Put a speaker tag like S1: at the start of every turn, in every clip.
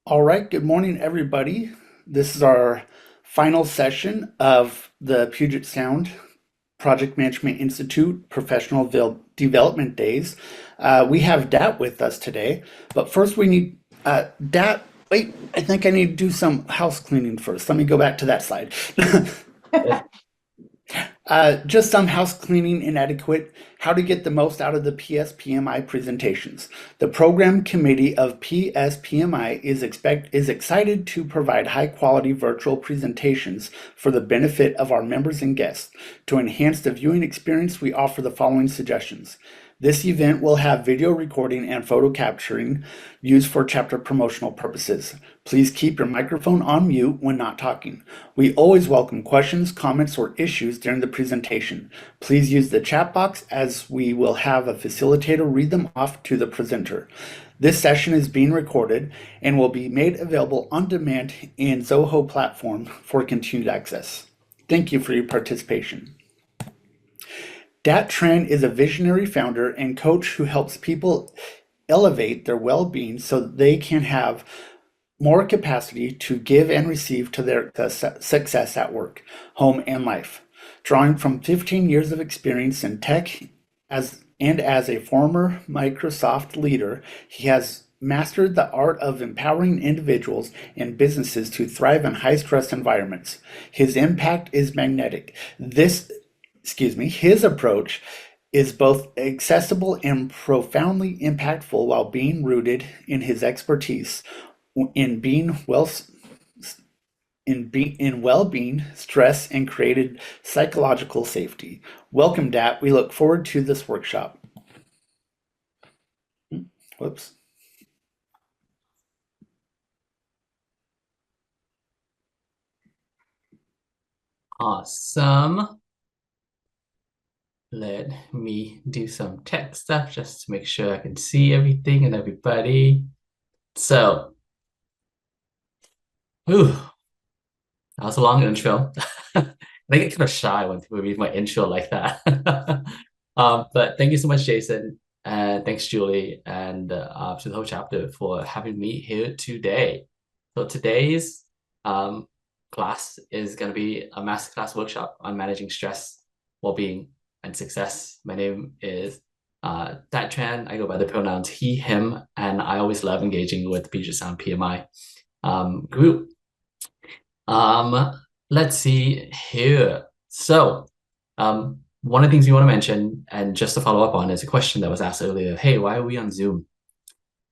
S1: All right, good morning, everybody. This is our final session of the Puget Sound Project Management Institute Professional Development Days. We have Dat with us today, but first we need Dat. Wait, I think I need to do some house cleaning first. Let me go back to that slide. Just some house cleaning inadequate, how to get the most out of the PSPMI presentations. The program committee of PSPMI is excited to provide high quality virtual presentations for the benefit of our members and guests. To enhance the viewing experience, we offer the following suggestions. This event will have video recording and photo capturing used for chapter promotional purposes. Please keep your microphone on mute when not talking. We always welcome questions, comments, or issues during the presentation. Please use the chat box as we will have a facilitator read them off to the presenter. This session is being recorded and will be made available on demand in Zoho platform for continued access. Thank you for your participation. Tran is a visionary founder and coach who helps people elevate their well-being so that they can have more capacity to give and receive to their success at work, home, and life. Drawing from 15 years of experience in tech as a former Microsoft leader, he has mastered the art of empowering individuals and businesses to thrive in high-stress environments. His impact is magnetic. His approach is both accessible and profoundly impactful while being rooted in his expertise in well-being, stress, and created psychological safety. Welcome, Dat. We look forward to this workshop. Whoops.
S2: Awesome. Let me do some tech stuff just to make sure I can see everything and everybody. So, that was a long intro. I get kind of shy when people read my intro like that. But thank you so much, Jason, and thanks, Julie, and to the whole chapter for having me here today. So today's class is going to be a masterclass workshop on managing stress, well-being, and success. My name is Tran. I go by the pronouns he, him, and I always love engaging with the Puget Sound PMI group. Let's see here. So, one of the things we want to mention, and just to follow up on, is a question that was asked earlier. Hey, why are we on Zoom?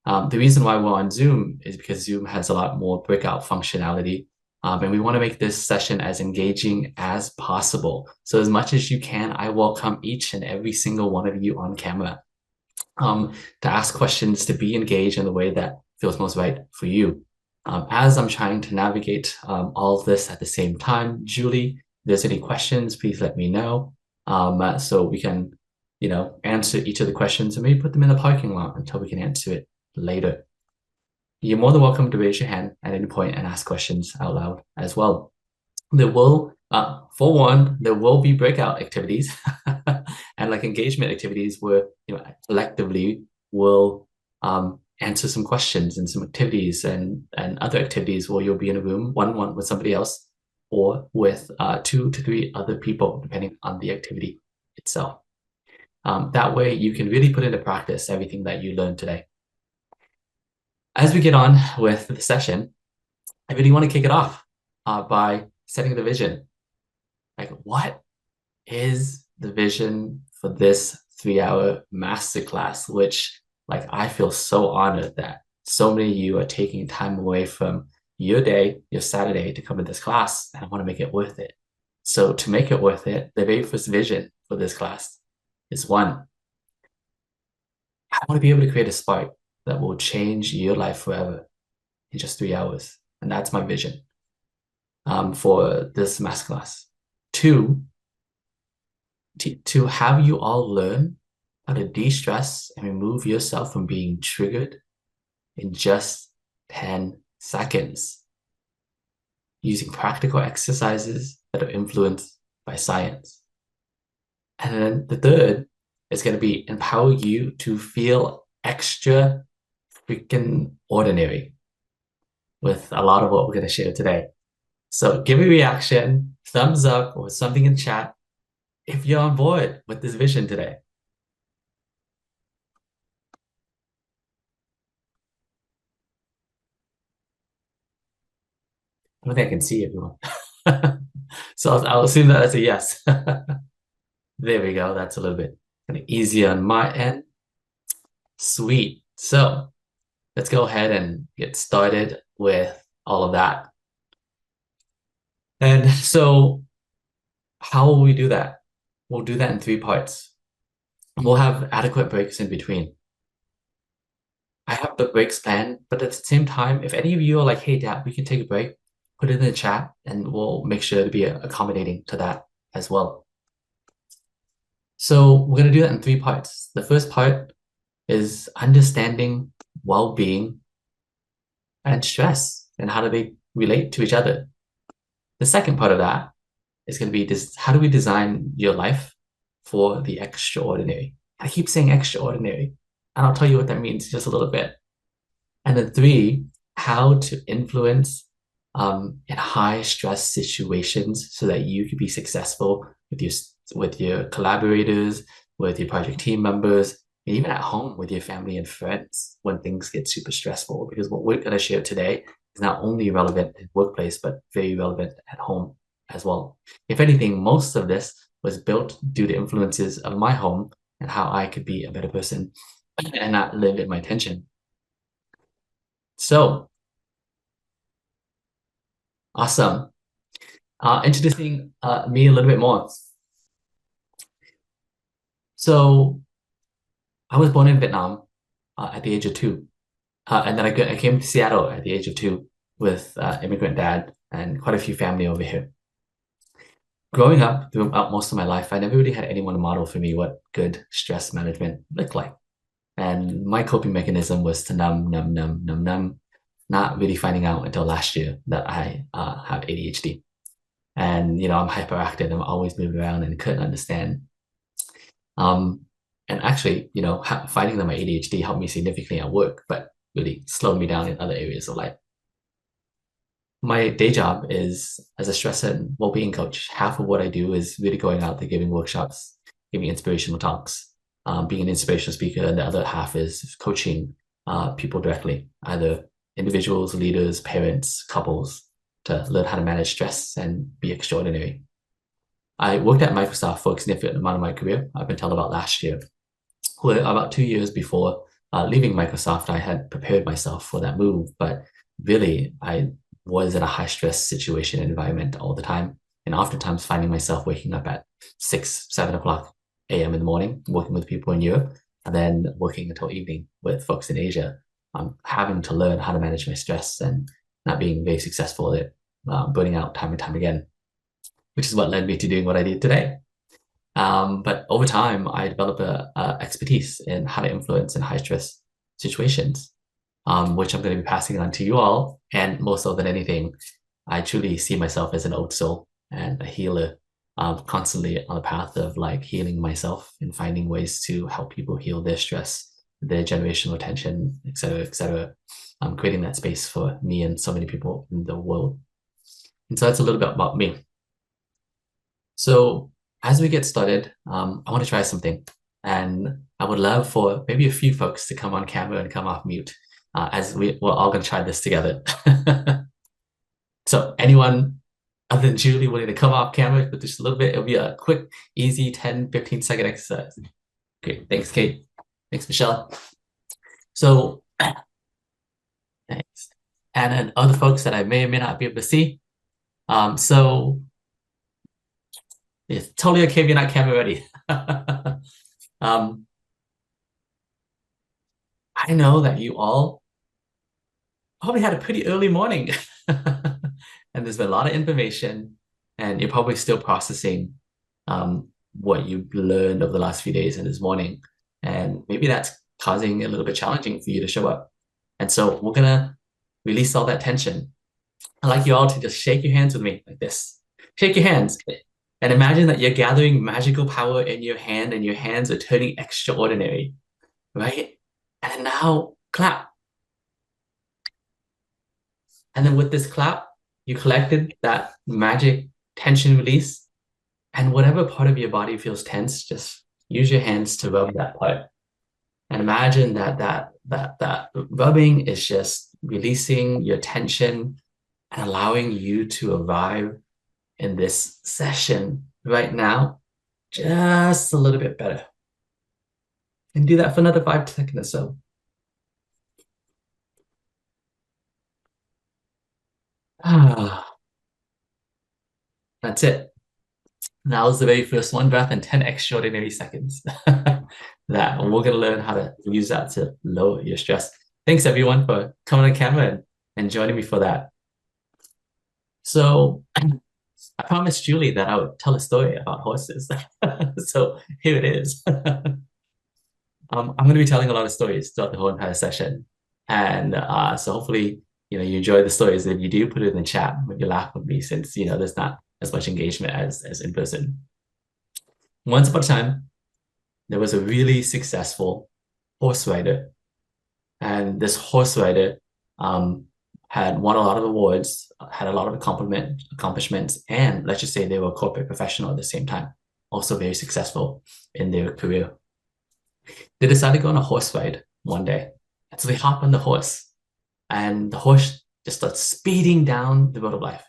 S2: The reason why we're on Zoom is because Zoom has a lot more breakout functionality. And we want to make this session as engaging as possible. So as much as you can, I welcome each and every single one of you on camera to ask questions, to be engaged in the way that feels most right for you. As I'm trying to navigate all of this at the same time, Julie, if there's any questions, please let me know so we can, answer each of the questions and maybe put them in the parking lot until we can answer it later. You're more than welcome to raise your hand at any point and ask questions out loud as well. There will, for one, there will be breakout activities and like engagement activities where collectively we'll answer some questions and some activities and other activities where you'll be in a room one-on-one with somebody else or with 2 to 3 other people, depending on the activity itself. That way you can really put into practice everything that you learned today. As we get on with the session, I really want to kick it off by setting the vision. Like, what is the vision for this 3-hour masterclass, which I feel so honored that so many of you are taking time away from your day, your Saturday, to come to this class, and I want to make it worth it. So to make it worth it, the very first vision for this class is one, I want to be able to create a spark that will change your life forever in just 3 hours. And that's my vision for this masterclass. Two, to have you all learn how to de-stress and remove yourself from being triggered in just 10 seconds using practical exercises that are influenced by science. And then the third is going to be empower you to feel extra freaking ordinary. with a lot of what we're going to share today. So give a reaction, thumbs up, or something in chat if you're on board with this vision today. I don't think I can see everyone. So I'll assume that that's a yes. There we go. That's a little bit kind of easier on my end. Sweet. So let's go ahead and get started with all of that. And so how will we do that? We'll do that in 3 parts. We'll have adequate breaks in between. I have the breaks planned, but at the same time, if any of you are like, hey, Dad, we can take a break, put it in the chat and we'll make sure to be accommodating to that as well. So we're going to do that in 3 parts. The first part is understanding well-being and stress and how do they relate to each other. The second part of that is going to be this: how do we design your life for the extraordinary? I keep saying extraordinary, and I'll tell you what that means in just a little bit. And then 3, how to influence in high stress situations so that you can be successful with your collaborators, with your project team members, and even at home with your family and friends when things get super stressful. Because what we're going to share today is not only relevant in workplace, but very relevant at home as well. If anything, most of this was built due to influences of my home and how I could be a better person and not live in my tension. So, awesome. Introducing me a little bit more. So, I was born in Vietnam at the age of 2. And then I came to Seattle at the age of 2 with immigrant dad and quite a few family over here. Growing up throughout most of my life, I never really had anyone to model for me what good stress management looked like. And my coping mechanism was to numb, not really finding out until last year that I have ADHD. And, I'm hyperactive. I'm always moving around and couldn't understand. And actually, finding that my ADHD helped me significantly at work, but really slowed me down in other areas of life. My day job is as a stress and well-being coach. Half of what I do is really going out there, giving workshops, giving inspirational talks, being an inspirational speaker, and the other half is coaching people directly, either individuals, leaders, parents, couples, to learn how to manage stress and be extraordinary. I worked at Microsoft for a significant amount of my career, up until about last year. Where about 2 years before leaving Microsoft, I had prepared myself for that move, but really I was in a high stress situation and environment all the time, and oftentimes finding myself waking up at 6, 7 o'clock a.m. in the morning, working with people in Europe, and then working until evening with folks in Asia. Having to learn how to manage my stress and not being very successful at it, burning out time and time again, which is what led me to doing what I did today. But over time, I developed a expertise in how to influence in high stress situations, which I'm going to be passing on to you all. And more so than anything, I truly see myself as an old soul and a healer, constantly on the path of like healing myself and finding ways to help people heal their stress, their generational tension, et cetera, et cetera. Creating that space for me and so many people in the world. And so that's a little bit about me. So as we get started, I want to try something. And I would love for maybe a few folks to come on camera and come off mute as we're all going to try this together. So anyone other than Julie wanting to come off camera for just a little bit, it'll be a quick, easy 10, 15-second exercise. Great. Thanks, Kate. Thanks, Michelle. So thanks. And then other folks that I may or may not be able to see. So it's totally okay if you're not camera ready. I know that you all probably had a pretty early morning and there's been a lot of information and you're probably still processing what you learned over the last few days and this morning. And maybe that's causing a little bit challenging for you to show up. And so we're gonna release all that tension. I'd like you all to just shake your hands with me like this. Shake your hands and imagine that you're gathering magical power in your hand and your hands are turning extraordinary, right? And now clap. And then with this clap, you collected that magic tension release. And whatever part of your body feels tense, just use your hands to rub that part. And imagine that rubbing is just releasing your tension and allowing you to arrive in this session right now just a little bit better. And do that for another 5 seconds or so. That's it. That was the very first one breath and 10 extraordinary seconds that we're going to learn how to use that to lower your stress. Thanks everyone for coming on camera and joining me for that. So I promised Julie that I would tell a story about horses. So here it is. I'm going to be telling a lot of stories throughout the whole entire session. And so hopefully, you enjoy the stories. If you do, put it in the chat when you laugh with me, since, there's not as much engagement as in person. Once upon a time, there was a really successful horse rider. And this horse rider had won a lot of awards, had a lot of accomplishments, and let's just say they were a corporate professional at the same time, also very successful in their career. They decided to go on a horse ride one day. And so they hop on the horse, and the horse just starts speeding down the road of life.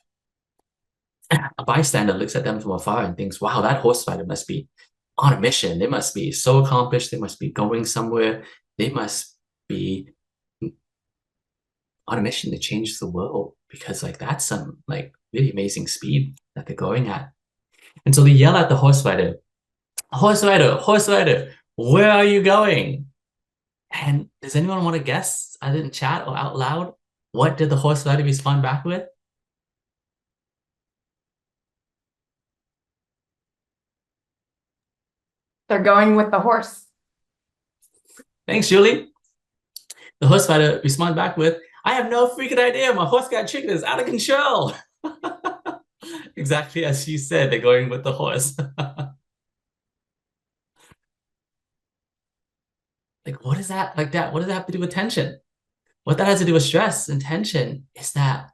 S2: A bystander looks at them from afar and thinks, wow, that horse rider must be on a mission. They must be so accomplished. They must be going somewhere. They must be on a mission to change the world, because that's some really amazing speed that they're going at. And so they yell at the horse rider, horse rider, horse rider, where are you going? And does anyone want to guess, either in chat or out loud, what did the horse rider respond back with?
S3: They're going with the horse.
S2: Thanks, Julie. The horse rider responded back with, I have no freaking idea. My horse got triggered. It's out of control. Exactly as she said, they're going with the horse. What is that? What does that have to do with tension? What that has to do with stress and tension is that,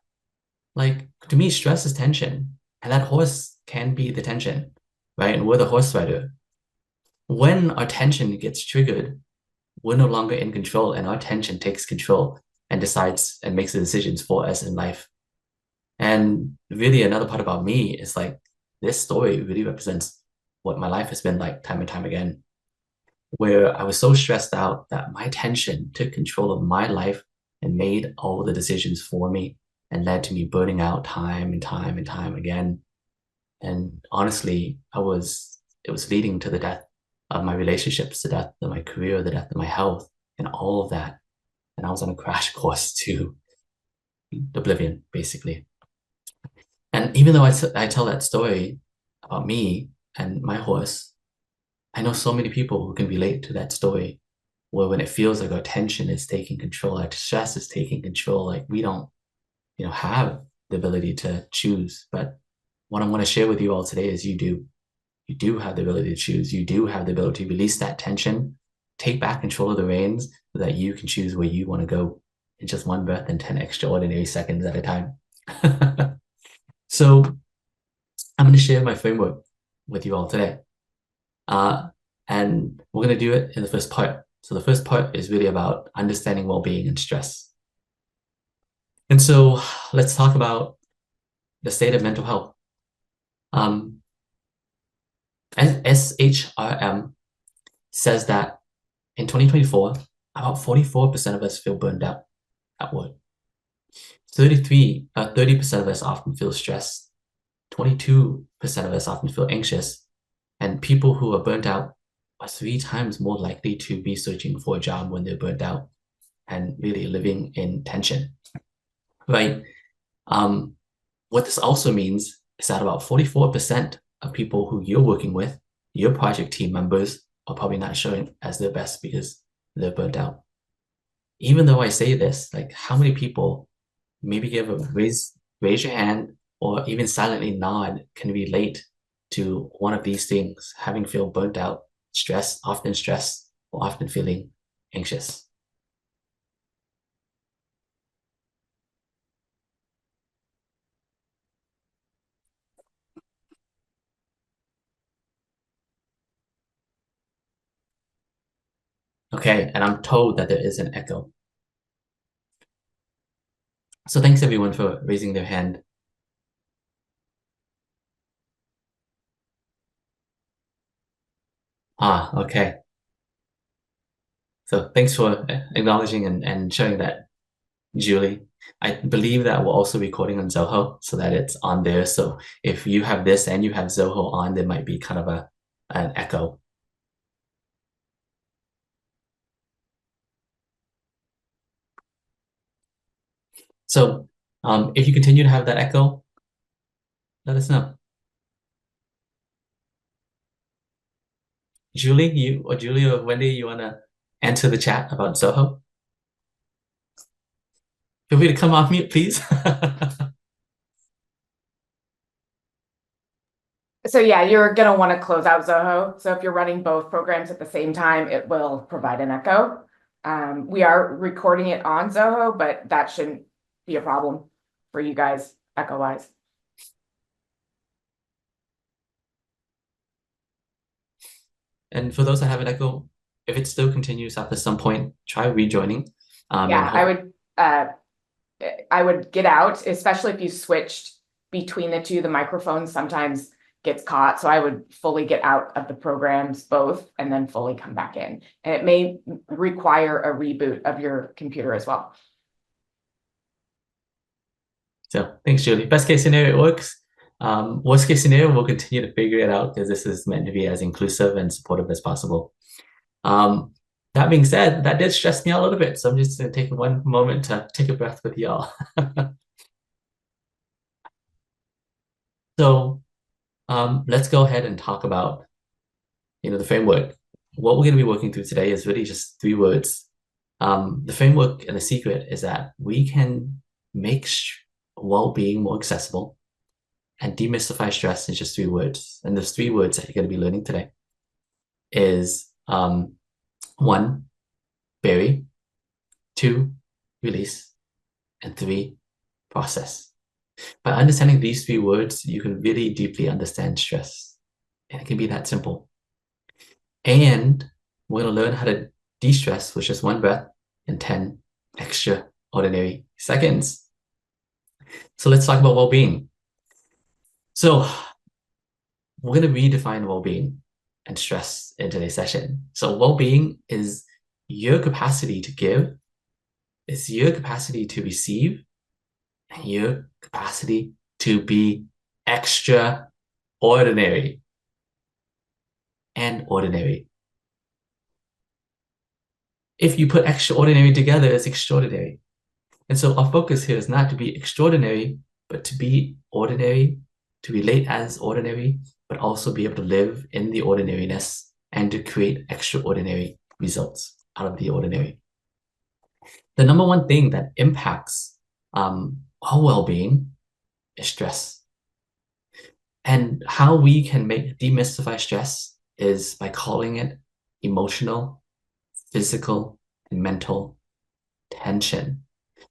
S2: to me, stress is tension. And that horse can be the tension, right? And we're the horse rider. When our tension gets triggered, we're no longer in control, and our tension takes control and decides and makes the decisions for us in life. And really, another part about me is this story really represents what my life has been like time and time again, where I was so stressed out that my tension took control of my life and made all the decisions for me and led to me burning out time and time and time again. And honestly, it was leading to the death of my relationships, the death of my career, the death of my health, and all of that. And I was on a crash course to oblivion, basically. And even though I tell that story about me and my horse, I know so many people who can relate to that story, where when it feels like our tension is taking control, our stress is taking control, we don't, have the ability to choose. But what I want to share with you all today is you do. You do have the ability to choose. You do have the ability to release that tension, take back control of the reins so that you can choose where you want to go in just one breath and 10 extraordinary seconds at a time. So I'm going to share my framework with you all today. And we're going to do it in the first part. So the first part is really about understanding well-being and stress. And so let's talk about the state of mental health. SHRM says that in 2024, about 44% of us feel burned out at work. 30% of us often feel stressed. 22% of us often feel anxious. And people who are burnt out are 3 times more likely to be searching for a job when they're burnt out and really living in tension, right? What this also means is that about 44% of people who you're working with, your project team members, are probably not showing as their best because they're burnt out. Even though I say this, how many people, maybe raise your hand or even silently nod, can relate to one of these things, having feel burnt out, stressed, or often feeling anxious? Okay, and I'm told that there is an echo. So thanks everyone for raising their hand. Okay. So thanks for acknowledging and showing that, Julie. I believe that we're also recording on Zoho so that it's on there. So if you have this and you have Zoho on, there might be kind of an echo. So if you continue to have that echo, let us know. Julie or Wendy, you want to answer the chat about Zoho? Feel free to come off mute, please.
S3: So yeah, you're gonna want to close out Zoho. So if you're running both programs at the same time, it will provide an echo. We are recording it on Zoho, but that shouldn't be a problem for you guys echo-wise.
S2: And for those that have an echo, if it still continues after some point, try rejoining.
S3: Yeah, I would get out, especially if you switched between the two. The microphone sometimes gets caught, so I would fully get out of the programs both and then fully come back in. And it may require a reboot of your computer as well.
S2: So thanks, Julie. Best case scenario, it works. Worst case scenario, we'll continue to figure it out because this is meant to be as inclusive and supportive as possible. That being said, that did stress me out a little bit. So I'm just going to take one moment to take a breath with y'all. So let's go ahead and talk about, the framework. What we're going to be working through today is really just 3 words. The framework and the secret is that we can make well-being more accessible and demystify stress in just 3 words. And those 3 words that you're going to be learning today is 1, bury, 2, release, and 3, process. By understanding these 3 words, you can really deeply understand stress. And it can be that simple. And we're going to learn how to de-stress with just 1 breath in 10 extraordinary seconds. So let's talk about well-being. So we're going to redefine well-being and stress in today's session. So well-being is your capacity to give, it's your capacity to receive, and your capacity to be extraordinary and ordinary. If you put extraordinary together, it's extraordinary. And so our focus here is not to be extraordinary, but to be ordinary, to relate as ordinary, but also be able to live in the ordinariness and to create extraordinary results out of the ordinary. The number one thing that impacts our well-being is stress. And how we can demystify stress is by calling it emotional, physical, and mental tension.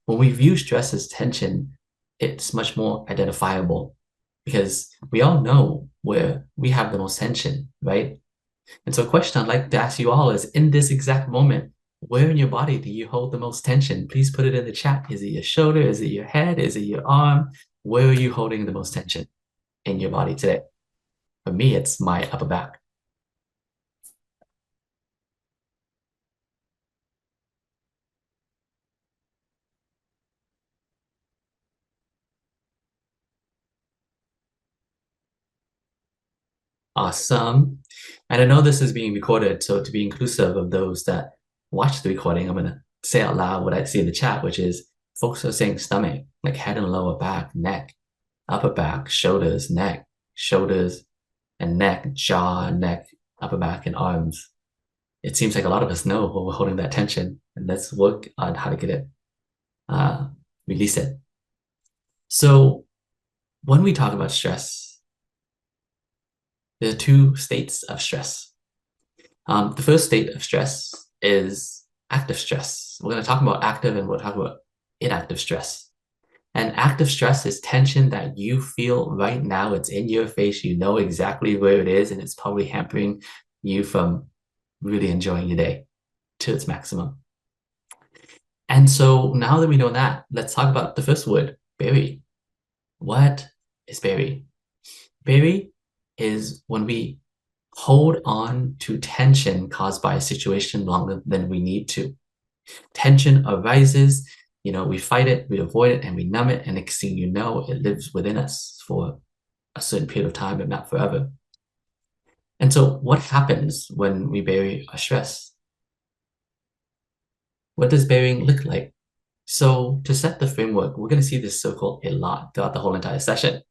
S2: When we view stress as tension, it's much more identifiable because we all know where we have the most tension, right? And so a question I'd like to ask you all is, in this exact moment, where in your body do you hold the most tension? Please put it in the chat. Is it your shoulder? Is it your head? Is it your arm? Where are you holding the most tension in your body today? For me, it's my upper back. Awesome. And I know this is being recorded, so to be inclusive of those that watch the recording, I'm going to say out loud what I see in the chat, which is folks are saying stomach, like head and lower back, neck, upper back, shoulders, neck, shoulders, and neck, jaw, neck, upper back, and arms. It seems like a lot of us know where we're holding that tension, and let's work on how to get it, release it. So when we talk about stress, there are 2 states of stress. The first state of stress is active stress. We're going to talk about active and we'll talk about inactive stress. And active stress is tension that you feel right now. It's in your face. You know exactly where it is, and it's probably hampering you from really enjoying your day. to its maximum. And so now that we know that, let's talk about the first word, bury. What is bury? Bury is when we hold on to tension caused by a situation longer than we need to. Tension arises, we fight it, we avoid it, and we numb it, and next thing you know, it lives within us for a certain period of time, but not forever. And so what happens when we bury our stress? What does burying look like? So to set the framework, we're going to see this circle a lot throughout the whole entire session.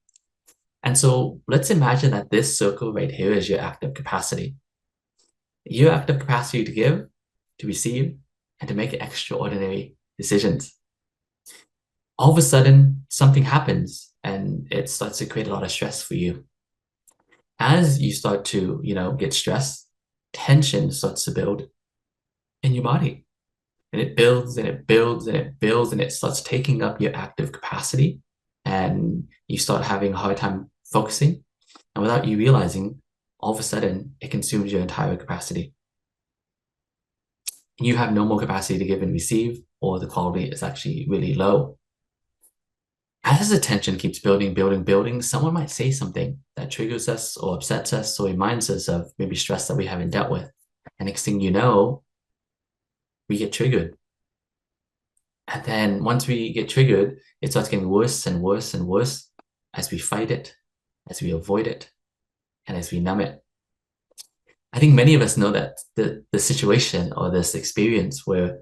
S2: And so let's imagine that this circle right here is your active capacity. Your active capacity to give, to receive, and to make extraordinary decisions. All of a sudden, something happens and it starts to create a lot of stress for you. As you start to, get stressed, tension starts to build in your body. And it builds and it builds and it builds and it starts taking up your active capacity. And you start having a hard time focusing. And without you realizing, all of a sudden, it consumes your entire capacity. You have no more capacity to give and receive, or the quality is actually really low. As the tension keeps building, someone might say something that triggers us or upsets us or reminds us of maybe stress that we haven't dealt with. And next thing you know, we get triggered. And then once we get triggered, it starts getting worse and worse and worse as we fight it, as we avoid it, and as we numb it. I think many of us know that the situation or this experience where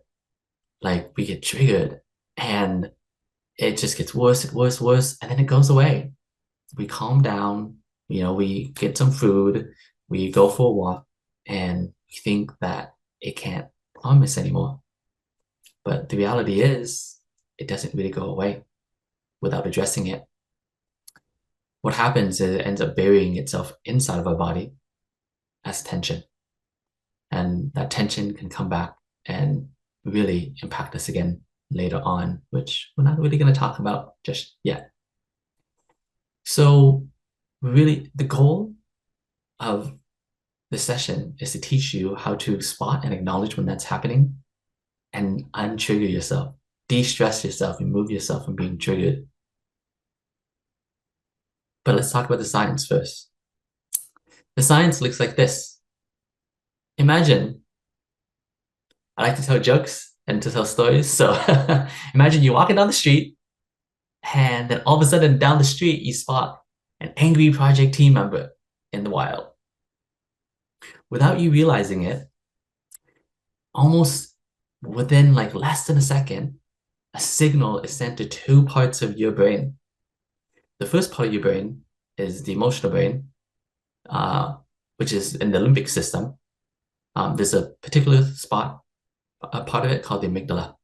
S2: we get triggered and it just gets worse and worse, worse, and then it goes away. We calm down, we get some food, we go for a walk, and we think that it can't harm us anymore. But the reality is, it doesn't really go away without addressing it. What happens is it ends up burying itself inside of our body as tension. And that tension can come back and really impact us again later on, which we're not really going to talk about just yet. So really, the goal of the session is to teach you how to spot and acknowledge when that's happening and untrigger yourself, de-stress yourself, remove yourself from being triggered. But let's talk about the science first. The science looks like this. Imagine, I like to tell jokes and to tell stories. So imagine you're walking down the street and then all of a sudden down the street, you spot an angry project team member in the wild. Without you realizing it, almost within less than a second, a signal is sent to two parts of your brain. The first part of your brain is the emotional brain, which is in the limbic system. There's a particular spot, a part of it called the amygdala.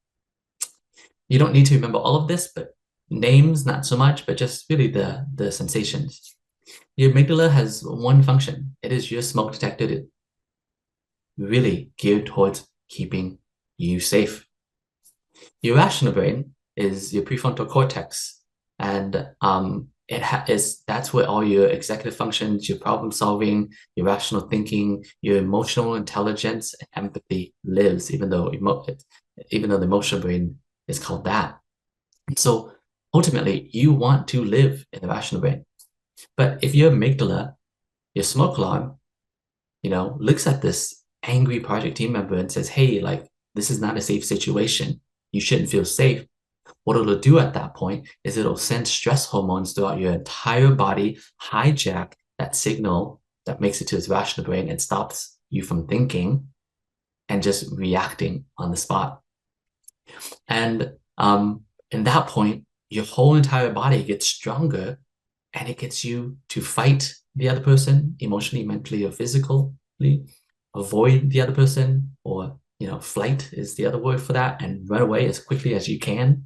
S2: You don't need to remember all of this, but names, not so much, but just really the sensations. Your amygdala has one function. It is your smoke detector, really geared towards keeping you safe. Your rational brain is your prefrontal cortex, and that's where all your executive functions, your problem solving, your rational thinking, your emotional intelligence, and empathy lives, even though the emotional brain is called that. And so ultimately, you want to live in the rational brain. But if your amygdala, your smoke alarm, looks at this angry project team member and says, hey, this is not a safe situation. You shouldn't feel safe. What it'll do at that point is it'll send stress hormones throughout your entire body, hijack that signal that makes it to its rational brain and stops you from thinking and just reacting on the spot. And in that point, your whole entire body gets stronger and it gets you to fight the other person emotionally, mentally, or physically, avoid the other person, or flight is the other word for that, and run away as quickly as you can.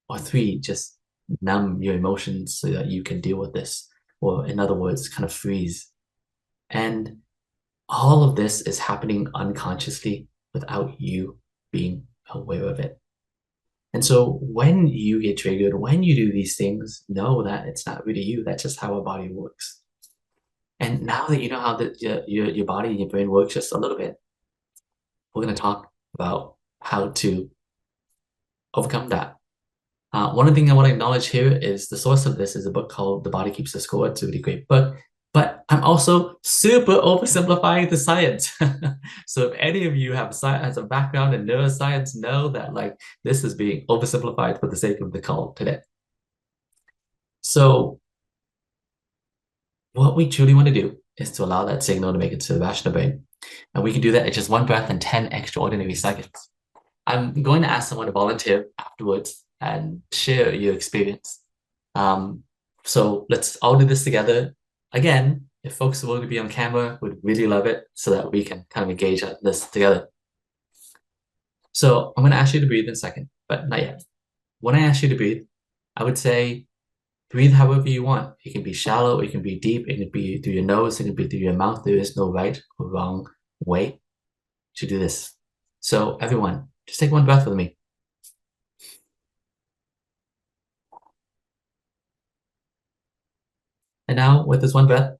S2: Or 3, just numb your emotions so that you can deal with this. Or in other words, kind of freeze. And all of this is happening unconsciously without you being aware of it. And so when you get triggered, when you do these things, know that it's not really you. That's just how our body works. And now that you know how your body and your brain works just a little bit, we're going to talk about how to overcome that. One thing I want to acknowledge here is the source of this is a book called The Body Keeps the Score. It's a really great book, but I'm also super oversimplifying the science. So if any of you has a background in neuroscience, know that like this is being oversimplified for the sake of the call today. So what we truly want to do is to allow that signal to make it to the rational brain. And we can do that in just 1 breath and 10 extraordinary seconds. I'm going to ask someone to volunteer afterwards and share your experience. So let's all do this together. Again, if folks are willing to be on camera, would really love it so that we can kind of engage on this together. So I'm going to ask you to breathe in a second, but not yet. When I ask you to breathe, I would say breathe however you want. It can be shallow, it can be deep, it can be through your nose, it can be through your mouth. There is no right or wrong way to do this. So everyone, just take 1 breath with me. And now with this 1 breath,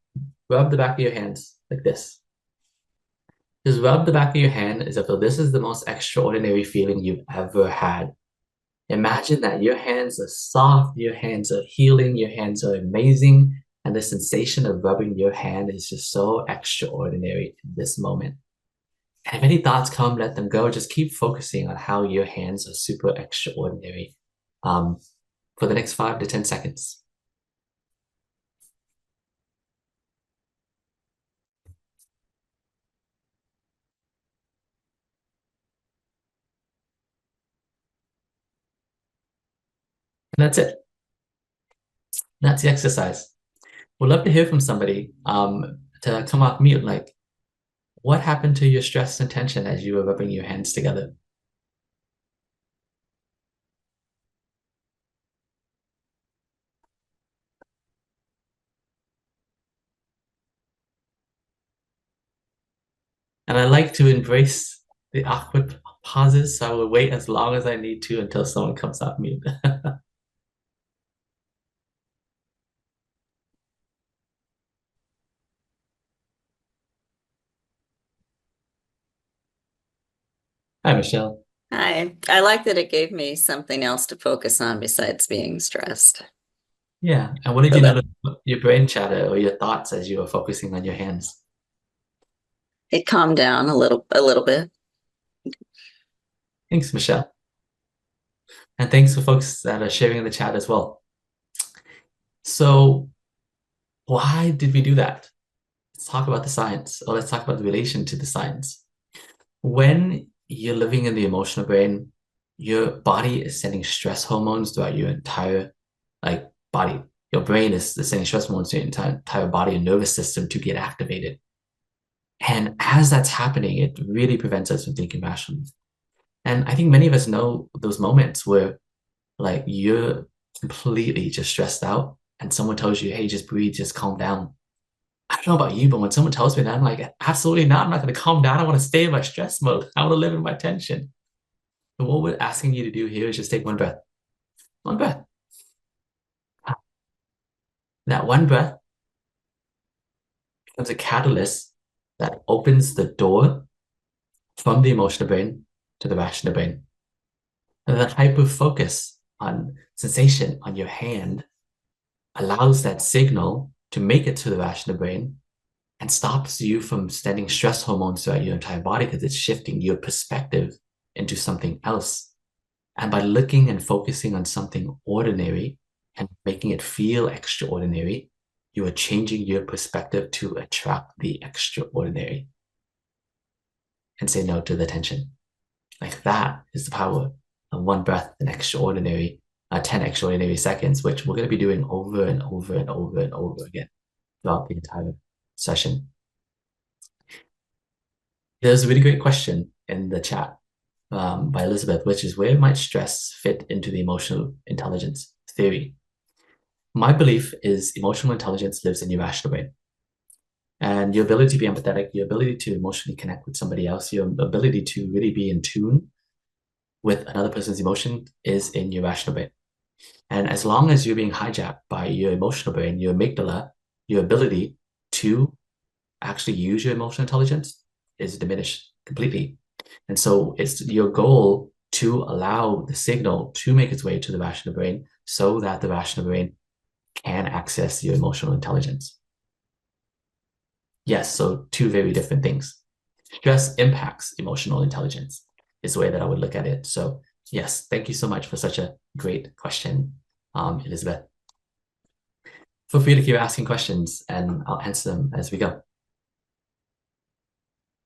S2: rub the back of your hands like this. Just rub the back of your hand as if this is the most extraordinary feeling you've ever had. Imagine that your hands are soft, your hands are healing, your hands are amazing, and the sensation of rubbing your hand is just so extraordinary in this moment. And if any thoughts come, let them go. Just keep focusing on how your hands are super extraordinary for the next 5 to 10 seconds. And that's it. That's the exercise. We'd love to hear from somebody to come off mute, like, what happened to your stress and tension as you were rubbing your hands together? And I like to embrace the awkward pauses, so I will wait as long as I need to until someone comes off mute. Hi, Michelle.
S4: Hi. I like that it gave me something else to focus on besides being stressed.
S2: Yeah, and what did you notice your brain chatter or your thoughts as you were focusing on your hands?
S4: It calmed down a little bit.
S2: Thanks, Michelle. And thanks for folks that are sharing in the chat as well. So why did we do that? Let's talk about the science, or let's talk about the relation to the science. When you're living in the emotional brain, your body is sending stress hormones throughout your entire body. Your brain is sending stress hormones to your entire body and nervous system to get activated. And as that's happening, it really prevents us from thinking rationally. And I think many of us know those moments where like you're completely just stressed out and someone tells you, hey, just breathe, just calm down. I don't know about you, but when someone tells me that, I'm like, absolutely not. I'm not going to calm down. I want to stay in my stress mode. I want to live in my tension. And what we're asking you to do here is just take 1 breath. 1 breath. That 1 breath becomes a catalyst that opens the door from the emotional brain to the rational brain. And the hyper focus on sensation on your hand allows that signal to make it to the rational brain and stops you from sending stress hormones throughout your entire body because it's shifting your perspective into something else. And by looking and focusing on something ordinary and making it feel extraordinary, you are changing your perspective to attract the extraordinary and say no to the tension. Like that is the power of 1 breath and extraordinary, 10 extraordinary seconds, which we're going to be doing over and over and over and over again throughout the entire session. There's a really great question in the chat by Elizabeth, which is, where might stress fit into the emotional intelligence theory? My belief is emotional intelligence lives in your rational brain. And your ability to be empathetic, your ability to emotionally connect with somebody else, your ability to really be in tune with another person's emotion is in your rational brain. And as long as you're being hijacked by your emotional brain, your amygdala, your ability to actually use your emotional intelligence is diminished completely. And so it's your goal to allow the signal to make its way to the rational brain so that the rational brain can access your emotional intelligence. Yes, so two very different things. Stress impacts emotional intelligence is the way that I would look at it. So yes, thank you so much for such a great question, Elizabeth. Feel free to keep asking questions and I'll answer them as we go.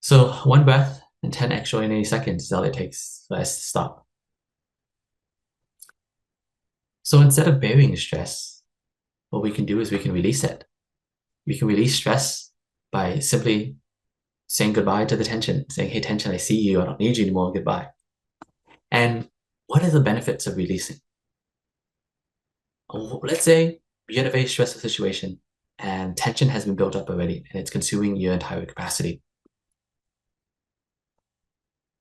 S2: So 1 breath and 10 extraordinary seconds is all it takes for us to stop. So instead of burying stress, what we can do is we can release it. We can release stress by simply saying goodbye to the tension, saying, hey, tension, I see you, I don't need you anymore, goodbye. And what are the benefits of releasing? Let's say you're in a very stressful situation and tension has been built up already and it's consuming your entire capacity.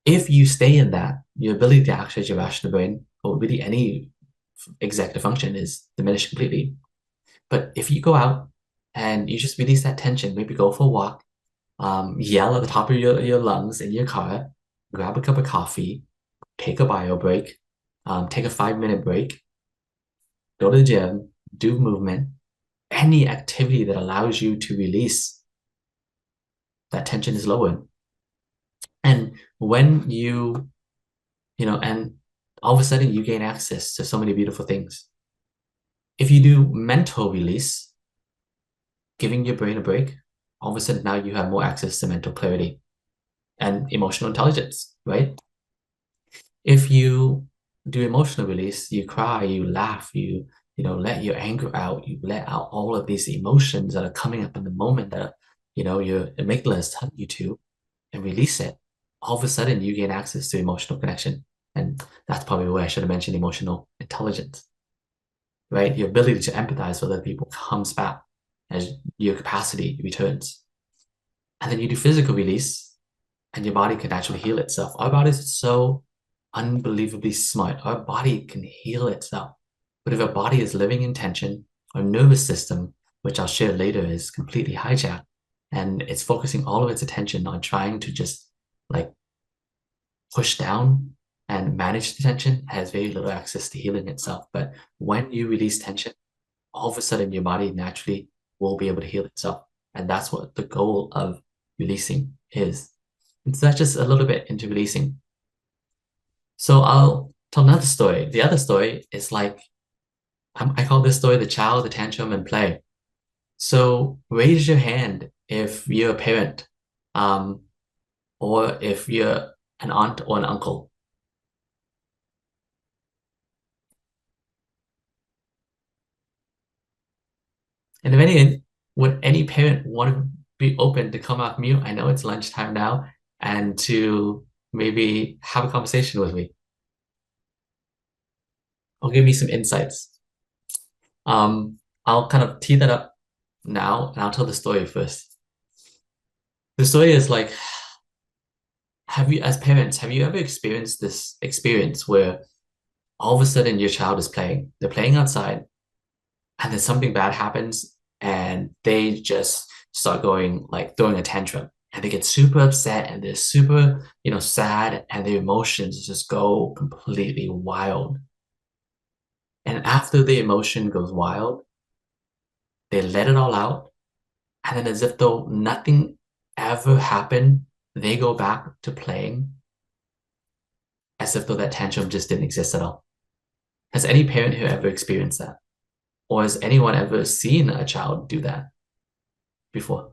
S2: If you stay in that, your ability to access your rational brain, or really any executive function, is diminished completely. But if you go out and you just release that tension, maybe go for a walk, yell at the top of your lungs in your car, grab a cup of coffee, take a bio break, take a 5-minute break, go to the gym, do movement, any activity that allows you to release that tension is lowered. And when and all of a sudden you gain access to so many beautiful things. If you do mental release, giving your brain a break, all of a sudden now you have more access to mental clarity and emotional intelligence, right? If you do emotional release, you cry, you laugh, you let your anger out, you let out all of these emotions that are coming up in the moment that your amygdala is telling you to, and release it. All of a sudden you gain access to emotional connection. And that's probably where I should have mentioned emotional intelligence, right? Your ability to empathize with other people comes back as your capacity returns. And then you do physical release and your body can actually heal itself. Our bodies are so unbelievably smart. Our body can heal itself. But if our body is living in tension, our nervous system, which I'll share later, is completely hijacked and it's focusing all of its attention on trying to just like push down and manage the tension, has very little access to healing itself. But when you release tension, all of a sudden your body naturally will be able to heal itself. And that's what the goal of releasing is. And so that's just a little bit into releasing. So I'll tell another story. The other story is like, I call this story the child, the tantrum, and play. So raise your hand if you're a parent, or if you're an aunt or an uncle. And if any, would any parent want to be open to come off mute? I know it's lunchtime now, and to maybe have a conversation with me. Or give me some insights. I'll kind of tee that up now, and I'll tell the story first. The story is like, as parents, have you ever experienced this experience where all of a sudden your child is playing, they're playing outside, and then something bad happens, and they just start going like throwing a tantrum, and they get super upset, and they're super, sad, and their emotions just go completely wild. And after the emotion goes wild, they let it all out, and then as if though nothing ever happened, they go back to playing as if though that tantrum just didn't exist at all. Has any parent here ever experienced that? Or has anyone ever seen a child do that before?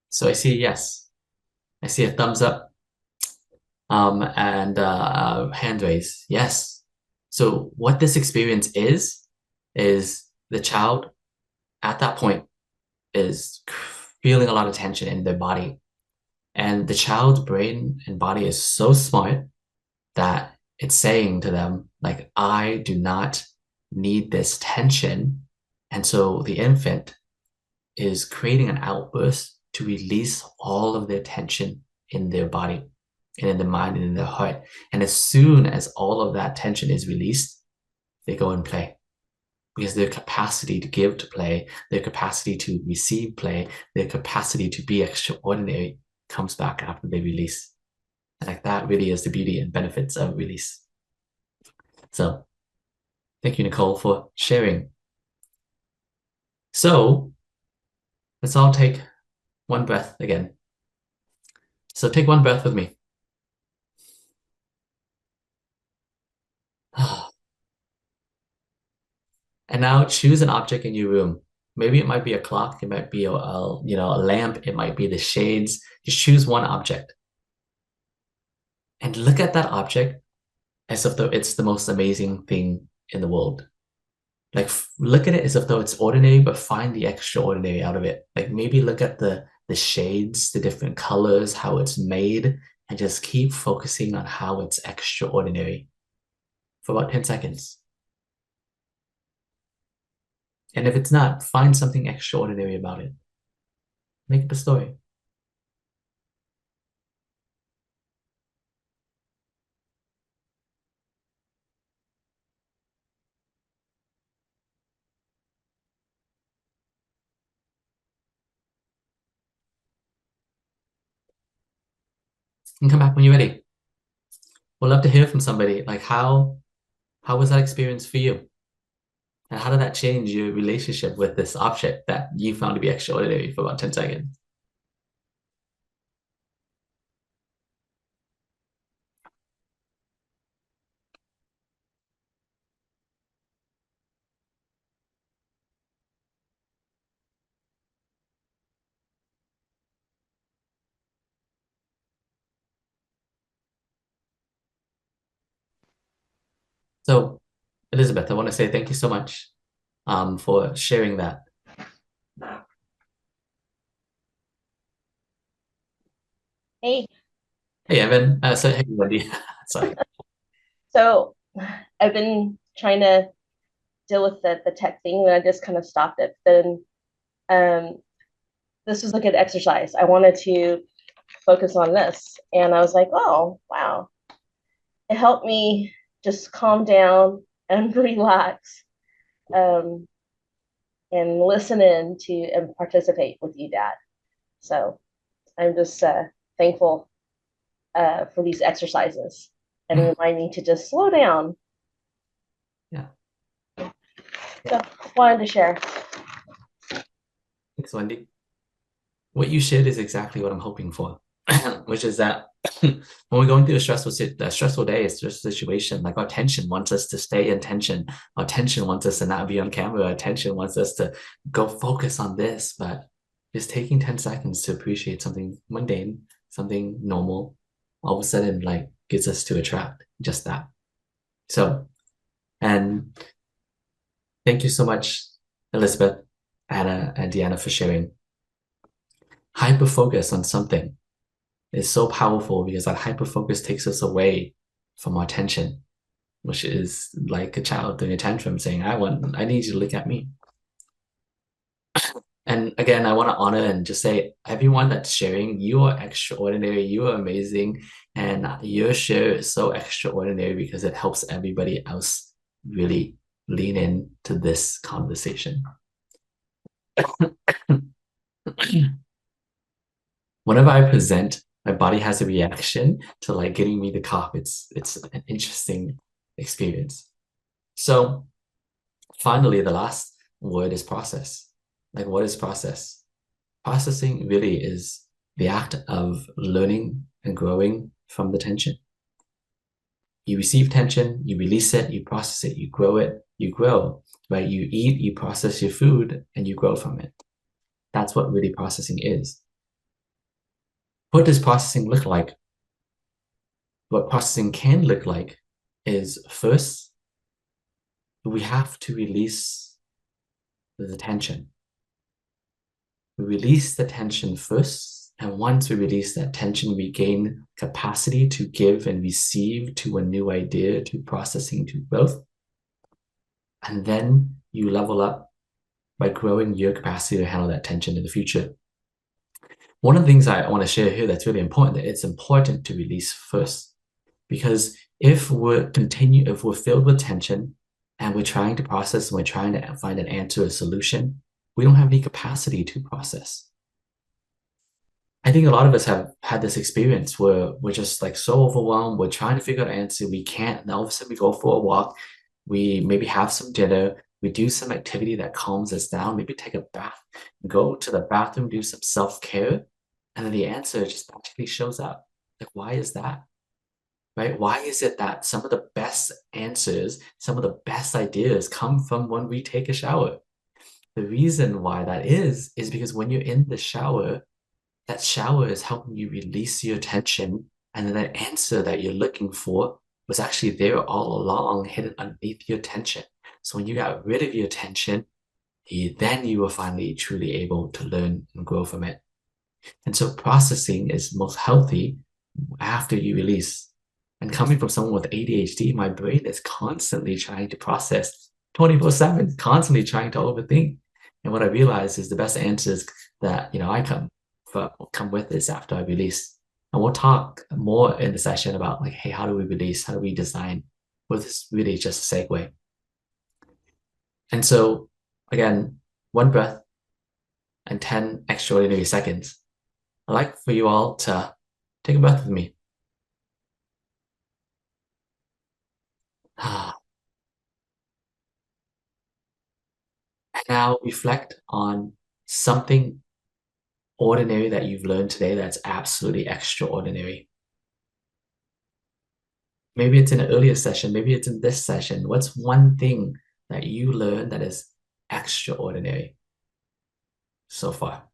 S2: So I see a yes. I see a thumbs up, and hand raise. Yes. So what this experience is the child at that point is feeling a lot of tension in their body. And the child's brain and body is so smart that it's saying to them, like, I do not need this tension. And so the infant is creating an outburst to release all of their tension in their body and in their mind and in their heart. And as soon as all of that tension is released, they go and play. because their capacity to give to play, their capacity to receive play, their capacity to be extraordinary comes back after they release. And like that really is the beauty and benefits of release. So thank you, Nicole, for sharing. So let's all take one breath again. So take one breath with me. And now choose an object in your room. Maybe it might be a clock, it might be a lamp, it might be the shades. Just choose one object. And look at that object as if though it's the most amazing thing in the world. Like look at it as if though it's ordinary, but find the extraordinary out of it. Like maybe look at the shades, the different colors, how it's made, and just keep focusing on how it's extraordinary for about 10 seconds. And if it's not, find something extraordinary about it. Make up a story. And come back when you're ready. We'd love to hear from somebody. Like how was that experience for you? And how did that change your relationship with this object that you found to be extraordinary for about 10 seconds? So, Elizabeth, I want to say thank you so much for sharing that.
S5: Hey,
S2: Hey, Evan. Hey, Wendy. Sorry.
S5: so I've been trying to deal with the tech thing, and I just kind of stopped it. Then this was a good exercise. I wanted to focus on this, and I was like, oh, wow. It helped me just calm down and relax, and listen in to and participate with you, Dad. So I'm just thankful for these exercises and remind me to just slow down.
S2: Yeah.
S5: So wanted to share.
S2: Thanks, Wendy. What you shared is exactly what I'm hoping for, which is that when we're going through a stressful day, a stressful situation, like our tension wants us to stay in tension. Our tension wants us to not be on camera. Our tension wants us to go focus on this. But just taking 10 seconds to appreciate something mundane, something normal, all of a sudden like gets us to attract just that. So, and thank you so much, Elizabeth, Anna, and Deanna for sharing. Hyper focus on something is so powerful because that hyper focus takes us away from our tension, which is like a child doing a tantrum saying, I need you to look at me. And again, I want to honor and just say, everyone that's sharing, you are extraordinary, you are amazing, and your share is so extraordinary because it helps everybody else really lean in to this conversation. Whenever I present, my body has a reaction to like getting me the cough. It's an interesting experience. So finally, the last word is process. Like, what is process? Processing really is the act of learning and growing from the tension. You receive tension, you release it, you process it, you grow, right? You eat, you process your food, and you grow from it. That's what really processing is. What does processing look like? What processing can look like is first, we have to release the tension. We release the tension first, and once we release that tension, we gain capacity to give and receive to a new idea, to processing, to growth. And then you level up by growing your capacity to handle that tension in the future. One of the things I want to share here that's really important, that it's important to release first. Because if we're filled with tension and we're trying to process and we're trying to find an answer, a solution, we don't have any capacity to process. I think a lot of us have had this experience where we're just like so overwhelmed, we're trying to figure out an answer, we can't, and all of a sudden we go for a walk, we maybe have some dinner, we do some activity that calms us down, maybe take a bath, go to the bathroom, do some self-care, and then the answer just magically shows up. Like, why is that? Right? Why is it that some of the best answers, some of the best ideas come from when we take a shower? The reason why that is because when you're in the shower, that shower is helping you release your tension, and then that answer that you're looking for was actually there all along, hidden underneath your tension. So when you got rid of your tension, then you were finally truly able to learn and grow from it. And so processing is most healthy after you release. And coming from someone with ADHD, my brain is constantly trying to process 24/7, constantly trying to overthink. And what I realize is the best answers that I come with is after I release. And we'll talk more in the session about like, hey, how do we release? How do we design? Well, this is really just a segue. And so again, 1 breath and 10 extraordinary seconds. I'd like for you all to take a breath with me. And now reflect on something ordinary that you've learned today that's absolutely extraordinary. Maybe it's in an earlier session, maybe it's in this session. What's one thing that you learned that is extraordinary so far?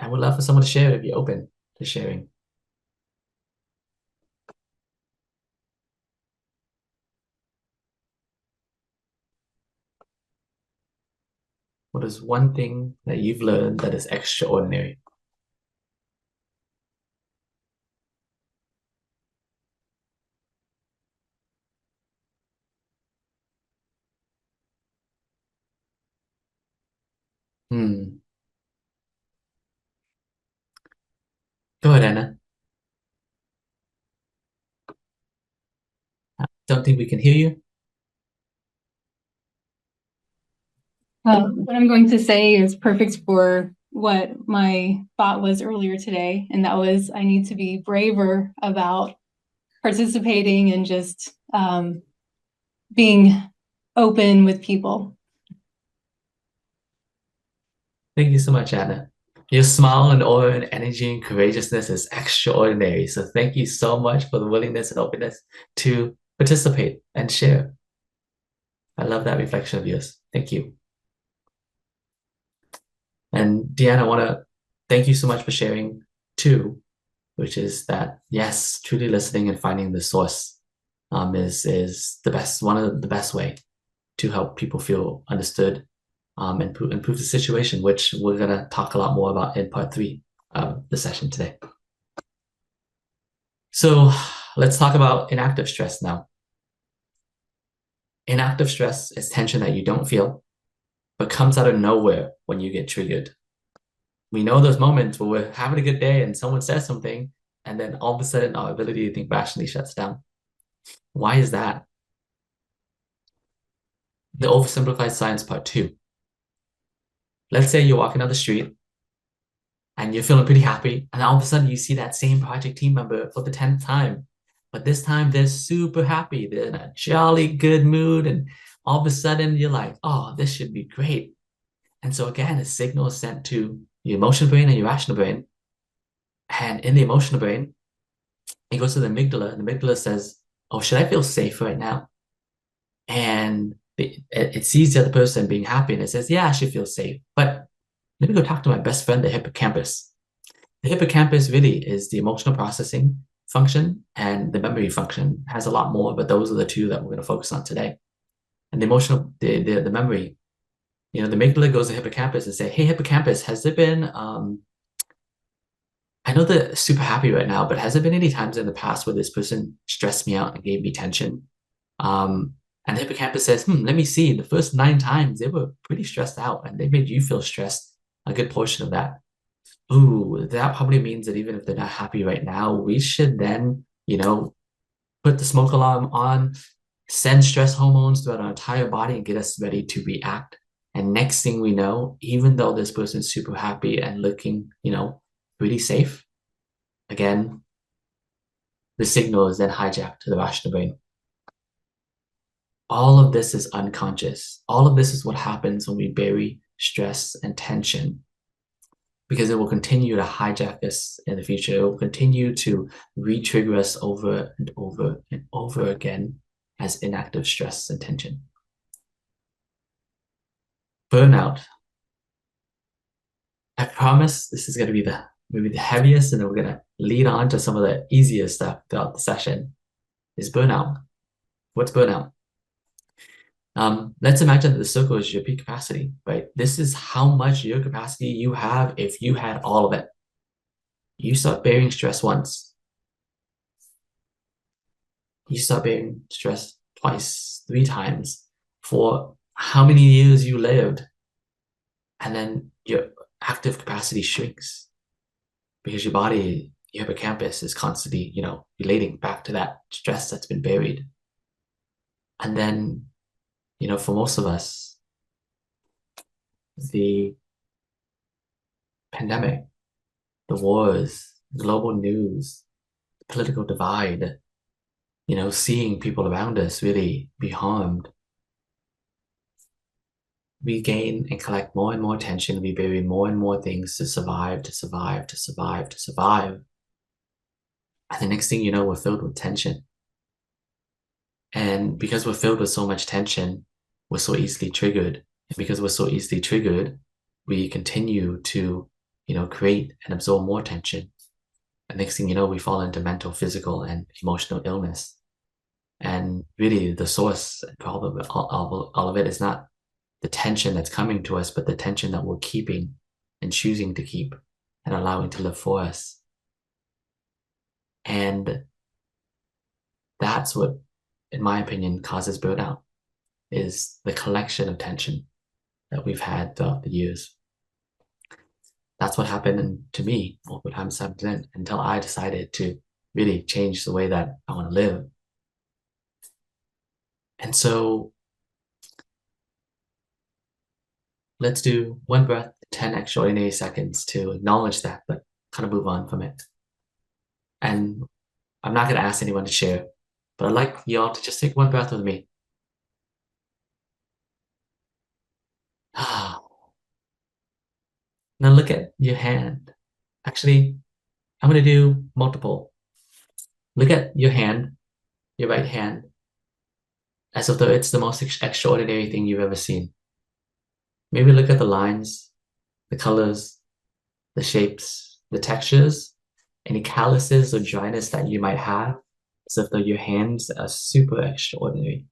S2: I would love for someone to share if you're open to sharing. What is one thing that you've learned that is extraordinary? Go ahead, Anna. I don't think we can hear you.
S6: What I'm going to say is perfect for what my thought was earlier today, and that was I need to be braver about participating and just being open with people.
S2: Thank you so much, Anna. Your smile and aura and energy and courageousness is extraordinary. So thank you so much for the willingness and openness to participate and share. I love that reflection of yours. Thank you. And Deanna, I want to thank you so much for sharing too, which is that, yes, truly listening and finding the source is the best, one of the best way to help people feel understood and improve the situation, which we're going to talk a lot more about in part 3 of the session today. So let's talk about inactive stress now. Inactive stress is tension that you don't feel, but comes out of nowhere when you get triggered. We know those moments where we're having a good day and someone says something, and then all of a sudden our ability to think rationally shuts down. Why is that? The oversimplified science part 2. Let's say you're walking down the street and you're feeling pretty happy, and all of a sudden you see that same project team member for the 10th time. But this time they're super happy. They're in a jolly good mood, and all of a sudden you're like, oh, this should be great. And so again, a signal is sent to your emotional brain and your rational brain. And in the emotional brain, it goes to the amygdala, and the amygdala says, oh, should I feel safe right now? And it sees the other person being happy, and it says, yeah, I should feel safe. But let me go talk to my best friend, the hippocampus. The hippocampus really is the emotional processing function, and the memory function has a lot more, but those are the 2 that we're going to focus on today. And the emotional, the memory, the amygdala goes to hippocampus and say, hey, hippocampus, has there been, I know they're super happy right now, but has there been any times in the past where this person stressed me out and gave me tension? And the hippocampus says, let me see. The first 9 times, they were pretty stressed out, and they made you feel stressed a good portion of that. Ooh, that probably means that even if they're not happy right now, we should then, put put the smoke alarm on, send stress hormones throughout our entire body and get us ready to react. And next thing we know, even though this person's super happy and looking, pretty safe, again, the signal is then hijacked to the rational brain. All of this is unconscious. All of this is what happens when we bury stress and tension, because it will continue to hijack us in the future. It will continue to re-trigger us over and over and over again as inactive stress and tension. Burnout. I promise this is going to be maybe the heaviest, and then we're going to lead on to some of the easier stuff throughout the session, is burnout. What's burnout? Let's imagine that the circle is your peak capacity, right? This is how much your capacity you have if you had all of it. You start bearing stress once. You start bearing stress twice, 3 times for how many years you lived. And then your active capacity shrinks because your body, your hippocampus is constantly, relating back to that stress that's been buried. And then, for most of us, the pandemic, the wars, global news, political divide, seeing people around us really be harmed. We gain and collect more and more tension. We bury more and more things to survive, to survive, to survive, to survive. And the next thing you know, we're filled with tension. And because we're filled with so much tension, we're so easily triggered. And because we're so easily triggered, we continue to, create and absorb more tension. And next thing you know, we fall into mental, physical, and emotional illness. And really, the source and problem of all of it is not the tension that's coming to us, but the tension that we're keeping and choosing to keep and allowing to live for us. And that's what, in my opinion, causes burnout, is the collection of tension that we've had throughout the years. That's what happened to me over time until I decided to really change the way that I want to live. And so let's do one breath, 10 extraordinary seconds to acknowledge that, but kind of move on from it. And I'm not going to ask anyone to share, but I'd like y'all to just take one breath with me. Now look at your hand. Actually, I'm going to do multiple. Look at your hand, your right hand, as if though it's the most extraordinary thing you've ever seen. Maybe look at the lines, the colors, the shapes, the textures, any calluses or dryness that you might have, as if though your hands are super extraordinary.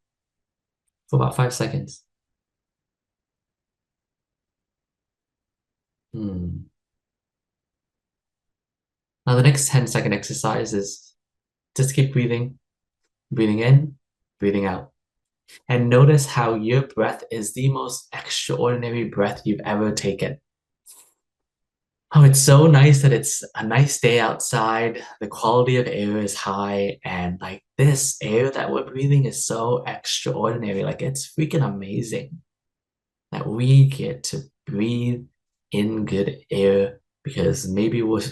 S2: For about 5 seconds. Now the next 10-second exercise is just keep breathing in, breathing out. And notice how your breath is the most extraordinary breath you've ever taken. Oh, it's so nice that it's a nice day outside. The quality of air is high, and like this air that we're breathing is so extraordinary. Like it's freaking amazing that we get to breathe in good air, because maybe we're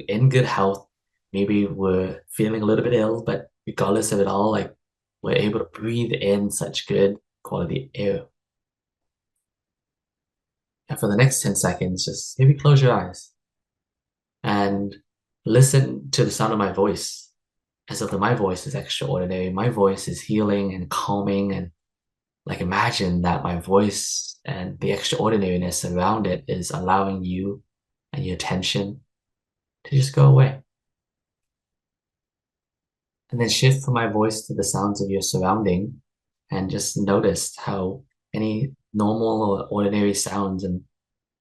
S2: in good health, maybe we're feeling a little bit ill, but regardless of it all, like we're able to breathe in such good quality air. And for the next 10 seconds, just maybe close your eyes and listen to the sound of my voice, as if my voice is extraordinary. My voice is healing and calming, and like imagine that my voice and the extraordinariness around it is allowing you and your tension to just go away. And then shift from my voice to the sounds of your surrounding, and just notice how any normal or ordinary sounds, and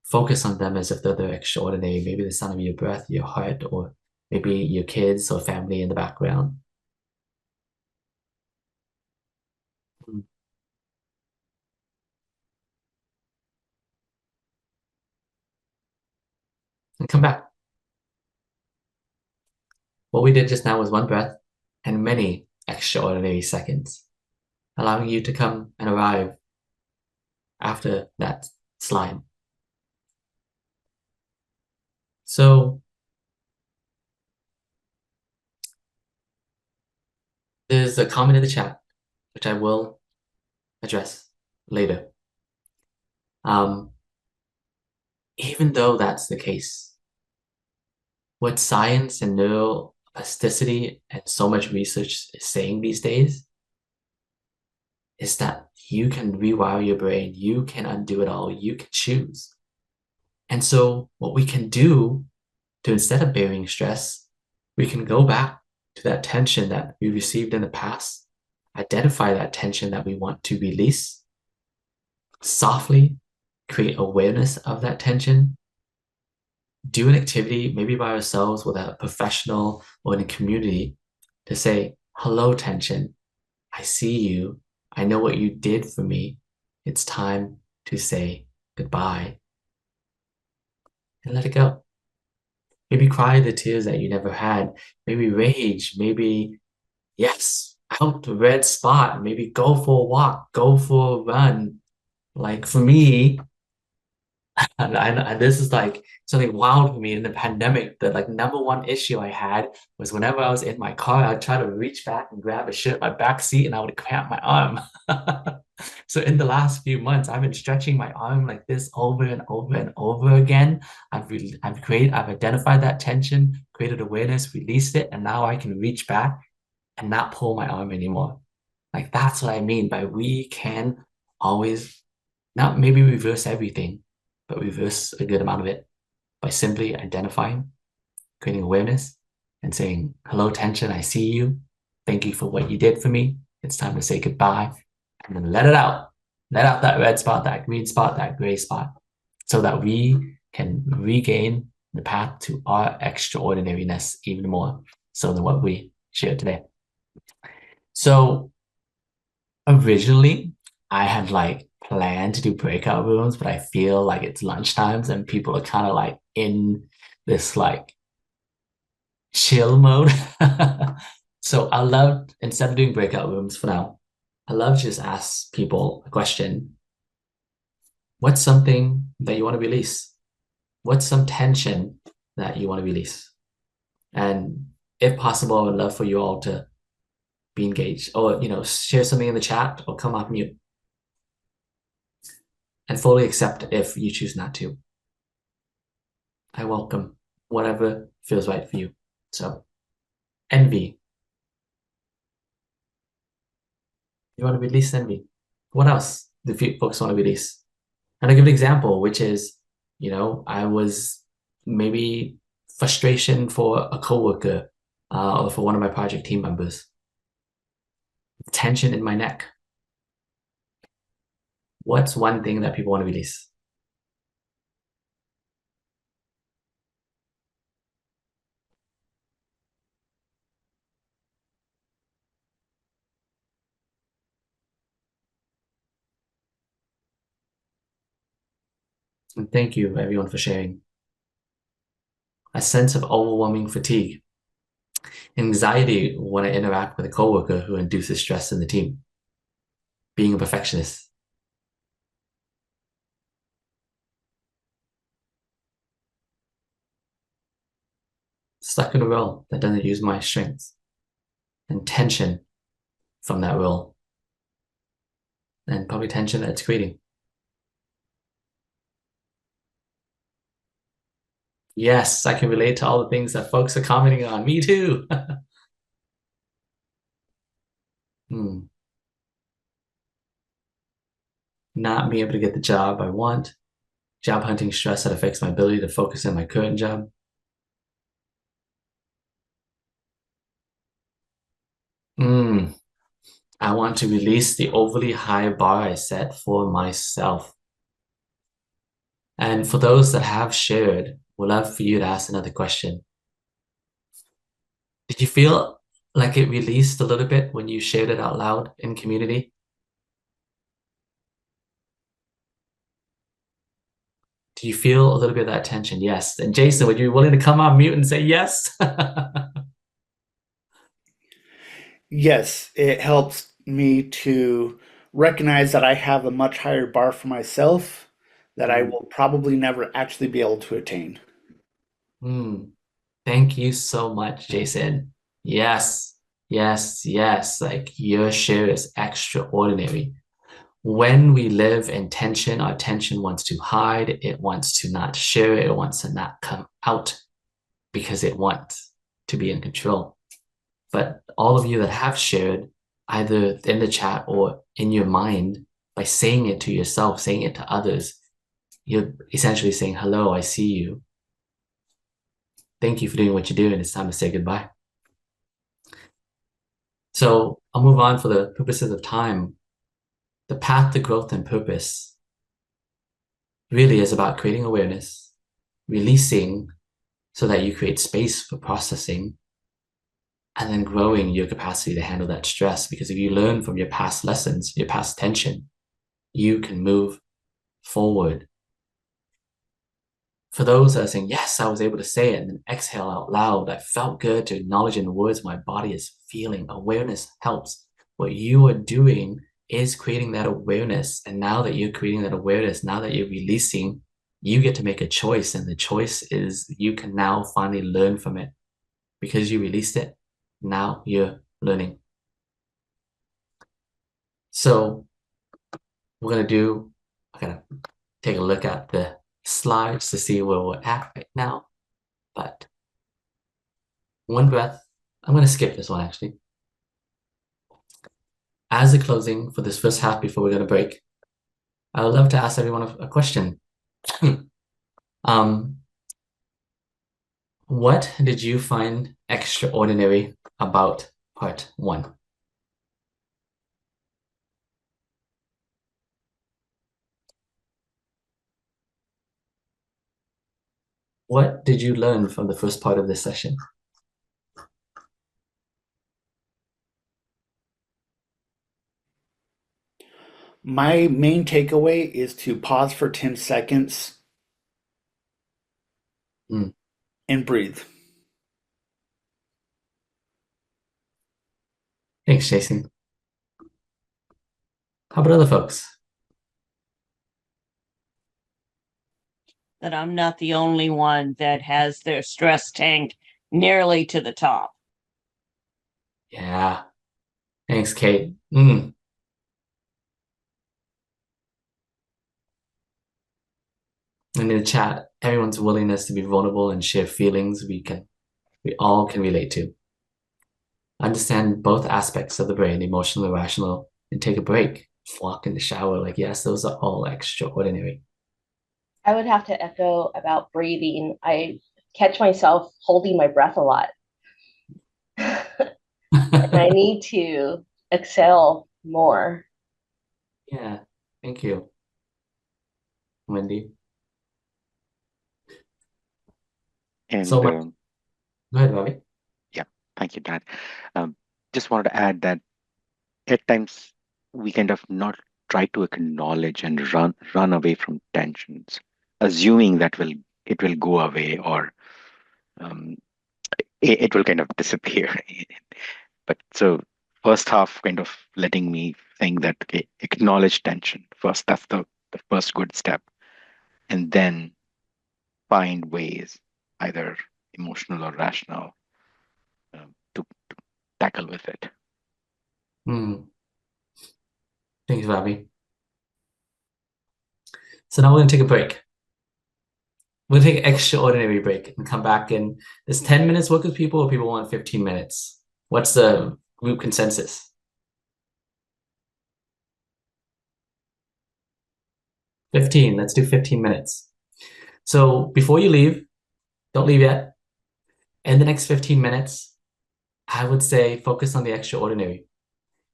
S2: focus on them as if they're extraordinary. Maybe the sound of your breath, your heart, or maybe your kids or family in the background. And come back. What we did just now was one breath and many extraordinary seconds, allowing you to come and arrive after that slide. So there's a comment in the chat, which I will address later. Even though that's the case, what science and neuroplasticity and so much research is saying these days is that you can rewire your brain, you can undo it all, you can choose. And so what we can do to, instead of bearing stress, we can go back to that tension that we received in the past, identify that tension that we want to release, softly create awareness of that tension, do an activity, maybe by ourselves with a professional or in a community, to say, hello, tension, I see you. I know what you did for me. It's time to say goodbye. And let it go. Maybe cry the tears that you never had. Maybe rage. Maybe, yes, out the red spot. Maybe go for a walk. Go for a run. Like for me, and this is like something wild for me in the pandemic. The like number one issue I had was whenever I was in my car, I'd try to reach back and grab a shirt in my back seat and I would cramp my arm. So in the last few months, I've been stretching my arm like this over and over and over again. I've identified that tension, created awareness, released it, and now I can reach back and not pull my arm anymore. Like that's what I mean by we can always not maybe reverse everything, but reverse a good amount of it by simply identifying, creating awareness, and saying, hello, tension, I see you. Thank you for what you did for me. It's time to say goodbye. And then let it out. Let out that red spot, that green spot, that gray spot, so that we can regain the path to our extraordinariness even more so than what we shared today. So originally, I had like planned to do breakout rooms, but I feel like it's lunchtimes and people are kind of like in this like chill mode. So I love, instead of doing breakout rooms for now, I love to just ask people a question. What's something that you want to release? What's some tension that you want to release? And if possible, I would love for you all to be engaged or, share something in the chat or come off mute. And fully accept if you choose not to. I welcome whatever feels right for you. So, envy. You want to release envy. What else do folks want to release? And I'll give an example, which is, I was maybe frustration for a coworker or for one of my project team members. Tension in my neck. What's one thing that people want to release? And thank you, everyone, for sharing. A sense of overwhelming fatigue. Anxiety when I interact with a coworker who induces stress in the team. Being a perfectionist. Stuck in a role that doesn't use my strengths. And tension from that role. And probably tension that it's creating. Yes, I can relate to all the things that folks are commenting on. Me too. Not being able to get the job I want. Job hunting stress that affects my ability to focus in my current job. I want to release the overly high bar I set for myself. And for those that have shared, we'd love for you to ask another question. Did you feel like it released a little bit when you shared it out loud in community? Do you feel a little bit of that tension? Yes. And Jason, would you be willing to come on mute and say yes?
S1: Yes, it helps me to recognize that I have a much higher bar for myself that I will probably never actually be able to attain.
S2: Mm. Thank you so much, Jason. Yes, yes, yes. Like your share is extraordinary. When we live in tension, our tension wants to hide, it wants to not share, it wants to not come out because it wants to be in control. But all of you that have shared, either in the chat or in your mind, by saying it to yourself, saying it to others, you're essentially saying, hello, I see you. Thank you for doing what you do, and it's time to say goodbye. So I'll move on for the purposes of time. The path to growth and purpose really is about creating awareness, releasing so that you create space for processing, and then growing your capacity to handle that stress. Because if you learn from your past lessons, your past tension, you can move forward. For those that are saying, yes, I was able to say it and then exhale out loud, I felt good to acknowledge in the words my body is feeling. Awareness helps. What you are doing is creating that awareness. And now that you're creating that awareness, now that you're releasing, you get to make a choice. And the choice is you can now finally learn from it. Because you released it, now you're learning. So I'm gonna take a look at the slides to see where we're at right now. But one breath. I'm going to skip this one actually. As a closing for this first half before we're going to break, I would love to ask everyone a question. What did you find extraordinary about part 1? What did you learn from the first part of this session?
S1: My main takeaway is to pause for 10 seconds and breathe.
S2: Thanks, Jason. How about other folks?
S7: That I'm not the only one that has their stress tank nearly to the top.
S2: Yeah. Thanks, Kate. And in the chat, everyone's willingness to be vulnerable and share feelings we all can relate to. Understand both aspects of the brain, emotional and rational, and take a break. Walk in the shower. Like, yes, those are all extraordinary.
S5: I would have to echo about breathing. I catch myself holding my breath a lot. And I need to exhale more.
S2: Yeah, thank you. Wendy.
S8: And
S2: So much. Go ahead, Ravi.
S8: yeah, thank you, Dad. Just wanted to add that at times we kind of not try to acknowledge and run away from tensions, assuming that it will go away or um, it will kind of disappear. But so first half kind of letting me think that okay, acknowledge tension first. That's the first good step, and then find ways, either emotional or rational, to tackle with it.
S2: Thanks, Ravi. So now we're going to take a break. We'll take an extraordinary break and come back in. Does 10 minutes work with people, or people want 15 minutes? What's the group consensus? 15. Let's do 15 minutes. So before you leave, don't leave yet. In the next 15 minutes, I would say focus on the extraordinary.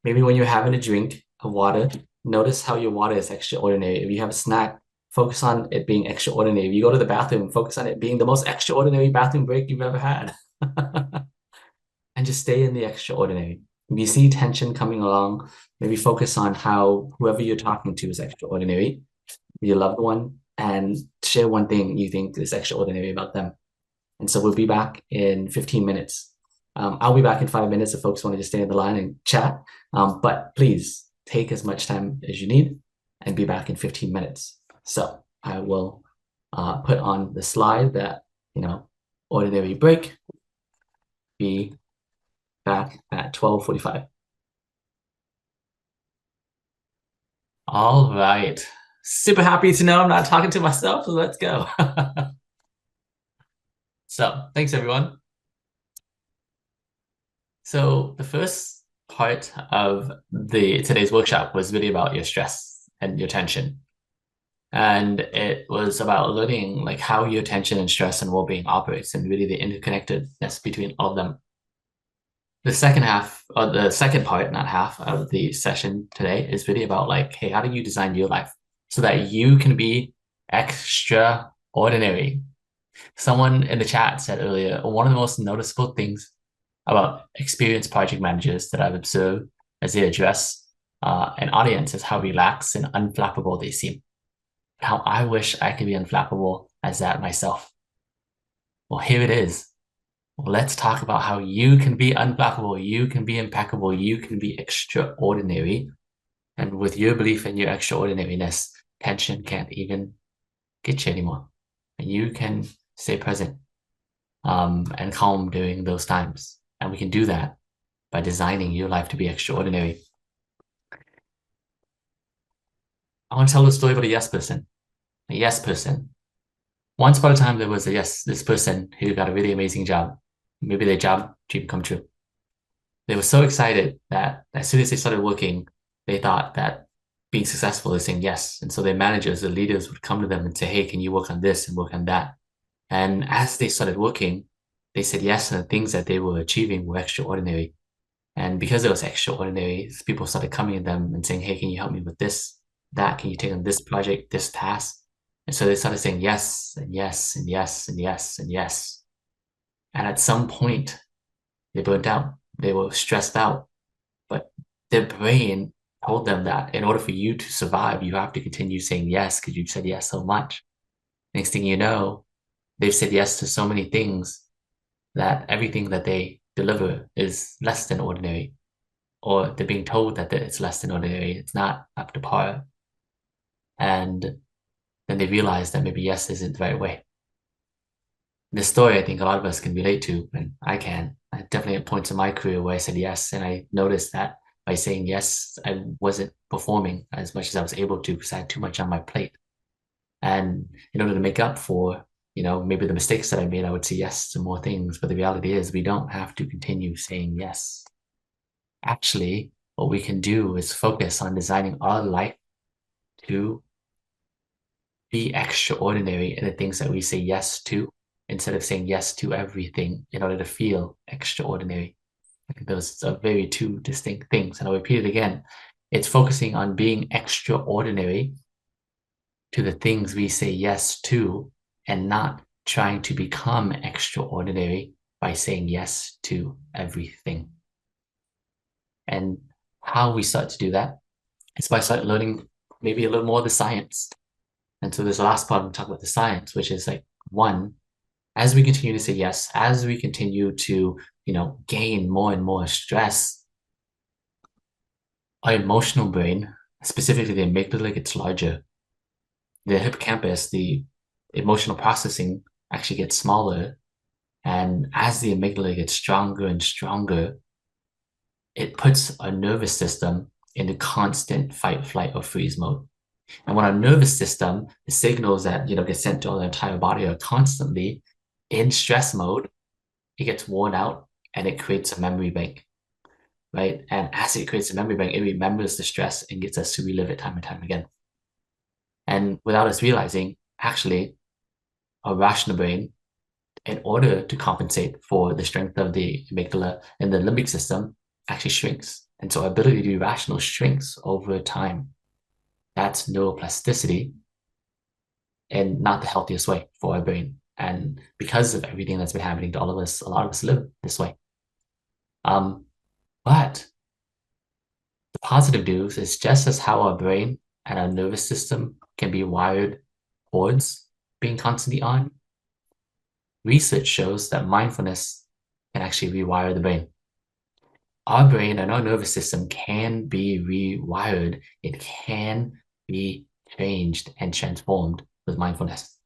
S2: Maybe when you're having a drink of water, notice how your water is extraordinary. If you have a snack, focus on it being extraordinary. If you go to the bathroom, focus on it being the most extraordinary bathroom break you've ever had. And just stay in the extraordinary. If you see tension coming along, maybe focus on how whoever you're talking to is extraordinary, your loved one, and share one thing you think is extraordinary about them. And so we'll be back in 15 minutes. I'll be back in 5 minutes if folks want to just stay on the line and chat. But please take as much time as you need and be back in 15 minutes. So I will put on the slide that, ordinary break, be back at 12:45. All right. Super happy to know I'm not talking to myself, so let's go. So thanks, everyone. So the first part of today's workshop was really about your stress and your tension. And it was about learning like how your tension and stress and well-being operates and really the interconnectedness between all of them. The second half, or the second part, not half, of the session today is really about like, hey, how do you design your life so that you can be extraordinary? Someone in the chat said earlier, one of the most noticeable things about experienced project managers that I've observed as they address an audience is how relaxed and unflappable they seem. How I wish I could be unflappable as that myself. Well, here it is. Let's talk about how you can be unflappable, you can be impeccable, you can be extraordinary. And with your belief in your extraordinariness, tension can't even get you anymore. And you can stay present and calm during those times. And we can do that by designing your life to be extraordinary. I want to tell the story about a yes person. A yes person. Once upon a time, there was this person who got a really amazing job. Maybe their job dream come true. They were so excited that as soon as they started working, they thought that being successful is saying yes. And so their managers, the leaders would come to them and say, hey, can you work on this and work on that? And as they started working, they said yes, and the things that they were achieving were extraordinary. And because it was extraordinary, people started coming to them and saying, hey, can you help me with this, that? Can you take on this project, this task? And so they started saying yes, and yes, and yes, and yes, and yes. And at some point, they burnt out. They were stressed out. But their brain told them that in order for you to survive, you have to continue saying yes because you've said yes so much. Next thing you know, they've said yes to so many things that everything that they deliver is less than ordinary. Or they're being told that it's less than ordinary. It's not up to par. And then they realize that maybe yes isn't the right way. This story, I think a lot of us can relate to, and I can. I definitely at points in my career where I said yes, and I noticed that by saying yes, I wasn't performing as much as I was able to because I had too much on my plate. And in order to make up for, maybe the mistakes that I made, I would say yes to more things. But the reality is we don't have to continue saying yes. Actually, what we can do is focus on designing our life to be extraordinary in the things that we say yes to, instead of saying yes to everything in order to feel extraordinary. I think those are very two distinct things. And I'll repeat it again. It's focusing on being extraordinary to the things we say yes to and not trying to become extraordinary by saying yes to everything. And how we start to do that is by start learning maybe a little more of the science. And so this last part, I'm talking about the science, which is like, one, as we continue to say yes, as we continue to, gain more and more stress, our emotional brain, specifically the amygdala, gets larger. The hippocampus, the emotional processing, actually gets smaller. And as the amygdala gets stronger and stronger, it puts our nervous system into constant fight, flight, or freeze mode. And when our nervous system, the signals that get sent to our entire body are constantly in stress mode, it gets worn out and it creates a memory bank, right? And as it creates a memory bank, it remembers the stress and gets us to relive it time and time again. And without us realizing, actually, our rational brain, in order to compensate for the strength of the amygdala and the limbic system, actually shrinks. And so our ability to be rational shrinks over time. That's neuroplasticity, and not the healthiest way for our brain. And because of everything that's been happening to all of us, a lot of us live this way. But the positive news is just as how our brain and our nervous system can be wired towards being constantly on, research shows that mindfulness can actually rewire the brain. Our brain and our nervous system can be rewired. It can be changed and transformed with mindfulness.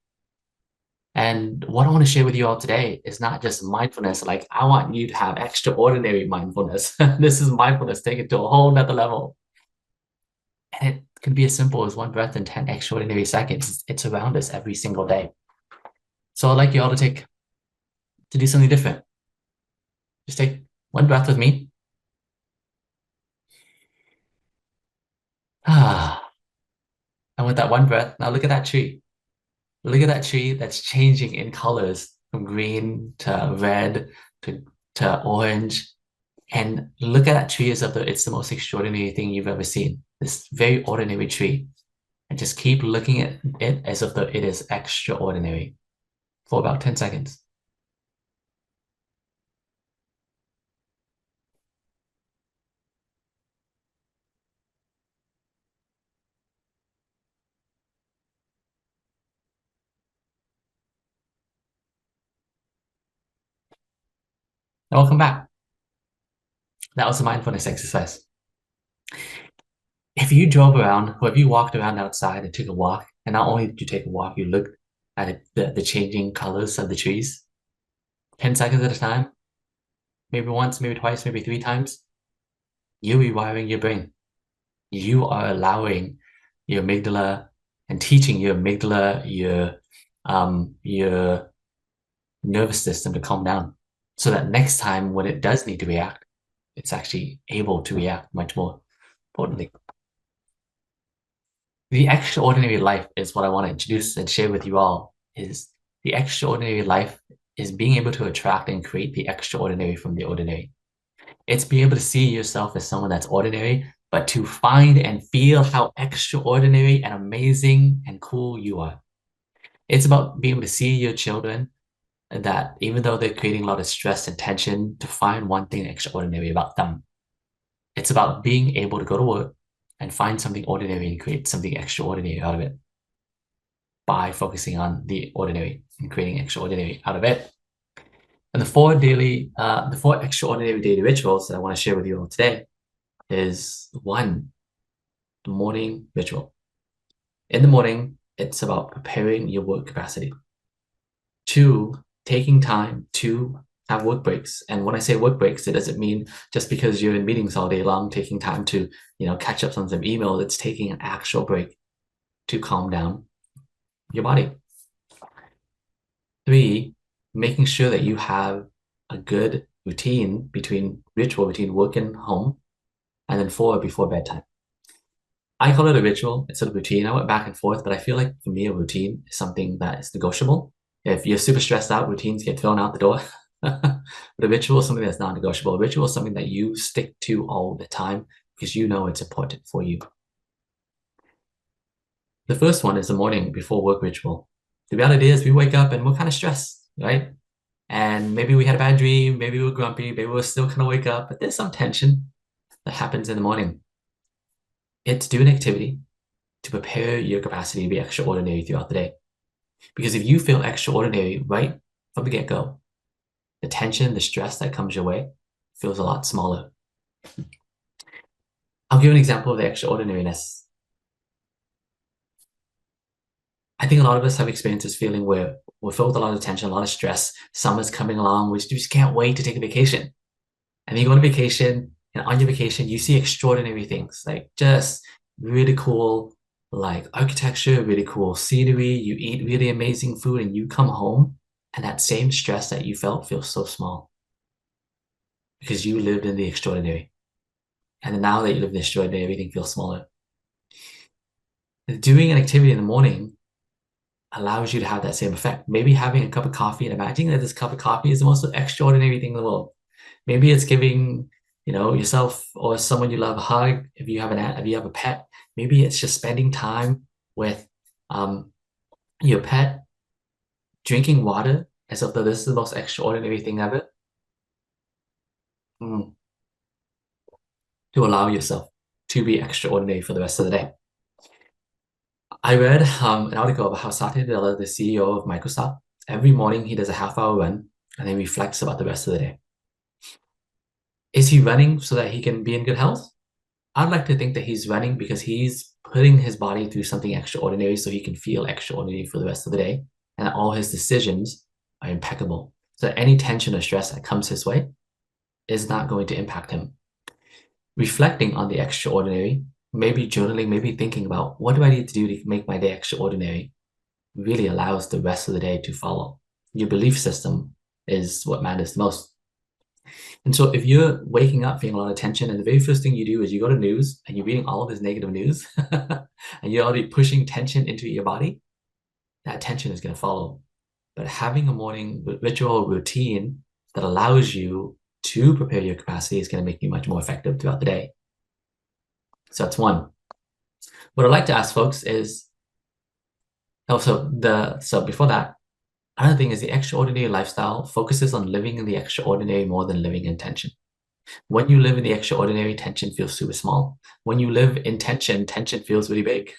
S2: And what I want to share with you all today is not just mindfulness. Like, I want you to have extraordinary mindfulness. This is mindfulness, take it to a whole nother level. And it could be as simple as one breath in 10 extraordinary seconds. It's around us every single day. So I'd like you all to do something different. Just take one breath with me. And with that one breath, now look at that tree. Look at that tree that's changing in colors from green to red to orange. And look at that tree as if it's the most extraordinary thing you've ever seen. This very ordinary tree. And just keep looking at it as if it is extraordinary for about 10 seconds. And welcome back. That was a mindfulness exercise. If you drove around, or if you walked around outside and took a walk, and not only did you take a walk, you looked at the changing colors of the trees, 10 seconds at a time, maybe once, maybe twice, maybe 3 times, you're rewiring your brain. You are allowing your amygdala and teaching your amygdala, your nervous system to calm down, so that next time when it does need to react, it's actually able to react much more potently. The extraordinary life is what I want to introduce and share with you all. Is the extraordinary life is being able to attract and create the extraordinary from the ordinary. It's being able to see yourself as someone that's ordinary, but to find and feel how extraordinary and amazing and cool you are. It's about being able to see your children that even though they're creating a lot of stress and tension, to find one thing extraordinary about them. It's about being able to go to work and find something ordinary and create something extraordinary out of it by focusing on the ordinary and creating extraordinary out of it. And the four extraordinary daily rituals that I want to share with you all today is 1, the morning ritual. In the morning, it's about preparing your work capacity. 2, taking time to have work breaks. And when I say work breaks, it doesn't mean just because you're in meetings all day long, taking time to, catch up on some email. It's taking an actual break to calm down your body. 3, making sure that you have a good ritual between work and home. And then 4, before bedtime. I call it a ritual instead of routine. I went back and forth, but I feel like for me, a routine is something that is negotiable. If you're super stressed out, routines get thrown out the door. But a ritual is something that's non-negotiable. A ritual is something that you stick to all the time because you know it's important for you. The first one is the morning before work ritual. The reality is we wake up and we're kind of stressed, right? And maybe we had a bad dream, maybe we were grumpy, maybe we're still kind of wake up, but there's some tension that happens in the morning. It's do an activity to prepare your capacity to be extraordinary throughout the day. Because if you feel extraordinary right from the get-go, the tension, the stress that comes your way feels a lot smaller. I'll give an example of the extraordinariness. I think a lot of us have experienced this feeling where we're filled with a lot of tension, a lot of stress. Summer's coming along, we just can't wait to take a vacation. And then you go on vacation, and on your vacation, you see extraordinary things, like just really cool, like architecture, really cool scenery. You eat really amazing food, and you come home, and that same stress that you felt feels so small because you lived in the extraordinary. And now that you live in the extraordinary, everything feels smaller. Doing an activity in the morning allows you to have that same effect. Maybe having a cup of coffee and imagining that this cup of coffee is the most extraordinary thing in the world. Maybe it's giving, yourself or someone you love a hug. If you have a pet, maybe it's just spending time with your pet, drinking water as if this is the most extraordinary thing ever. To allow yourself to be extraordinary for the rest of the day. I read an article about how Satya Nadella, the CEO of Microsoft, every morning he does a half-hour run and then reflects about the rest of the day. Is he running so that he can be in good health? I'd like to think that he's running because he's putting his body through something extraordinary so he can feel extraordinary for the rest of the day. And all his decisions are impeccable. So any tension or stress that comes his way is not going to impact him. Reflecting on the extraordinary, maybe journaling, maybe thinking about what do I need to do to make my day extraordinary, really allows the rest of the day to follow. Your belief system is what matters most. And so if you're waking up feeling a lot of tension, and the very first thing you do is you go to news and you're reading all of this negative news, and you're already pushing tension into your body, that tension is going to follow. But having a morning ritual routine that allows you to prepare your capacity is going to make you much more effective throughout the day. So that's one. What I'd like to ask folks is, so before that, another thing is the extraordinary lifestyle focuses on living in the extraordinary more than living in tension. When you live in the extraordinary, tension feels super small. When you live in tension, tension feels really big.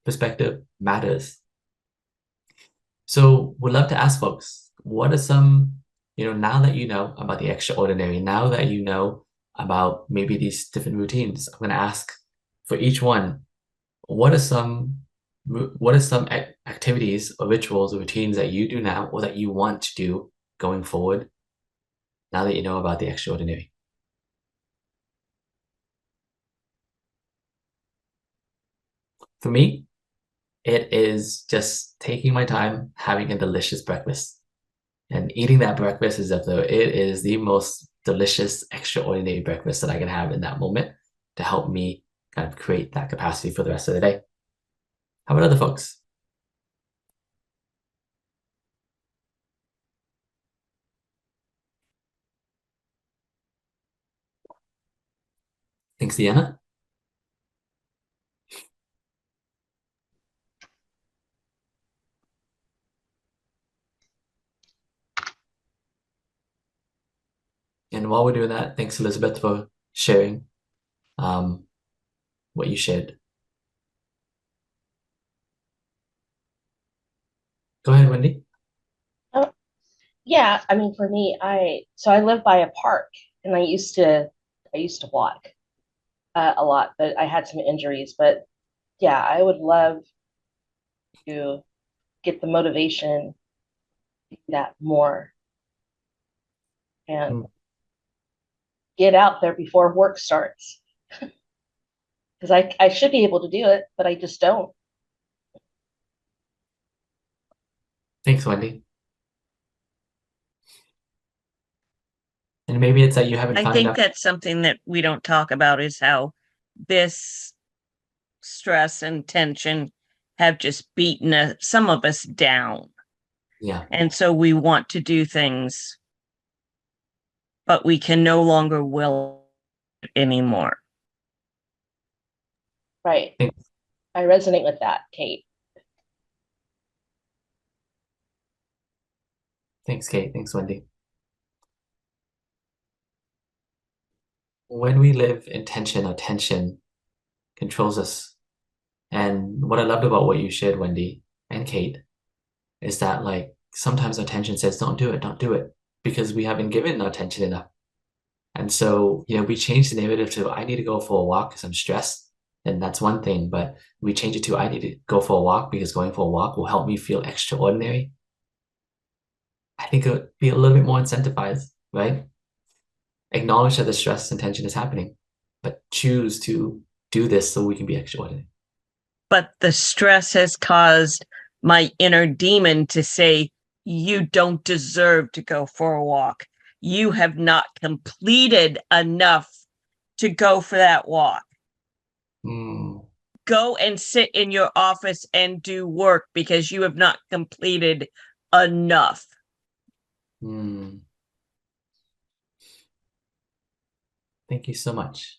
S2: Perspective matters. So we'd love to ask folks, what are some, now that you know about the extraordinary, now that you know about maybe these different routines, I'm going to ask for each one, what are some activities or rituals or routines that you do now or that you want to do going forward now that you know about the extraordinary? For me, it is just taking my time, having a delicious breakfast. And eating that breakfast as if though it is the most delicious, extraordinary breakfast that I can have in that moment to help me kind of create that capacity for the rest of the day. How about other folks? Thanks, Deanna. And while we're doing that, thanks, Elizabeth, for sharing what you shared. Go ahead, Wendy.
S5: Yeah, I mean, for me, I live by a park, and I used to walk a lot, but I had some injuries. But yeah, I would love to get the motivation to do that more and get out there before work starts. Because I should be able to do it, but I just don't.
S2: Thanks, Wendy. And maybe it's that you haven't
S7: I
S2: found
S7: think
S2: enough.
S7: that's something that we don't talk about is how this stress and tension have just beaten some of us down.
S2: Yeah.
S7: And so we want to do things, but we can no longer will it anymore.
S5: Right.
S2: Thanks.
S5: I resonate with that, Kate.
S2: Thanks, Kate. Thanks, Wendy. When we live in tension or tension controls us. And what I loved about what you shared, Wendy and Kate, is that like sometimes our tension says, don't do it, because we haven't given our attention enough. And so, we change the narrative to I need to go for a walk because I'm stressed. And that's one thing, but we change it to I need to go for a walk because going for a walk will help me feel extraordinary. I think it would be a little bit more incentivized, right? Acknowledge that the stress and tension is happening, but choose to do this so we can be extraordinary.
S7: But the stress has caused my inner demon to say, you don't deserve to go for a walk. You have not completed enough to go for that walk. Go and sit in your office and do work because you have not completed enough.
S2: Thank you so much.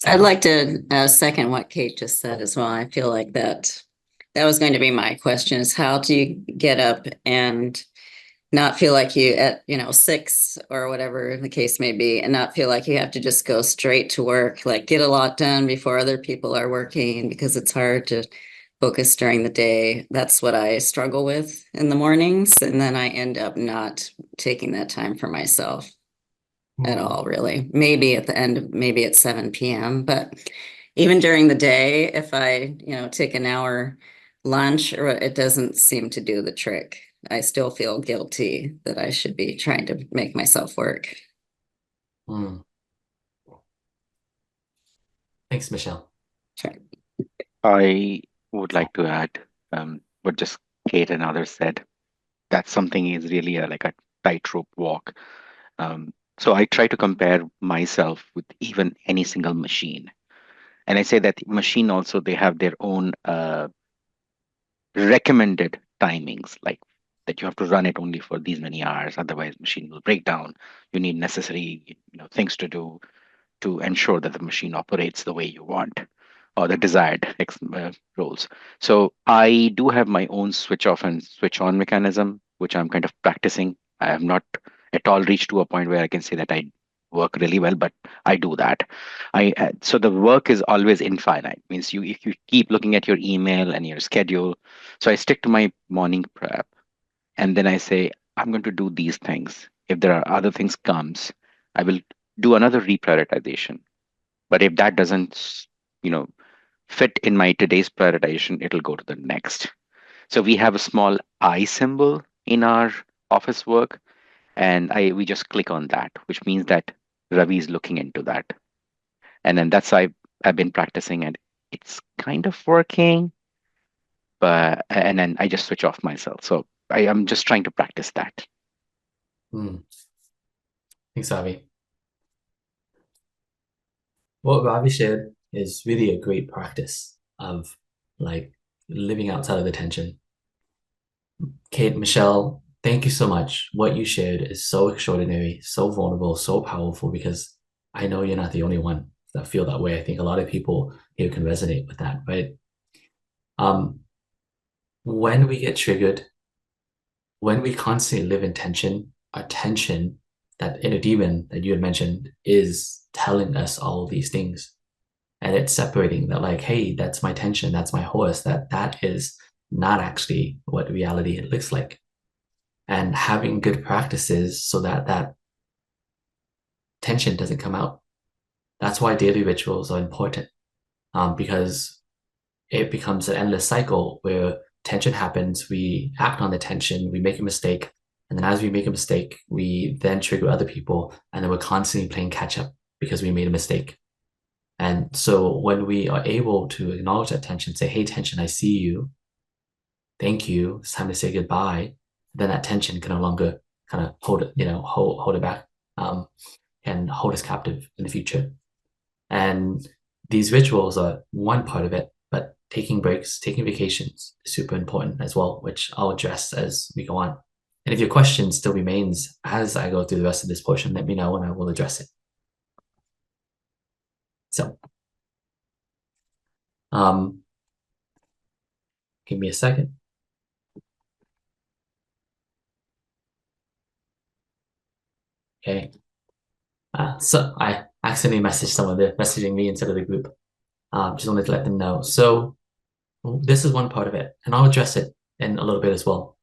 S4: I'd like to second what Kate just said as well. I feel like that was going to be my question is how do you get up and not feel like you at 6 or whatever the case may be and not feel like you have to just go straight to work, like get a lot done before other people are working because it's hard to focus during the day. That's what I struggle with in the mornings. And then I end up not taking that time for myself. at all, really. Maybe at the end, maybe at 7 p.m. But even during the day, if I, take an hour lunch, or it doesn't seem to do the trick. I still feel guilty that I should be trying to make myself work.
S2: Mm. Thanks, Michelle.
S4: Sure.
S8: I would like to add what just Kate and others said. That something is really like a tightrope walk. So I try to compare myself with even any single machine. And I say that machine also, they have their own recommended timings, like that you have to run it only for these many hours, otherwise machine will break down. You need necessary, things to do to ensure that the machine operates the way you want or the desired roles. So I do have my own switch off and switch on mechanism, which I'm kind of practicing. I have not at all reached to a point where I can say that I work really well, but I do that. So the work is always infinite. Means if you keep looking at your email and your schedule. So I stick to my morning prep, and then I say I'm going to do these things. If there are other things comes, I will do another reprioritization. But if that doesn't, fit in my today's prioritization, it'll go to the next. So we have a small I symbol in our office work, and we just click on that, which means that Ravi is looking into that. And then I've been practicing, and it's kind of working, and then I just switch off myself. So I'm just trying to practice that.
S2: Thanks, Ravi. What Ravi shared is really a great practice of like living outside of the tension. Kate, Michelle, thank you so much. What you shared is so extraordinary, so vulnerable, so powerful, because I know you're not the only one that feel that way. I think a lot of people here can resonate with that, right? When we get triggered, when we constantly live in tension, our tension, that inner demon that you had mentioned, is telling us all these things. And it's separating that, like, hey, that's my tension, that's my horse, that is not actually what reality looks like. And having good practices so that tension doesn't come out. That's why daily rituals are important, because it becomes an endless cycle where tension happens, we act on the tension, we make a mistake, and then as we make a mistake, we then trigger other people, and then we're constantly playing catch up because we made a mistake. And so when we are able to acknowledge that tension, say, hey, tension, I see you. Thank you. It's time to say goodbye. Then that tension can no longer kind of hold it, hold it back, and hold us captive in the future. And these rituals are one part of it, but taking breaks, taking vacations is super important as well, which I'll address as we go on. And if your question still remains as I go through the rest of this portion, let me know and I will address it. So, give me a second. Okay. So I accidentally messaged someone. They're messaging me instead of the group. Just wanted to let them know. So this is one part of it, and I'll address it in a little bit as well.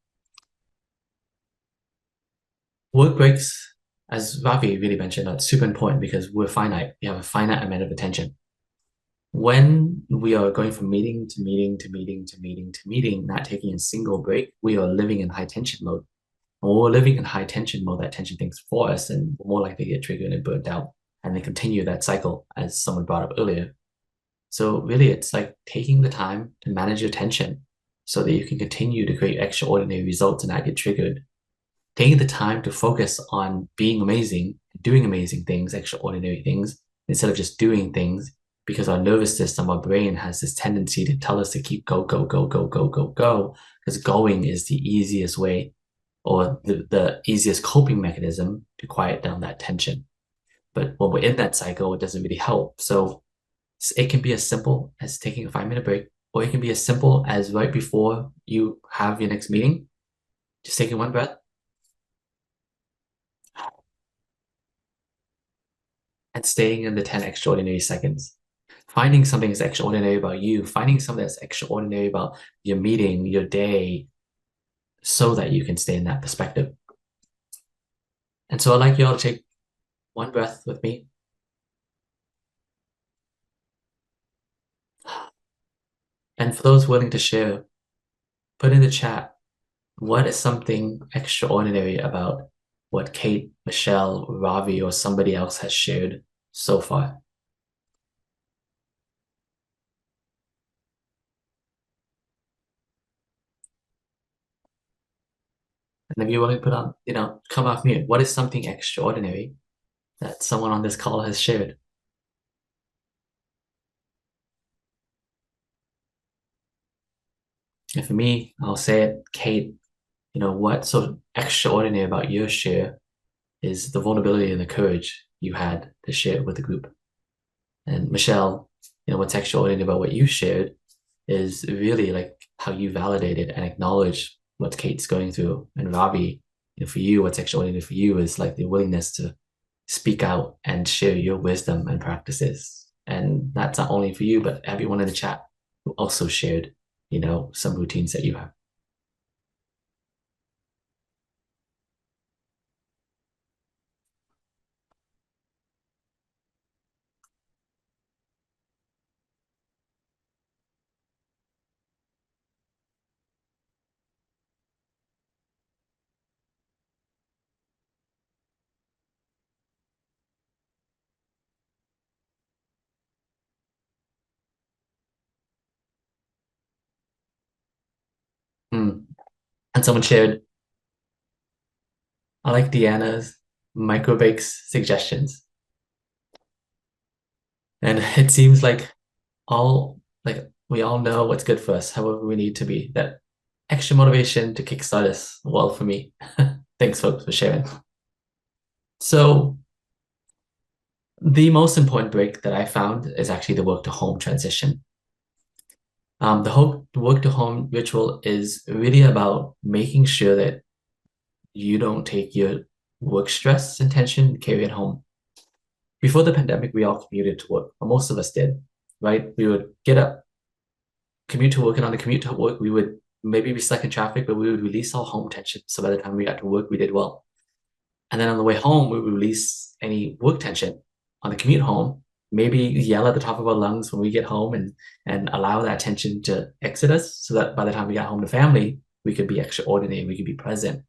S2: Work breaks, as Ravi really mentioned, are super important because we're finite. We have a finite amount of attention. When we are going from meeting to meeting to meeting to meeting to meeting, not taking a single break, we are living in high tension mode. And when we're living in high tension mode, that tension thinks for us, and we're more likely to get triggered and burnt out, and then continue that cycle, as someone brought up earlier. So really, it's like taking the time to manage your tension so that you can continue to create extraordinary results and not get triggered. Taking the time to focus on being amazing, doing amazing things, extraordinary things, instead of just doing things, because our nervous system, our brain has this tendency to tell us to keep go, go, go, go, go, go, go, because going is the easiest way or the easiest coping mechanism to quiet down that tension. But when we're in that cycle, it doesn't really help. So it can be as simple as taking a 5-minute break, or it can be as simple as right before you have your next meeting, just taking one breath and staying in the 10 extraordinary seconds. Finding something that's extraordinary about you, finding something that's extraordinary about your meeting, your day, so that you can stay in that perspective. And so I'd like you all to take one breath with me. And for those willing to share, put in the chat, what is something extraordinary about what Kate, Michelle, Ravi, or somebody else has shared so far? And if you're willing to put on, come off mute, what is something extraordinary that someone on this call has shared? And for me, I'll say it, Kate, what's so extraordinary about your share is the vulnerability and the courage you had to share it with the group. And Michelle, what's extraordinary about what you shared is really like how you validated and acknowledged what Kate's going through. And Ravi, for you, what's extraordinary for you is like the willingness to speak out and share your wisdom and practices. And that's not only for you, but everyone in the chat who also shared, some routines that you have. And someone shared, I like Deanna's micro breaks suggestions. And it seems like we all know what's good for us, however we need to be. That extra motivation to kickstart us, well, for me. Thanks, folks, for sharing. So the most important break that I found is actually the work to home transition. The whole work to home ritual is really about making sure that you don't take your work stress and tension and carry it home. Before the pandemic, we all commuted to work, or most of us did, right? We would get up, commute to work, and on the commute to work, we would maybe be stuck in traffic, but we would release all home tension. So by the time we got to work, we did well. And then on the way home, we would release any work tension on the commute home, maybe yell at the top of our lungs when we get home and allow that tension to exit us so that by the time we got home to family, we could be extraordinary, we could be present.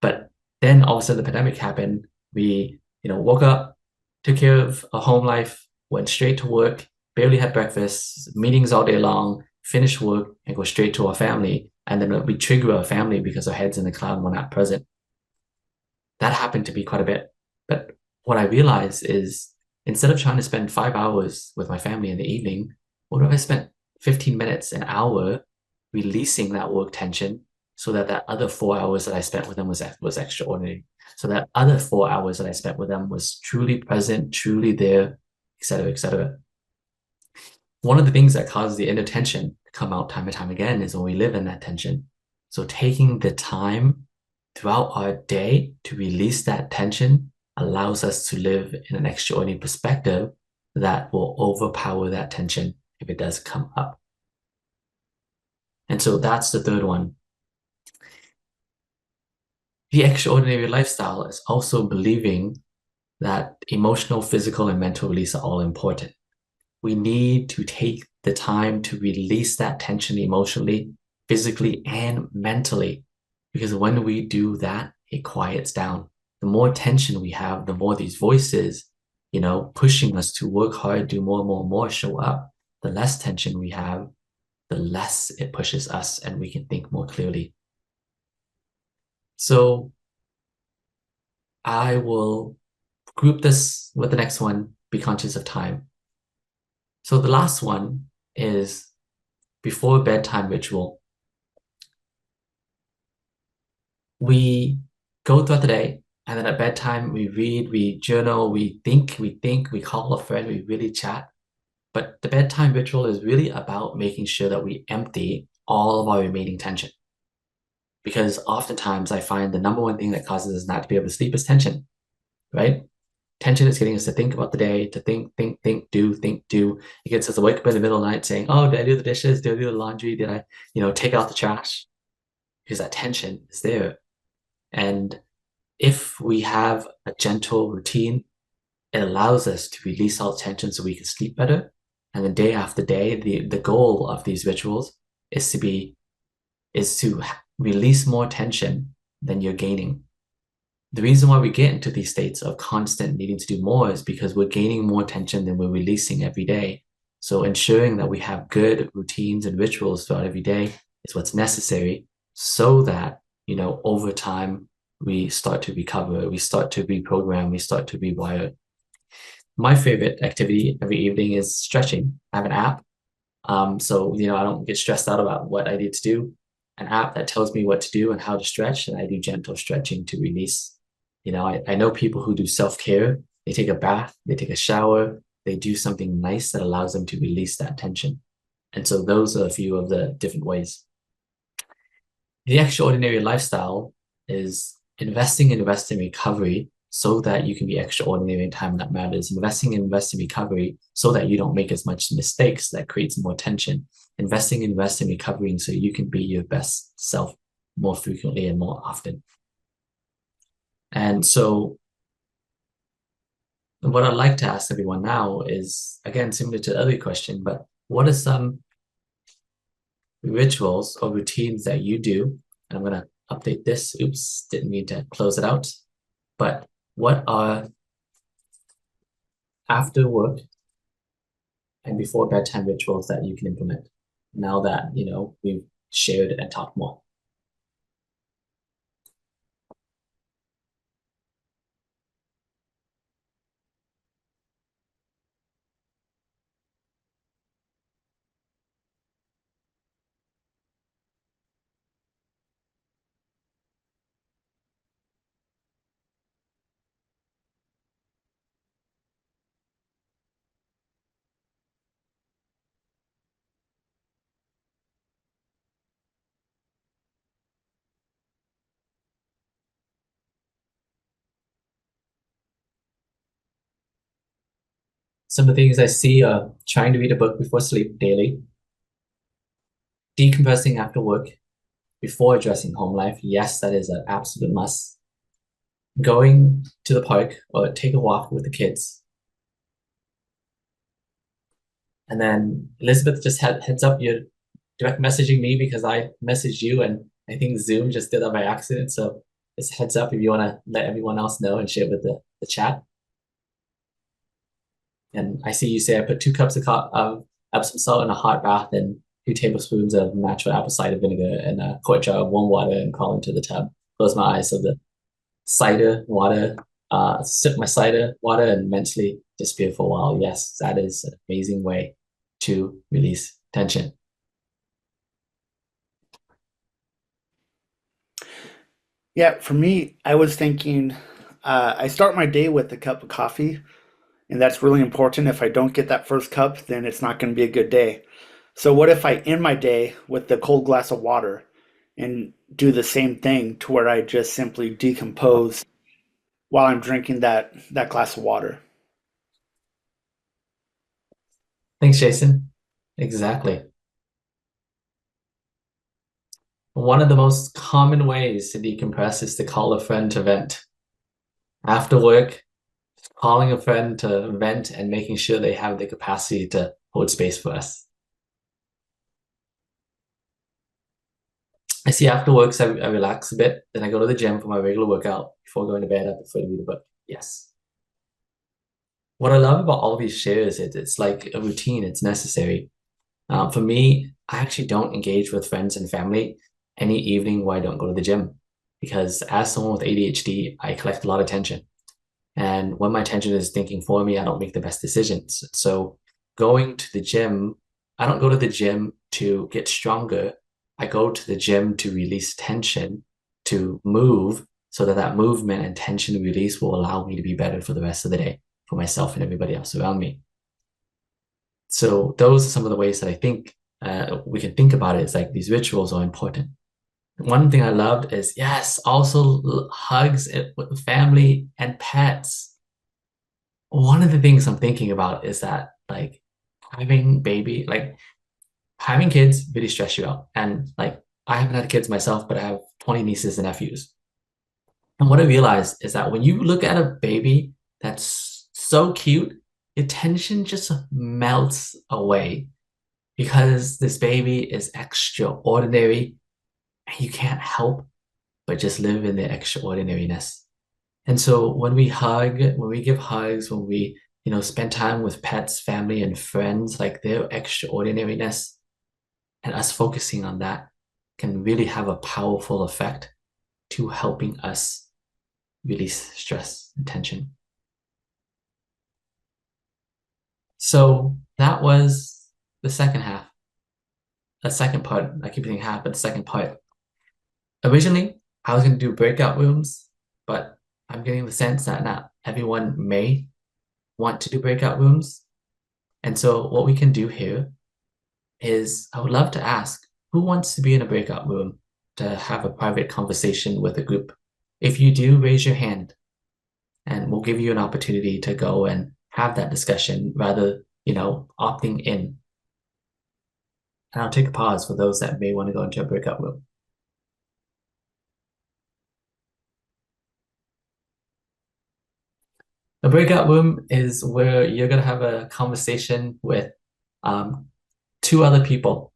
S2: But then all of a sudden the pandemic happened. We, woke up, took care of a home life, went straight to work, barely had breakfast, meetings all day long, finished work and go straight to our family. And then we trigger our family because our head's in the cloud and we're not present. That happened to be quite a bit. But what I realized is instead of trying to spend 5 hours with my family in the evening, what if I spent 15 minutes, an hour releasing that work tension so that other 4 hours that I spent with them was extraordinary. So that other 4 hours that I spent with them was truly present, truly there, et cetera, et cetera. One of the things that causes the inner tension to come out time and time again is when we live in that tension. So taking the time throughout our day to release that tension allows us to live in an extraordinary perspective that will overpower that tension if it does come up. And so that's the third one. The extraordinary lifestyle is also believing that emotional, physical, and mental release are all important. We need to take the time to release that tension emotionally, physically, and mentally. Because when we do that, it quiets down. The more tension we have, the more these voices, pushing us to work hard, do more, more, more, show up. The less tension we have, the less it pushes us and we can think more clearly. So I will group this with the next one, be conscious of time. So the last one is before bedtime ritual. We go throughout the day, and then at bedtime, we read, we journal, we think, we call a friend, we really chat. But the bedtime ritual is really about making sure that we empty all of our remaining tension. Because oftentimes I find the number one thing that causes us not to be able to sleep is tension, right? Tension is getting us to think about the day, to think, do. It gets us to wake up in the middle of the night saying, oh, did I do the dishes? Did I do the laundry? Did I, take out the trash? Because that tension is there. And if we have a gentle routine it allows us to release all tension so we can sleep better. And then day after day, the goal of these rituals is to release more tension than you're gaining. The reason why we get into these states of constant needing to do more is because we're gaining more tension than we're releasing every day. So ensuring that we have good routines and rituals throughout every day is what's necessary so that, over time, we start to recover, we start to reprogram, we start to rewire. My favorite activity every evening is stretching. I have an app. So, I don't get stressed out about what I need to do. An app that tells me what to do and how to stretch, and I do gentle stretching to release. I know people who do self-care. They take a bath, they take a shower, they do something nice that allows them to release that tension. And so those are a few of the different ways. The extraordinary lifestyle is investing in rest and recovery so that you can be extraordinary in time that matters. Investing in rest and recovery so that you don't make as much mistakes that creates more tension. Investing in rest and recovery so you can be your best self more frequently and more often. And so what I'd like to ask everyone now is, again, similar to the other question, but what are some rituals or routines that you do? And I'm going to update this. Oops, didn't mean to close it out. But what are after work and before bedtime rituals that you can implement now that, we've shared and talked more? Some of the things I see are trying to read a book before sleep daily, decompressing after work, before addressing home life. Yes, that is an absolute must. Going to the park or take a walk with the kids. And then Elizabeth just had heads up, you're direct messaging me because I messaged you, and I think Zoom just did that by accident. So just heads up if you want to let everyone else know and share with the chat. And I see you say I put 2 cups of Epsom salt in a hot bath and 2 tablespoons of natural apple cider vinegar and a quart jar of warm water and crawl into the tub. Close my eyes. So the cider water, sip my cider water and mentally disappear for a while. Yes, that is an amazing way to release tension.
S1: Yeah, for me, I was thinking I start my day with a cup of coffee, and that's really important. If I don't get that first cup, then it's not going to be a good day. So, what if I end my day with a cold glass of water and do the same thing to where I just simply decompose while I'm drinking that glass of water?
S2: Thanks, Jason. Exactly. One of the most common ways to decompress is to call a friend to vent. After work, calling a friend to vent and making sure they have the capacity to hold space for us. I see after work, I relax a bit, then I go to the gym for my regular workout. Before going to bed, I prefer to read a book. Yes. What I love about all these shares is it's like a routine, it's necessary. For me, I actually don't engage with friends and family any evening where I don't go to the gym, because as someone with ADHD, I collect a lot of tension. And when my attention is thinking for me, I don't make the best decisions. So going to the gym, I don't go to the gym to get stronger. I go to the gym to release tension, to move, so that movement and tension release will allow me to be better for the rest of the day, for myself and everybody else around me. So those are some of the ways that I think we can think about it. It's like these rituals are important. One thing I loved is, yes, also hugs with family and pets. One of the things I'm thinking about is that having kids really stress you out. And I haven't had kids myself, but I have 20 nieces and nephews. And what I realized is that when you look at a baby that's so cute. Your tension just melts away because this baby is extraordinary and you can't help but just live in their extraordinariness. And so when we hug, when we give hugs, when we, spend time with pets, family, and friends, like their extraordinariness, and us focusing on that can really have a powerful effect to helping us release stress and tension. So that was the second half. The second part, I keep saying half, but the second part. Originally, I was going to do breakout rooms, but I'm getting the sense that not everyone may want to do breakout rooms. And so what we can do here is I would love to ask, who wants to be in a breakout room to have a private conversation with a group? If you do, raise your hand and we'll give you an opportunity to go and have that discussion rather, opting in. And I'll take a pause for those that may want to go into a breakout room. The breakout room is where you're going to have a conversation with two other people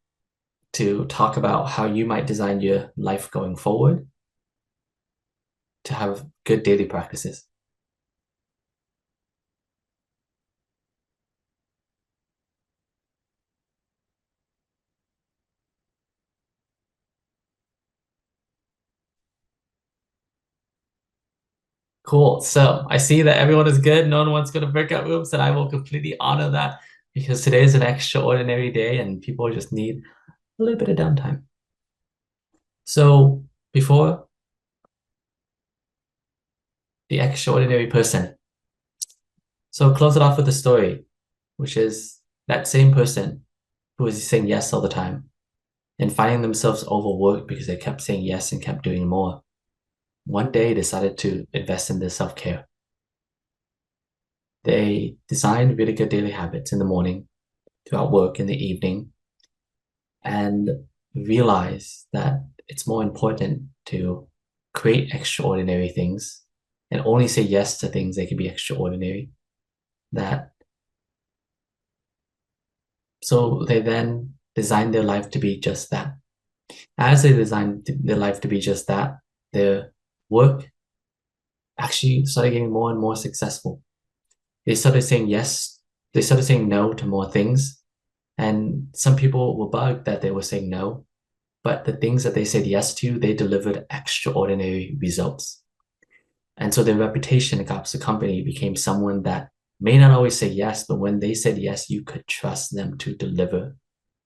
S2: to talk about how you might design your life going forward to have good daily practices. Cool. So I see that everyone is good. No one wants to go to breakout rooms, and I will completely honor that because today is an extraordinary day and people just need a little bit of downtime. So before the extraordinary person. So close it off with a story, which is that same person who was saying yes all the time and finding themselves overworked because they kept saying yes and kept doing more. One day decided to invest in their self-care. They designed really good daily habits in the morning, throughout work in the evening, and realized that it's more important to create extraordinary things and only say yes to things that can be extraordinary. So they then designed their life to be just that. As they designed their life to be just that, their work actually started getting more and more successful. They started saying yes, they started saying no to more things. And some people were bugged that they were saying no, but the things that they said yes to, they delivered extraordinary results. And so their reputation across the company became someone that may not always say yes, but when they said yes, you could trust them to deliver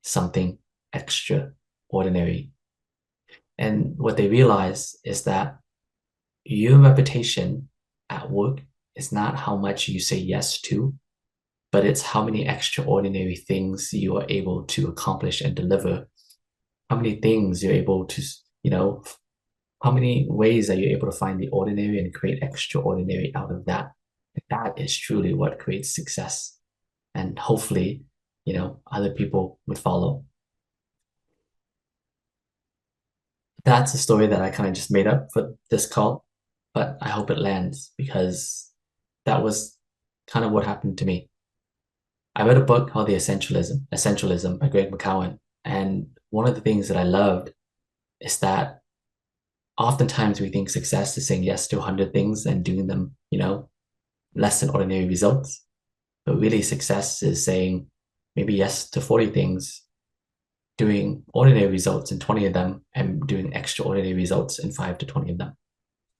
S2: something extraordinary. And what they realized is that your reputation at work is not how much you say yes to, but it's how many extraordinary things you are able to accomplish and deliver. How many things you're able to, how many ways that you're able to find the ordinary and create extraordinary out of that. That is truly what creates success. And hopefully, other people would follow. That's a story that I kind of just made up for this call, but I hope it lands because that was kind of what happened to me. I read a book called The Essentialism by Greg McKeown. And one of the things that I loved is that oftentimes we think success is saying yes to 100 things and doing them, less than ordinary results. But really success is saying maybe yes to 40 things, doing ordinary results in 20 of them, and doing extraordinary results in 5 to 20 of them.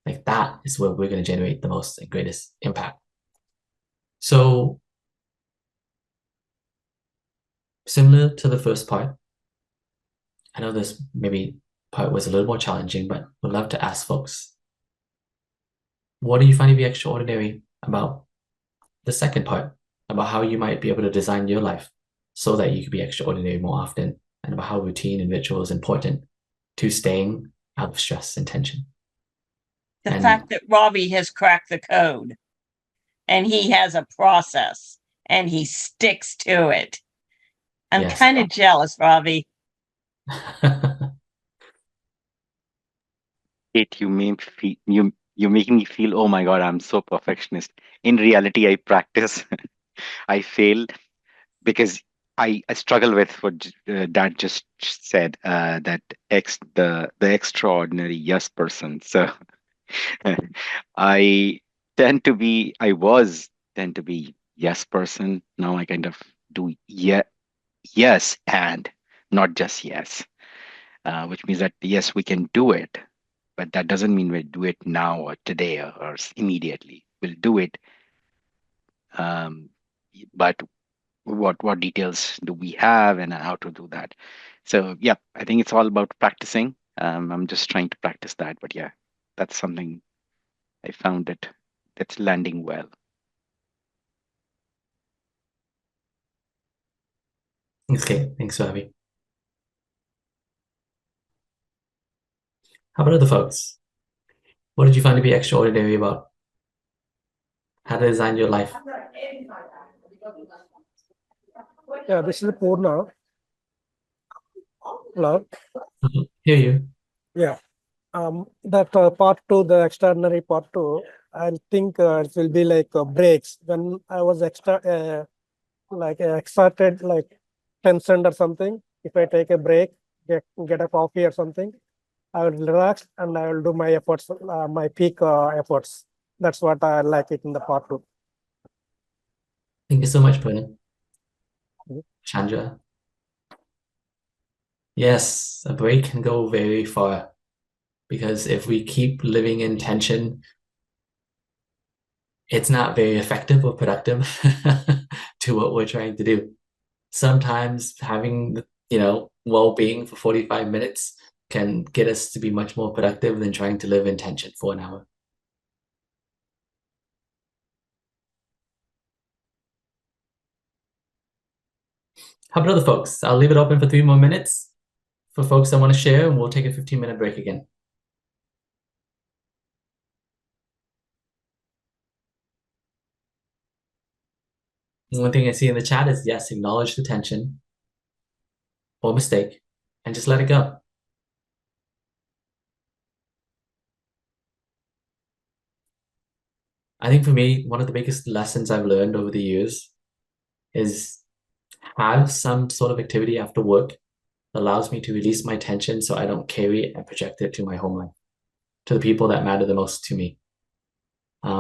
S2: Like that is where we're going to generate the most and greatest impact. So similar to the first part, I know this maybe part was a little more challenging, but would love to ask folks, what do you find to be extraordinary about the second part, about how you might be able to design your life so that you could be extraordinary more often, and about how routine and ritual is important to staying out of stress and tension?
S7: The fact that Robbie has cracked the code and he has a process and he sticks to it. I'm kind of jealous, Robbie.
S8: Kate, you You're making me feel, oh my God, I'm so perfectionist. In reality, I practice, I fail because I struggle with what Dad just said, that the extraordinary yes person. So I I was tend to be yes person. Now I kind of do yes and not just yes, which means that yes, we can do it, but that doesn't mean we'll do it now or today or immediately. We'll do it, um, but what details do we have and how to do that? So yeah, I think it's all about practicing. I'm just trying to practice that, but yeah, that's something I found it that's landing well.
S2: Okay, thanks, Ravi. How about other folks? What did you find to be extraordinary about how to design your life?
S9: Yeah, this is Purna. Hello.
S2: Hear you.
S9: Yeah. That part two, the extraordinary part two, I think it will be like breaks. When I was excited, like tensioned or something, if I take a break, get a coffee or something, I will relax and I will do my efforts, my peak efforts. That's what I like it in the part two.
S2: Thank you so much, Purna.
S9: Mhm.
S2: Chandra. Yes, a break can go very far because if we keep living in tension, it's not very effective or productive to what we're trying to do. Sometimes having, well-being for 45 minutes can get us to be much more productive than trying to live in tension for an hour. How about other folks? I'll leave it open for 3 more minutes for folks that want to share, and we'll take a 15-minute break again. One thing I see in the chat is, yes, acknowledge the tension or mistake and just let it go. I think for me, one of the biggest lessons I've learned over the years is have some sort of activity after work that allows me to release my tension so I don't carry it and project it to my home life, to the people that matter the most to me.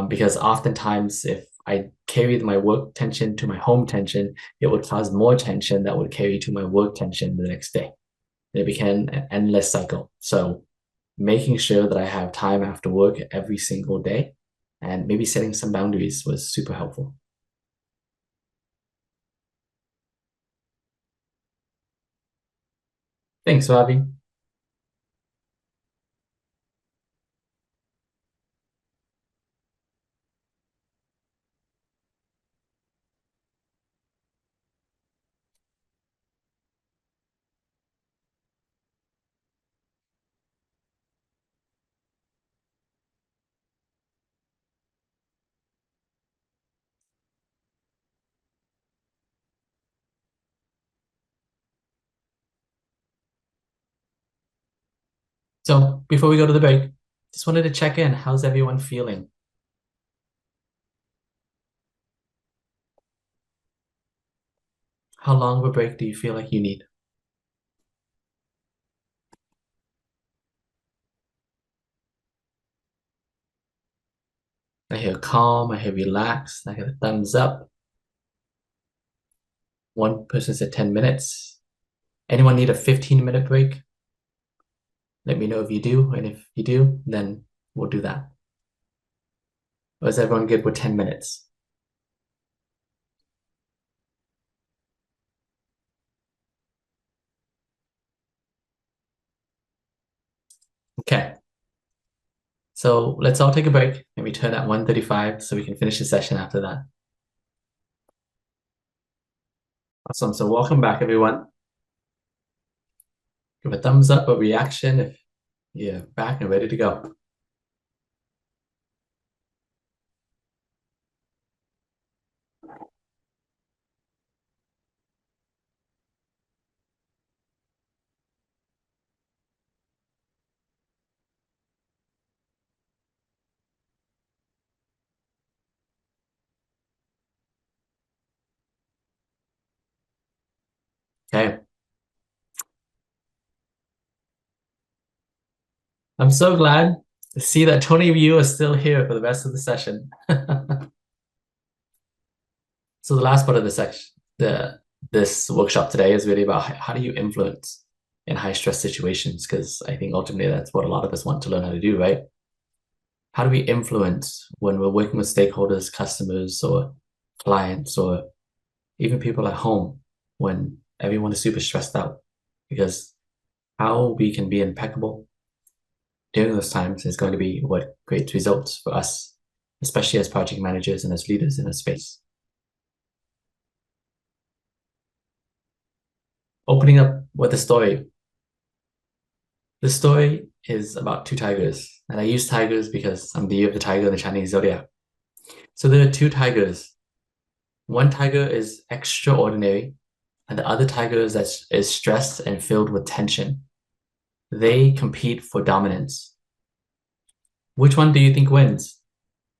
S2: Because oftentimes, if I carried my work tension to my home tension, it would cause more tension that would carry to my work tension the next day. It became an endless cycle. So making sure that I have time after work every single day and maybe setting some boundaries was super helpful. Thanks, Ravi. So before we go to the break, just wanted to check in. How's everyone feeling? How long of a break do you feel like you need? I hear calm, I hear relaxed, I hear thumbs up. One person said 10 minutes. Anyone need a 15-minute break? Let me know if you do, and if you do, then we'll do that. Or is everyone good with 10 minutes? Okay. So let's all take a break and return at 1:35 so we can finish the session after that. Awesome. So welcome back, everyone. Give a thumbs up, a reaction if you're back and ready to go. Okay. I'm so glad to see that 20 of you are still here for the rest of the session. So the last part of the section, this workshop today is really about how do you influence in high stress situations? Because I think ultimately that's what a lot of us want to learn how to do, right? How do we influence when we're working with stakeholders, customers, or clients, or even people at home when everyone is super stressed out? Because how we can be impeccable during those times is going to be what creates results for us, especially as project managers and as leaders in a space. Opening up with a story. The story is about two tigers, and I use tigers because I'm the year of the tiger in the Chinese zodiac. So there are two tigers. One tiger is extraordinary, and the other tiger is stressed and filled with tension. They compete for dominance. Which one do you think wins?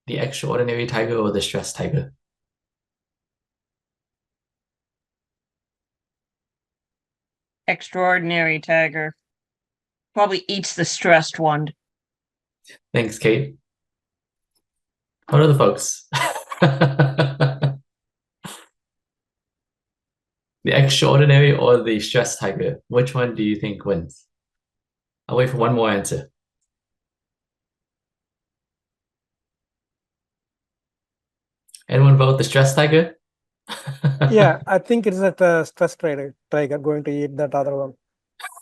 S2: The extraordinary tiger or the stressed tiger?
S7: Extraordinary tiger. Probably eats the stressed one.
S2: Thanks, Kate. What are the folks? The extraordinary or the stressed tiger? Which one do you think wins? I'll wait for one more answer. Anyone vote the stressed tiger?
S9: Yeah, I think it's a stress tiger going to eat that other one.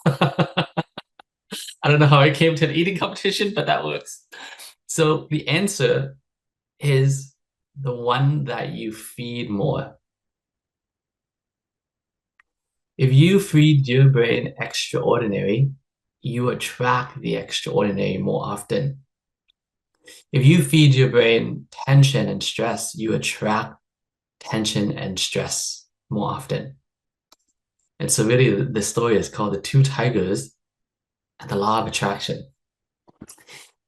S2: I don't know how I came to an eating competition, but that works. So the answer is the one that you feed more. If you feed your brain extraordinary, you attract the extraordinary more often. If you feed your brain tension and stress, you attract tension and stress more often. And so really the story is called The Two Tigers and the Law of Attraction.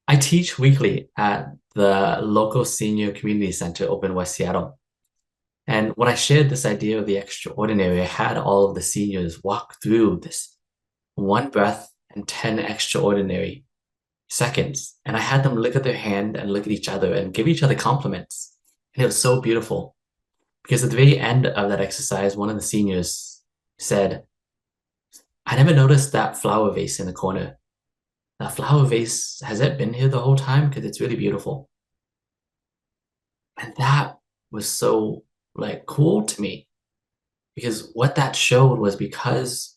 S2: I teach weekly at the local senior community center over in West Seattle. And when I shared this idea of the extraordinary, I had all of the seniors walk through this 1 breath and 10 extraordinary seconds. And I had them look at their hand and look at each other and give each other compliments. And it was so beautiful because at the very end of that exercise, one of the seniors said, I never noticed that flower vase in the corner. That flower vase, has it been here the whole time? Because it's really beautiful. And that was so cool to me, because what that showed was because,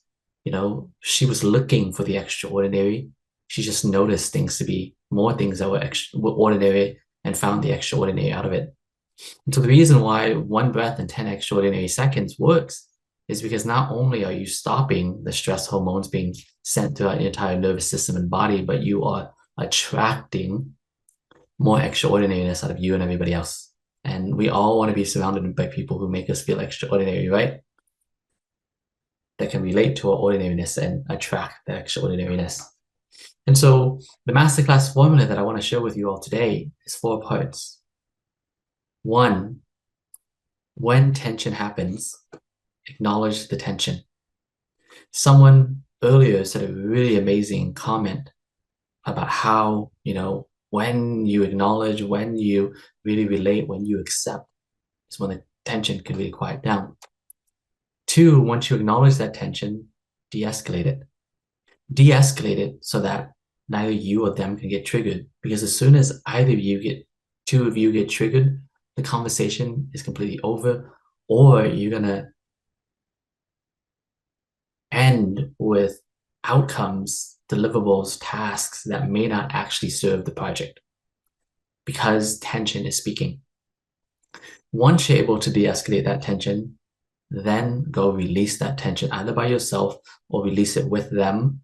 S2: she was looking for the extraordinary, she just noticed things to be more things that were ordinary and found the extraordinary out of it. And so the reason why 1 breath and 10 extraordinary seconds works is because not only are you stopping the stress hormones being sent throughout your entire nervous system and body, but you are attracting more extraordinariness out of you and everybody else. And we all want to be surrounded by people who make us feel extraordinary, right? That can relate to our ordinariness and attract the extraordinariness. And so the Masterclass formula that I want to share with you all today is 4 parts. 1, when tension happens, acknowledge the tension. Someone earlier said a really amazing comment about how, when you acknowledge, when you really relate, when you accept, is when the tension can really quiet down. 2, once you acknowledge that tension, de-escalate it. De-escalate it so that neither you or them can get triggered. Because as soon as two of you get triggered, the conversation is completely over, or you're gonna end with outcomes, deliverables, tasks that may not actually serve the project because tension is speaking. Once you're able to de-escalate that tension, then go release that tension either by yourself or release it with them.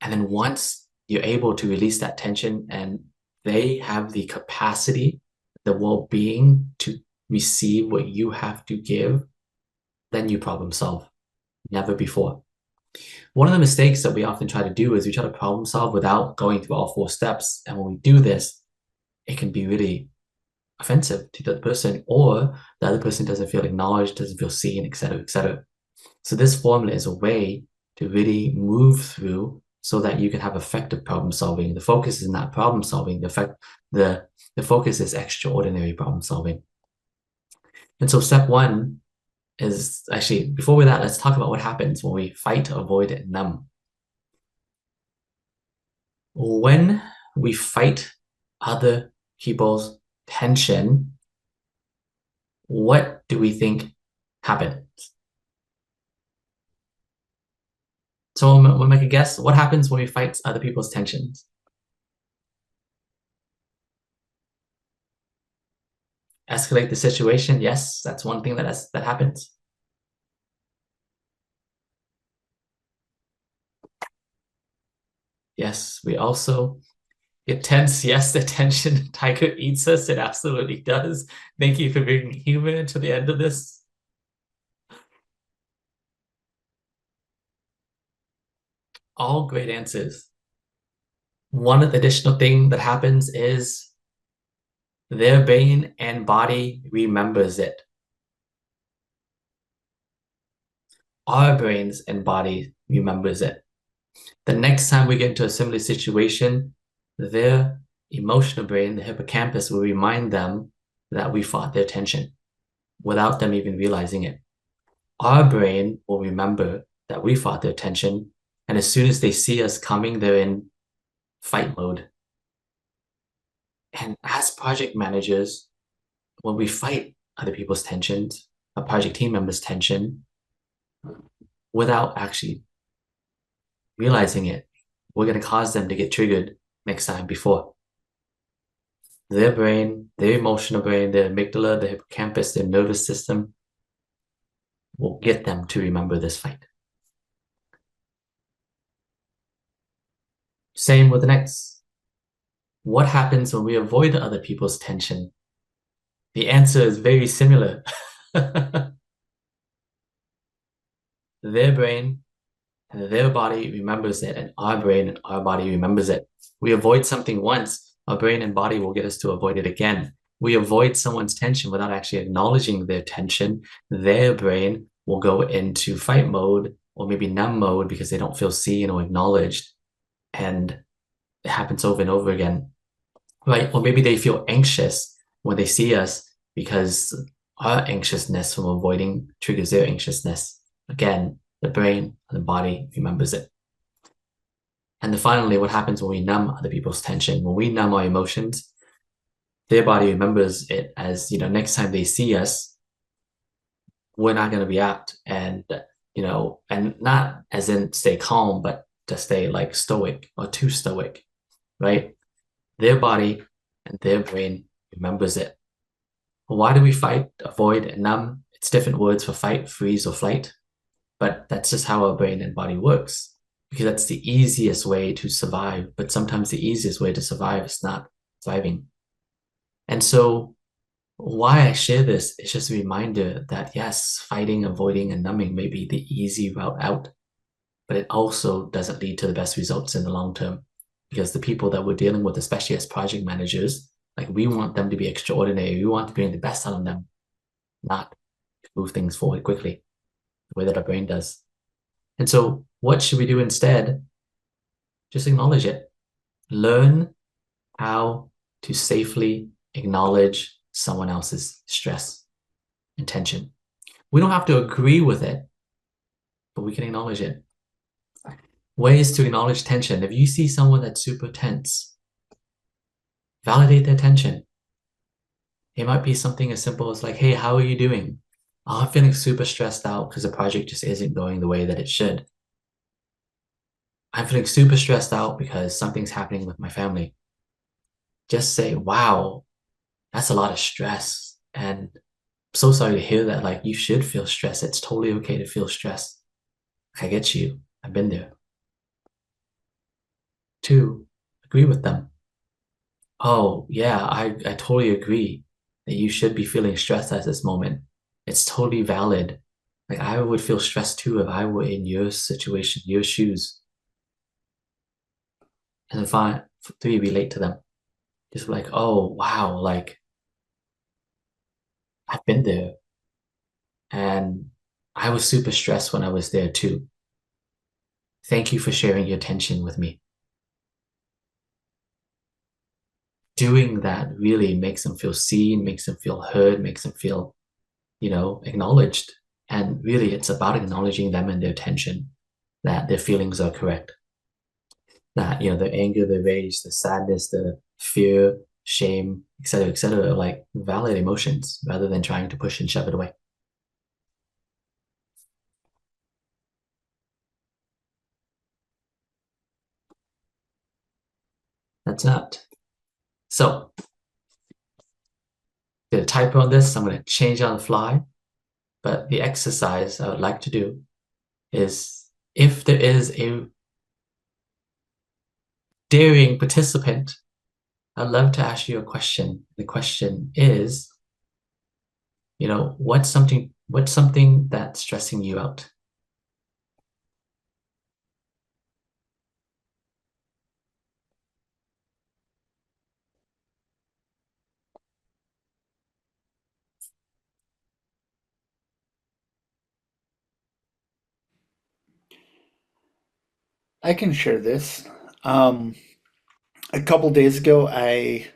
S2: And then once you're able to release that tension and they have the capacity, the well-being to receive what you have to give, then you problem solve. Never before. One of the mistakes that we often try to do is we try to problem solve without going through all 4 steps. And when we do this, it can be really offensive to the other person, or the other person doesn't feel acknowledged, doesn't feel seen, etc., etc. So this formula is a way to really move through so that you can have effective problem solving. The focus is not problem solving. The focus is extraordinary problem solving. And so step one is actually, before that, let's talk about what happens when we fight, avoid, and numb. When we fight other people's tension, what do we think happens? So we'll make a guess. What happens when we fight other people's tensions? Escalate the situation. Yes, that's one thing that happens. Yes, we also get tense. Yes, the tension tiger eats us. It absolutely does. Thank you for bringing humor into the end of this. All great answers. One additional thing that happens is their brain and body remembers it. Our brains and body remembers it. The next time we get into a similar situation, their emotional brain, the hippocampus, will remind them that we fought their tension without them even realizing it. Our brain will remember that we fought their tension, and as soon as they see us coming, they're in fight mode. And as project managers, when we fight other people's tensions, a project team member's tension, without actually realizing it, we're going to cause them to get triggered next time before. Their brain, their emotional brain, their amygdala, their hippocampus, their nervous system will get them to remember this fight. Same with the next. What happens when we avoid other people's tension? The answer is very similar. Their brain and their body remembers it, and our brain and our body remembers it. We avoid something once, our brain and body will get us to avoid it again. We avoid someone's tension without actually acknowledging their tension. Their brain will go into fight mode or maybe numb mode because they don't feel seen or acknowledged. And it happens over and over again, right? Or maybe they feel anxious when they see us because our anxiousness from avoiding triggers their anxiousness. Again, the brain and the body remembers it. And then finally, what happens when we numb other people's tension? When we numb our emotions, their body remembers it as, next time they see us, we're not going to react and, and not as in stay calm, but to stay like stoic or too stoic, right? Their body and their brain remembers it. Why do we fight, avoid, and numb? It's different words for fight, freeze, or flight, but that's just how our brain and body works, because that's the easiest way to survive. But sometimes the easiest way to survive is not thriving. And so why I share this is just a reminder that yes, fighting, avoiding, and numbing may be the easy route out, but it also doesn't lead to the best results in the long term, because the people that we're dealing with, especially as project managers, like we want them to be extraordinary. We want to bring the best out of them, not move things forward quickly the way that our brain does. And so what should we do instead? Just acknowledge it. Learn how to safely acknowledge someone else's stress and tension. We don't have to agree with it, but we can acknowledge it. Ways to acknowledge tension. If you see someone that's super tense, validate their tension. It might be something as simple as like, hey, how are you doing? Oh, I'm feeling super stressed out because the project just isn't going the way that it should. I'm feeling super stressed out because something's happening with my family. Just say, wow, that's a lot of stress. And I'm so sorry to hear that. Like, you should feel stressed. It's totally okay to feel stressed. I get you. I've been there. 2, agree with them. Oh, yeah, I totally agree that you should be feeling stressed at this moment. It's totally valid. Like, I would feel stressed too if I were in your situation, your shoes. And then 3, relate to them. Just like, oh, wow, like, I've been there. And I was super stressed when I was there too. Thank you for sharing your tension with me. Doing that really makes them feel seen, makes them feel heard, makes them feel, acknowledged. And really, it's about acknowledging them and their tension, that their feelings are correct. That, the anger, the rage, the sadness, the fear, shame, etc., like valid emotions rather than trying to push and shove it away. That's that. So, did a typo on this. I'm going to change on the fly. But the exercise I would like to do is, if there is a daring participant, I'd love to ask you a question. The question is, what's something that's stressing you out?
S1: I can share this. A couple days ago, I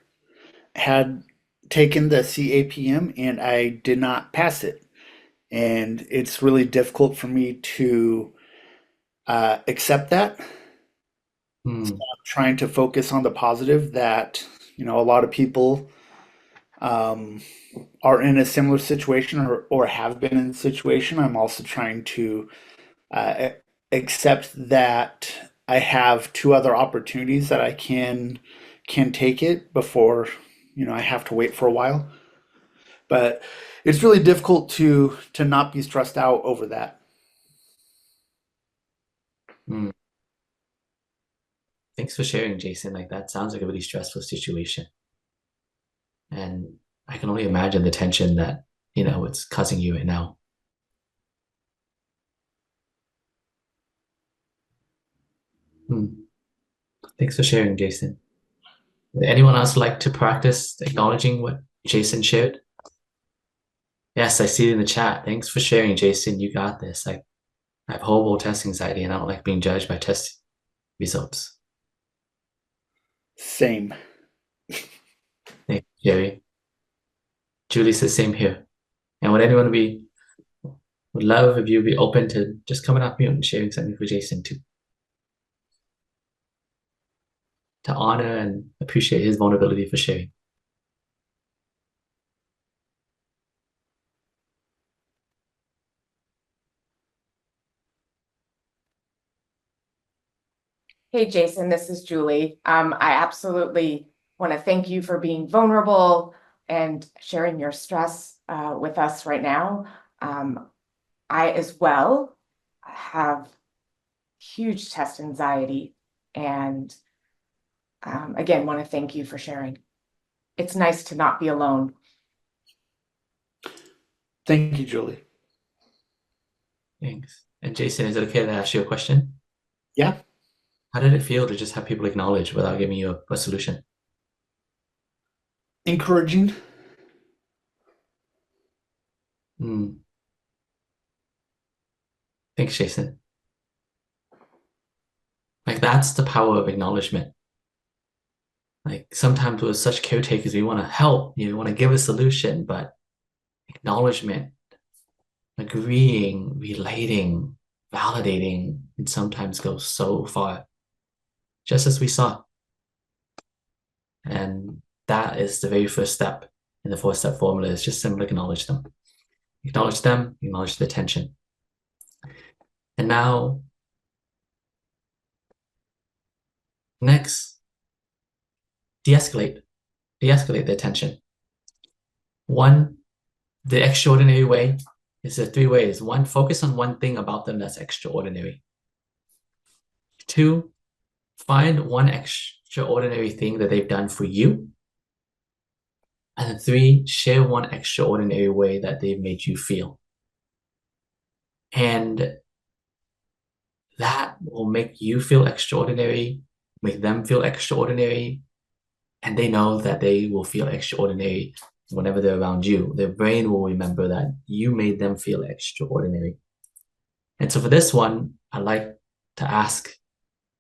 S1: had taken the CAPM and I did not pass it. And it's really difficult for me to accept that.
S2: Hmm.
S1: I'm trying to focus on the positive that, a lot of people um, are in a similar situation or have been in a situation. I'm also trying to uh, accept that I have two other opportunities that I can take it before, I have to wait for a while. But it's really difficult to not be stressed out over that.
S2: Hmm. Thanks for sharing, Jason. Like, that sounds like a really stressful situation. And I can only imagine the tension that, it's causing you right now. Hmm. Thanks for sharing, Jason. Would anyone else like to practice acknowledging what Jason shared? Yes, I see it in the chat. Thanks for sharing, Jason. You got this. I have horrible test anxiety and I don't like being judged by test results.
S1: Same.
S2: Thank you, Jerry. Julie says same here. And would anyone would love if you'd be open to just coming off mute and sharing something for Jason too, to honor and appreciate his vulnerability for sharing.
S3: Hey, Jason, this is Julie. I absolutely want to thank you for being vulnerable and sharing your stress with us right now. I as well have huge test anxiety and again, want to thank you for sharing. It's nice to not be alone.
S1: Thank you, Julie.
S2: Thanks. And Jason, is it okay to ask you a question?
S1: Yeah.
S2: How did it feel to just have people acknowledge without giving you a solution?
S1: Encouraging.
S2: Thanks, Jason. Like, that's the power of acknowledgement. Like, sometimes we're such caretakers, we want to help, we want to give a solution, but acknowledgement, agreeing, relating, validating, it sometimes goes so far, just as we saw. And that is the very first step in the 4-step formula, is just simply acknowledge them. Acknowledge them, acknowledge the tension. And now, next, de-escalate the tension. One, the extraordinary way is there 3 ways. 1, focus on one thing about them that's extraordinary. 2, find one extraordinary thing that they've done for you. And then 3, share one extraordinary way that they've made you feel. And that will make you feel extraordinary, make them feel extraordinary, and they know that they will feel extraordinary whenever they're around you. Their brain will remember that you made them feel extraordinary. And so for this one, I'd like to ask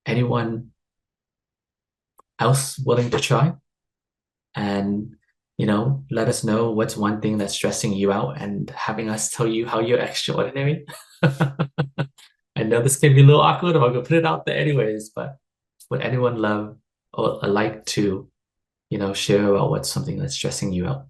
S2: anyone else willing to try and let us know what's one thing that's stressing you out and having us tell you how you're extraordinary. I know this can be a little awkward, but I'm gonna put it out there anyways. But would anyone love or like to, share about what's something that's stressing you out?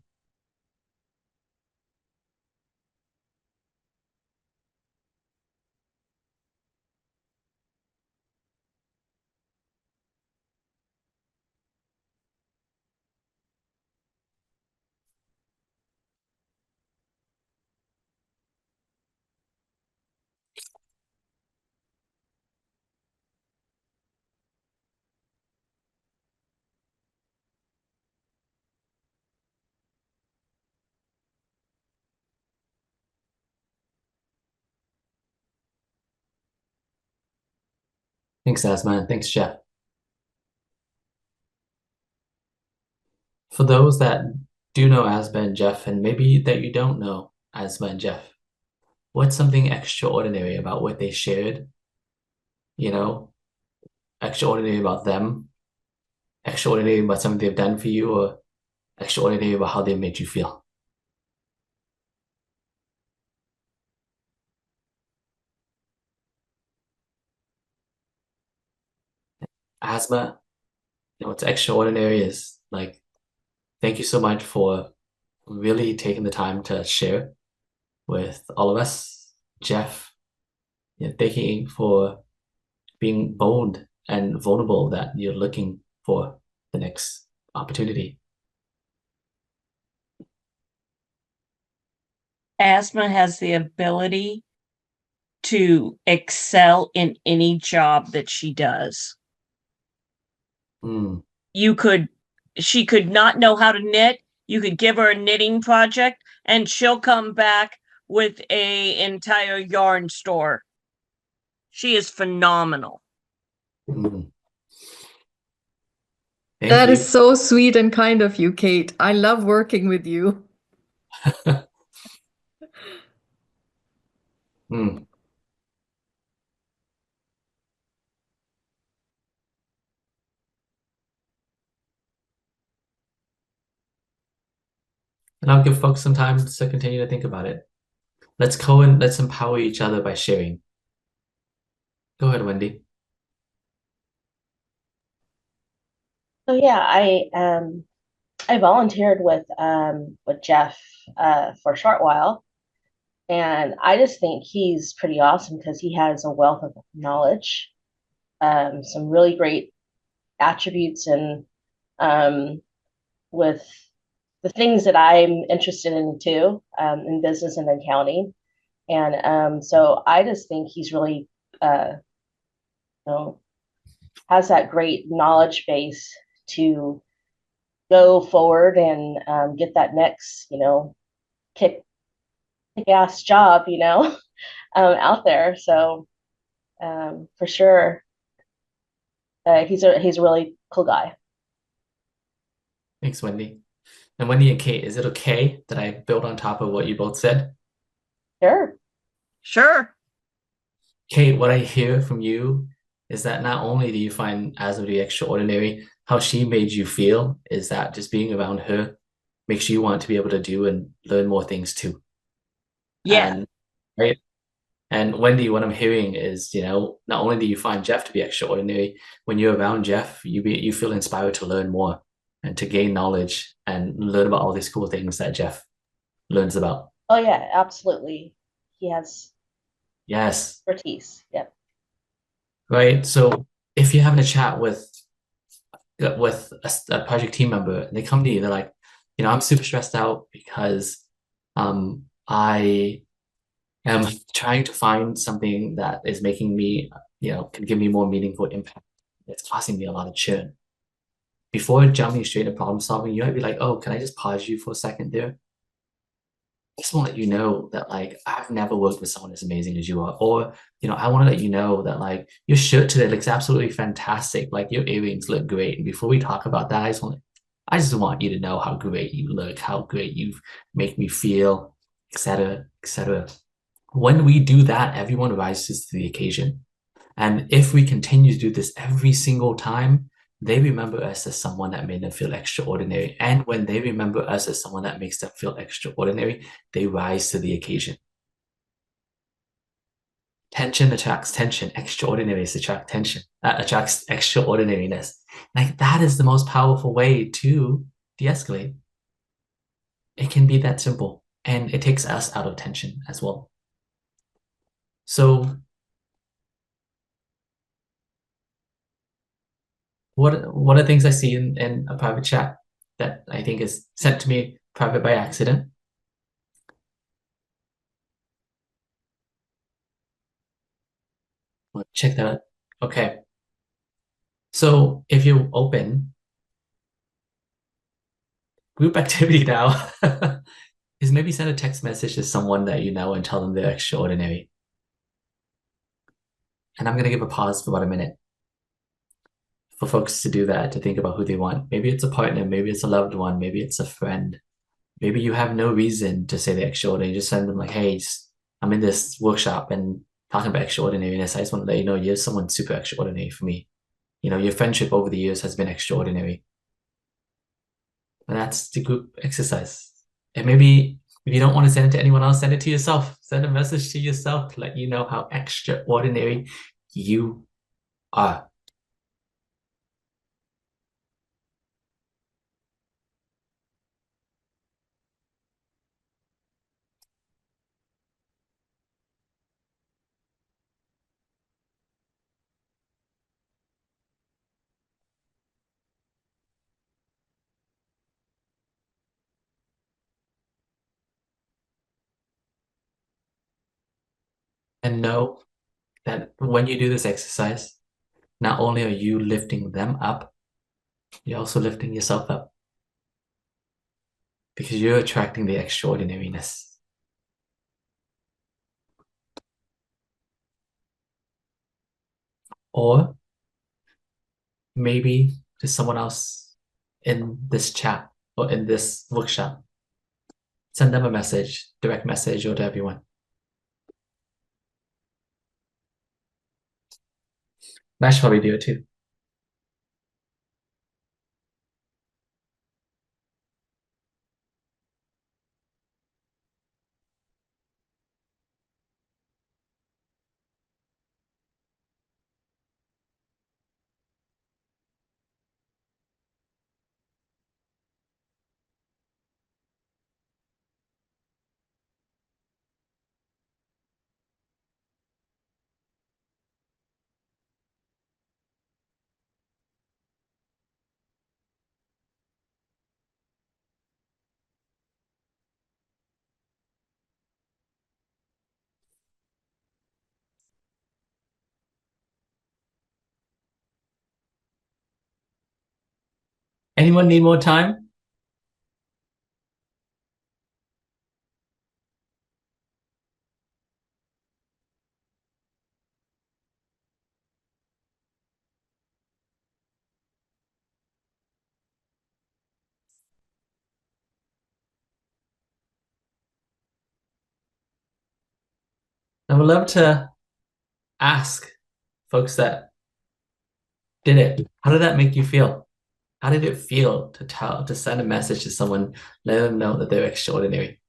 S2: Thanks, Asma, and thanks, Jeff. For those that do know Asma and Jeff, and maybe that you don't know Asma and Jeff, what's something extraordinary about what they shared? Extraordinary about them, extraordinary about something they've done for you, or extraordinary about how they made you feel? Asma, what's extraordinary is like, thank you so much for really taking the time to share with all of us. Jeff, thank you for being bold and vulnerable that you're looking for the next opportunity.
S7: Asma has the ability to excel in any job that she does.
S2: Mm.
S7: She could not know how to knit. You could give her a knitting project and she'll come back with a entire yarn store. She is phenomenal.
S2: Mm.
S10: That is so sweet and kind of you, Kate. I love working with you.
S2: Mm. And I'll give folks some time to continue to think about it. Let's empower each other by sharing. Go ahead, Wendy.
S5: So yeah, I volunteered with Jeff for a short while, and I just think he's pretty awesome because he has a wealth of knowledge, some really great attributes, and with the things that I'm interested in too, in business and accounting. And so I just think he's really, has that great knowledge base to go forward and get that next, kick ass job, out there. So for sure, he's a really cool guy.
S2: Thanks, Wendy. And Wendy and Kate, is it okay that I build on top of what you both said?
S7: Sure.
S2: Kate, what I hear from you is that not only do you find Asma to be extraordinary, how she made you feel is that just being around her makes you want to be able to do and learn more things too.
S7: Yeah.
S2: And, right. And Wendy, what I'm hearing is, not only do you find Jeff to be extraordinary, when you're around Jeff, you feel inspired to learn more and to gain knowledge and learn about all these cool things that Jeff learns about.
S5: Oh yeah, absolutely. He has
S2: expertise.
S5: Yep.
S2: Right. So if you're having a chat with a project team member and they come to you, they're like, I'm super stressed out because I am trying to find something that is making me, can give me more meaningful impact. It's causing me a lot of churn. Before jumping straight into problem solving, you might be like, oh, can I just pause you for a second there? I just want to let you know that I've never worked with someone as amazing as you are. Or, I want to let you know that your shirt today looks absolutely fantastic. Your earrings look great. And before we talk about that, I just want you to know how great you look, how great you make me feel, etc., etc. When we do that, everyone rises to the occasion. And if we continue to do this every single time, they remember us as someone that made them feel extraordinary. And when they remember us as someone that makes them feel extraordinary, they rise to the occasion. Tension attracts tension. Extraordinaries attract tension. That attracts extraordinariness. Like that is the most powerful way to de-escalate. It can be that simple. And it takes us out of tension as well. So what are things I see in a private chat that I think is sent to me private by accident? Check that out. Okay. So if you open group activity now, is maybe send a text message to someone that you know and tell them they're extraordinary. And I'm going to give a pause for about a minute for folks to do that, to think about who they want. Maybe it's a partner, maybe it's a loved one, maybe it's a friend. Maybe you have no reason to say they're extraordinary. Just send them like, hey, I'm in this workshop and talking about extraordinariness. I just want to let you know you're someone super extraordinary for me. You know, your friendship over the years has been extraordinary. And that's the group exercise. And maybe if you don't want to send it to anyone else, send it to yourself. Send a message to yourself to let you know how extraordinary you are. And know that when you do this exercise, not only are you lifting them up, you're also lifting yourself up because you're attracting the extraordinariness. Or maybe to someone else in this chat or in this workshop, send them a message, direct message, or to everyone. Nash probably do it too. Anyone need more time? I would love to ask folks that did it, how did that make you feel? How did it feel to send a message to someone, let them know that they're extraordinary?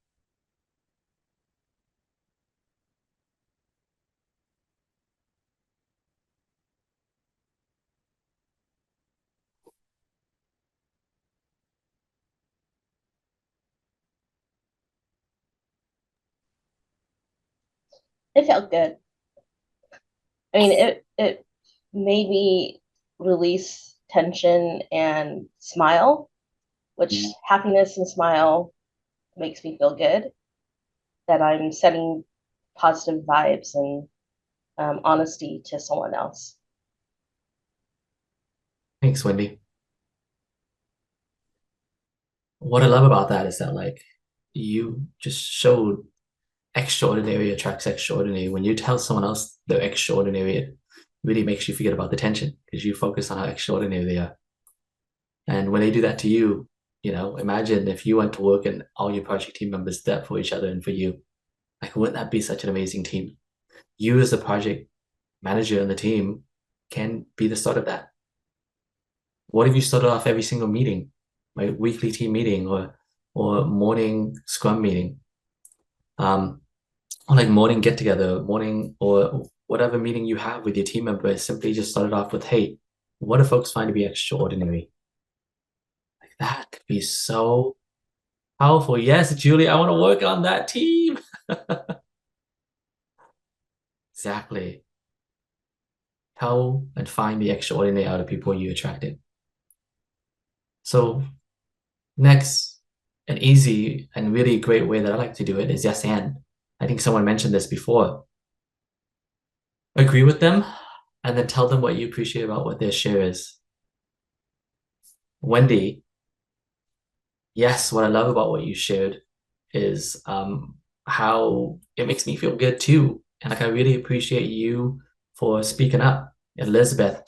S5: It felt good. I mean, it made me release tension and smile, which happiness and smile makes me feel good. That I'm sending positive vibes and honesty to someone else.
S2: Thanks, Wendy. What I love about that is that like you just showed extraordinary attracts extraordinary. When you tell someone else they're extraordinary, it really makes you forget about the tension because you focus on how extraordinary they are. And when they do that to you, you know, imagine if you went to work and all your project team members did that for each other and for you. Like, wouldn't that be such an amazing team? You as the project manager in the team can be the start of that. What if you started off every single meeting, right? Weekly team meeting or morning scrum meeting, or like morning get together, morning or whatever meeting you have with your team members, simply just started off with, hey, what do folks find to be extraordinary? Like that could be so powerful. Yes, Julie, I want to work on that team. Exactly. Tell and find the extraordinary out of people you attracted. So next, an easy and really great way that I like to do it is yes and. I think someone mentioned this before. Agree with them and then tell them what you appreciate about what their share is. Wendy, yes, what I love about what you shared is how it makes me feel good too. And like I really appreciate you for speaking up. Elizabeth,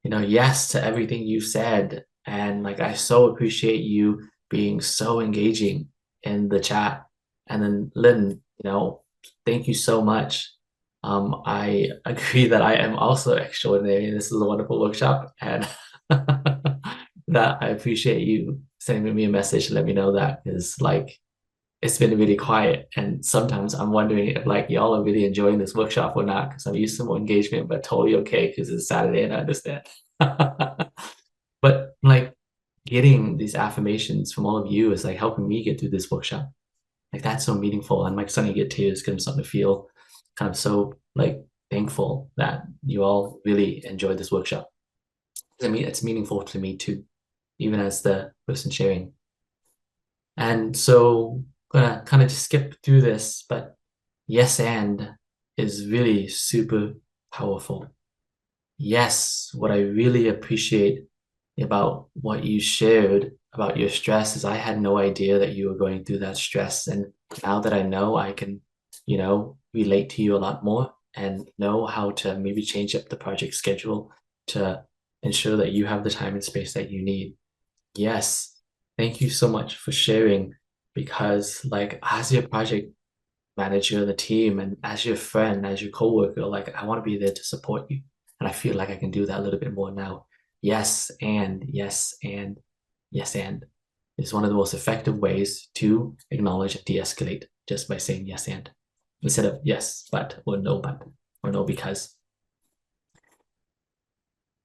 S2: yes to everything you said. And like I so appreciate you being so engaging in the chat. And then Lynn, thank you so much. I agree that I am also extraordinary. This is a wonderful workshop, and that I appreciate you sending me a message to let me know that, because like it's been really quiet, and sometimes I'm wondering if like y'all are really enjoying this workshop or not, because I'm used to more engagement, but totally okay because it's Saturday and I understand. But like getting these affirmations from all of you is like helping me get through this workshop. Like that's so meaningful, and like starting to get tears because I'm starting to feel kind of so like thankful that you all really enjoyed this workshop. I mean, it's meaningful to me too, even as the person sharing. And so I'm gonna kind of just skip through this, but yes and is really super powerful. Yes, what I really appreciate about what you shared about your stress is I had no idea that you were going through that stress. And now that I know, I can, relate to you a lot more and know how to maybe change up the project schedule to ensure that you have the time and space that you need. Yes, thank you so much for sharing, because like as your project manager of the team and as your friend, as your coworker, like I want to be there to support you. And I feel like I can do that a little bit more now. Yes, and yes, and yes, and is one of the most effective ways to acknowledge and de-escalate, just by saying yes and instead of yes, but or no, because.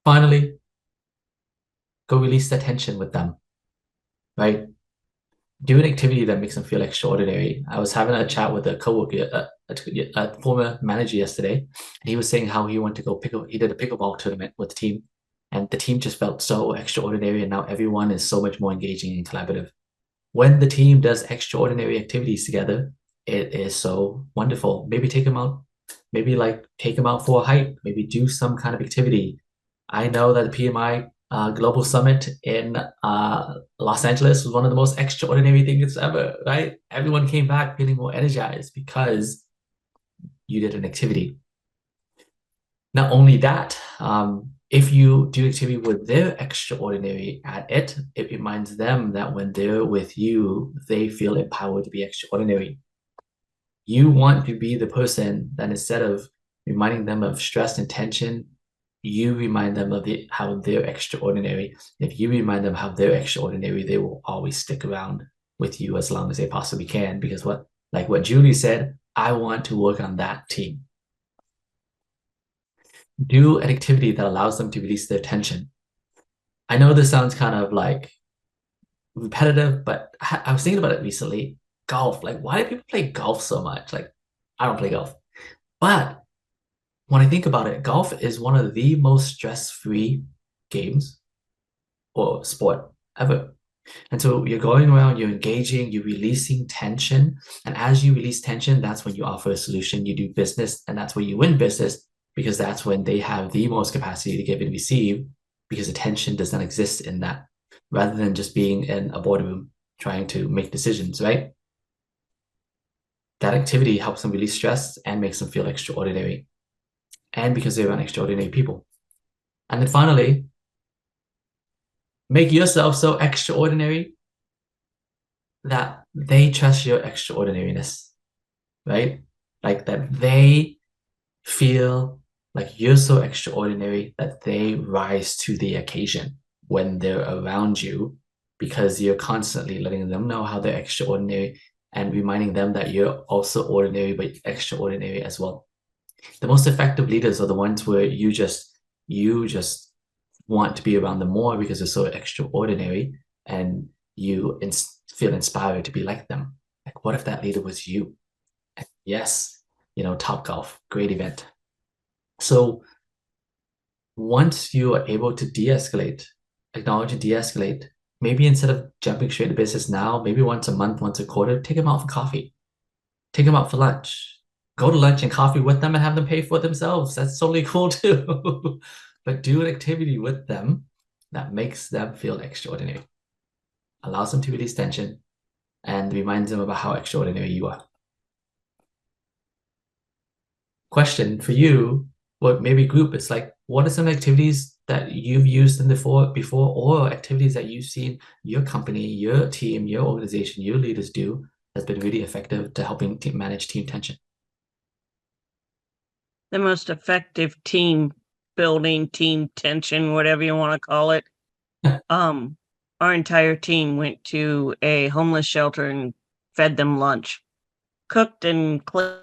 S2: Finally, go release the tension with them, right? Do an activity that makes them feel extraordinary. I was having a chat with a coworker, a former manager yesterday, and he was saying how he went to go he did a pickleball tournament with the team, and the team just felt so extraordinary, and now everyone is so much more engaging and collaborative. When the team does extraordinary activities together, it is so wonderful. Maybe take them out, maybe like take them out for a hike, maybe do some kind of activity. I know that the PMI Global Summit in Los Angeles was one of the most extraordinary things ever, right? Everyone came back feeling more energized because you did an activity. Not only that, if you do activity with their extraordinary at it, it reminds them that when they're with you, they feel empowered to be extraordinary. You want to be the person that instead of reminding them of stress and tension, you remind them of how they're extraordinary. If you remind them how they're extraordinary, they will always stick around with you as long as they possibly can. Because what Julie said, I want to work on that team. Do an activity that allows them to release their tension. I know this sounds kind of like repetitive, but I was thinking about it recently. Golf, like why do people play golf so much? Like I don't play golf, but when I think about it, golf is one of the most stress-free games or sport ever. And so you're going around, you're engaging, you're releasing tension. And as you release tension, that's when you offer a solution, you do business, and that's where you win business, because that's when they have the most capacity to give and receive, because the tension does not exist in that, rather than just being in a boardroom trying to make decisions, right? That activity helps them release stress and makes them feel extraordinary. And because they're around extraordinary people. And then finally, make yourself so extraordinary that they trust your extraordinariness, right? like that they feel like you're so extraordinary that they rise to the occasion when they're around you, because you're constantly letting them know how they're extraordinary and reminding them that you're also ordinary but extraordinary as well. The most effective leaders are the ones where you just want to be around them more because they're so extraordinary, and you feel inspired to be like them. Like, what if that leader was you? And yes, Top Golf, great event. So once you are able to de-escalate, acknowledge and de-escalate, maybe instead of jumping straight to business now, maybe once a month, once a quarter, take them out for coffee, take them out for lunch, go to lunch and coffee with them and have them pay for it themselves. That's totally cool too. But do an activity with them that makes them feel extraordinary, allows them to release tension, and reminds them about how extraordinary you are. Question for you, or maybe group, it's like, what are some activities that you've used in before, or activities that you've seen your company, your team, your organization, your leaders do that's been really effective to helping manage team tension?
S7: The most effective team building, team tension, whatever you want to call it. Our entire team went to a homeless shelter and fed them lunch, cooked and cleaned.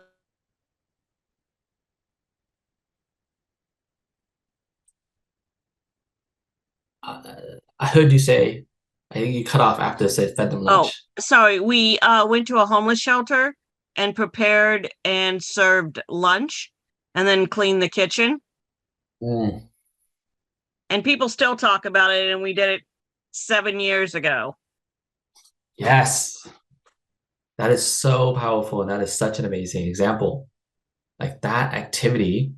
S2: I heard you say, I think you cut off after said fed them lunch.
S7: Oh, sorry. We went to a homeless shelter and prepared and served lunch and then cleaned the kitchen.
S2: Mm.
S7: And people still talk about it, and we did it 7 years ago.
S2: Yes. That is so powerful, and that is such an amazing example. Like, that activity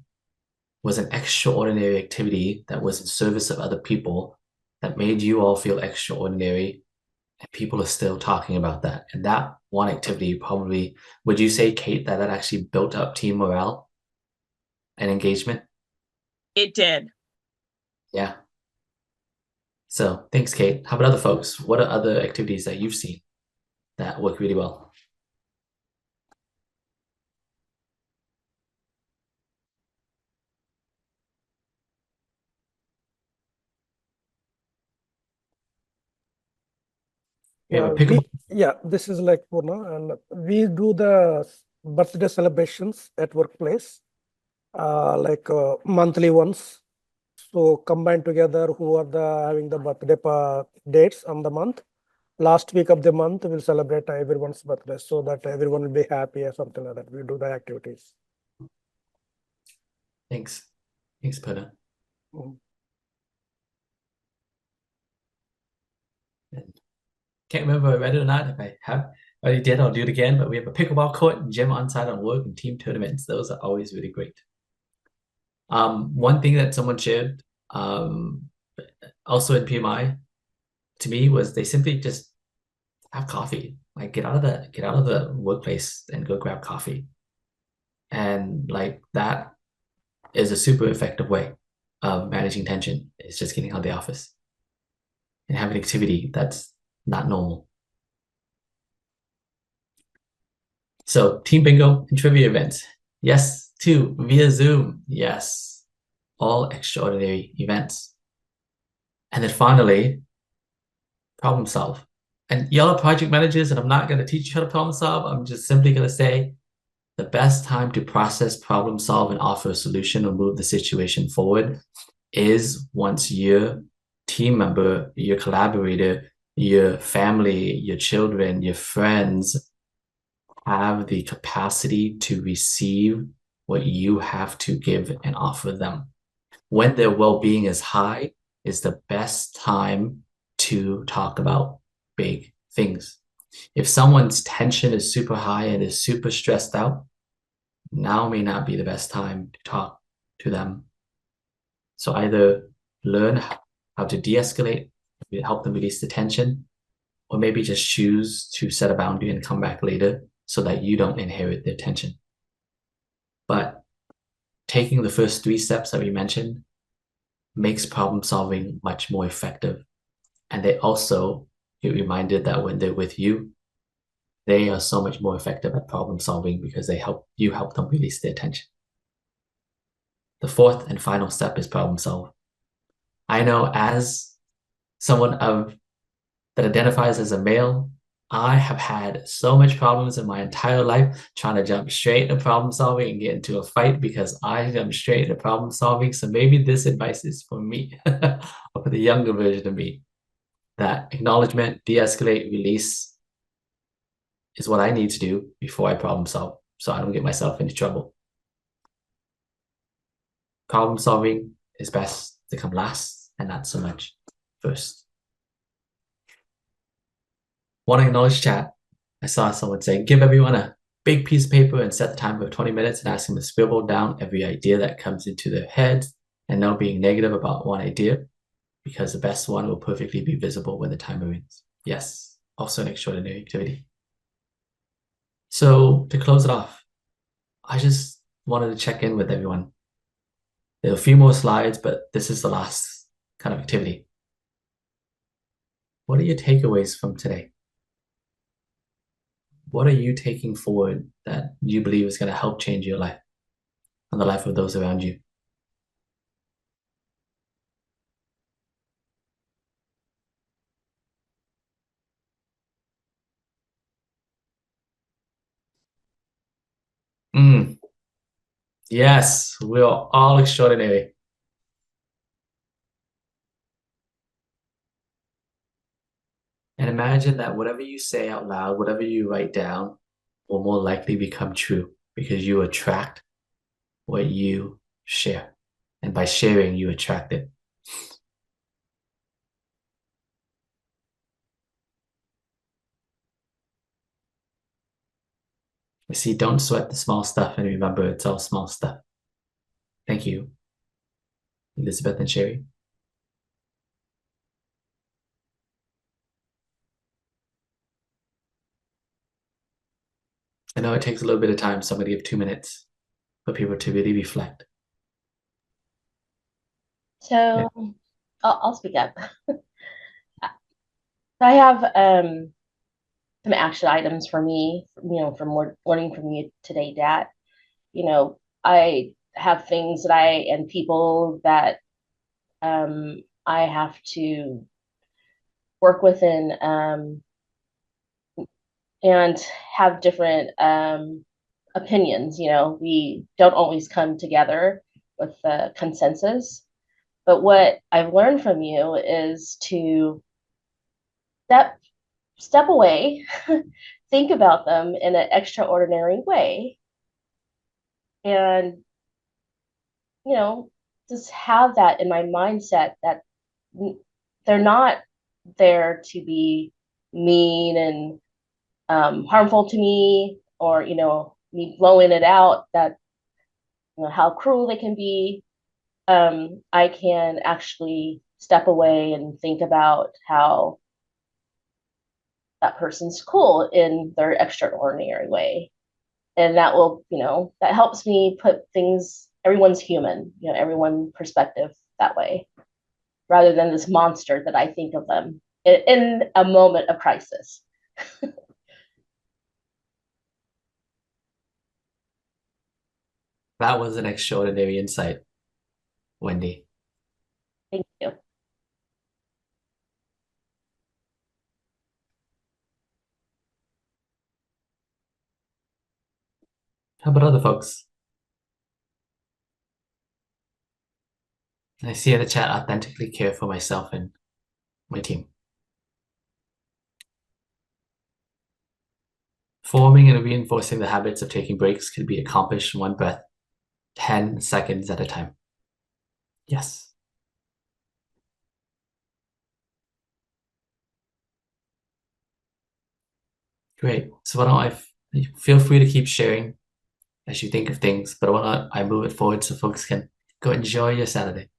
S2: was an extraordinary activity that was in service of other people, that made you all feel extraordinary, and people are still talking about that. And that one activity probably, would you say, Kate, that actually built up team morale and engagement?
S7: It did.
S2: Yeah. So thanks, Kate. How about other folks? What are other activities that you've seen that work really well?
S9: This is like Purna, and we do the birthday celebrations at workplace, monthly ones. So combine together who are having the birthday dates on the month. Last week of the month, we'll celebrate everyone's birthday so that everyone will be happy or something like that. We do the activities.
S2: Thanks, Puna. Can't remember if I read it or not. If I have already did, I'll do it again. But we have a pickleball court and gym on site on work and team tournaments. Those are always really great. One thing that someone shared, also in PMI, to me, was they simply just have coffee. Like, get out of the workplace and go grab coffee. And like, that is a super effective way of managing tension. It's just getting out of the office and have an activity that's not normal. So team bingo and trivia events. Yes, 2 via Zoom. Yes, all extraordinary events. And then finally, problem solve. And y'all are project managers, and I'm not going to teach you how to problem solve. I'm just simply going to say the best time to process, problem solve, and offer a solution or move the situation forward is once your team member, your collaborator, your family, your children, your friends have the capacity to receive what you have to give and offer them. When their well-being is high is the best time to talk about big things. If someone's tension is super high and is super stressed out, now may not be the best time to talk to them. So either learn how to de-escalate, help them release the tension, or maybe just choose to set a boundary and come back later so that you don't inherit their tension. But taking the first 3 steps that we mentioned makes problem solving much more effective. And they also get reminded that when they're with you, they are so much more effective at problem solving because you help them release their tension. The fourth and final step is problem solve. I know as someone that identifies as a male, I have had so much problems in my entire life trying to jump straight into problem solving and get into a fight because I jump straight into problem solving. So maybe this advice is for me or for the younger version of me. That acknowledgement, de-escalate, release is what I need to do before I problem solve so I don't get myself into trouble. Problem solving is best to come last and not so much first. Want to acknowledge chat. I saw someone say, give everyone a big piece of paper and set the timer for 20 minutes and ask them to scribble down every idea that comes into their head and no being negative about one idea because the best one will perfectly be visible when the timer ends. Yes, also an extraordinary activity. So to close it off, I just wanted to check in with everyone. There are a few more slides, but this is the last kind of activity. What are your takeaways from today? What are you taking forward that you believe is going to help change your life and the life of those around you? Yes, we are all extraordinary. And imagine that whatever you say out loud, whatever you write down, will more likely become true because you attract what you share. And by sharing, you attract it. You see, don't sweat the small stuff and remember it's all small stuff. Thank you, Elizabeth and Sherry. I know it takes a little bit of time, so I'm going to give 2 minutes for people to really reflect.
S5: So yeah. I'll speak up. I have some action items for me, from learning from you today, Dat. I have things that and people that I have to work with and have different opinions. We don't always come together with a consensus. But what I've learned from you is to step away, think about them in an extraordinary way, and just have that in my mindset that they're not there to be mean and harmful to me, or me blowing it out that how cruel they can be. I can actually step away and think about how that person's cool in their extraordinary way. And that will, that helps me put things, everyone's human, everyone perspective that way, rather than this monster that I think of them in a moment of crisis.
S2: That was an extraordinary insight, Wendy.
S5: Thank you.
S2: How about other folks? I see in the chat, authentically care for myself and my team. Forming and reinforcing the habits of taking breaks can be accomplished in one breath, 10 seconds at a time. Yes. Great. So why don't feel free to keep sharing as you think of things, but why don't I move it forward so folks can go enjoy your Saturday.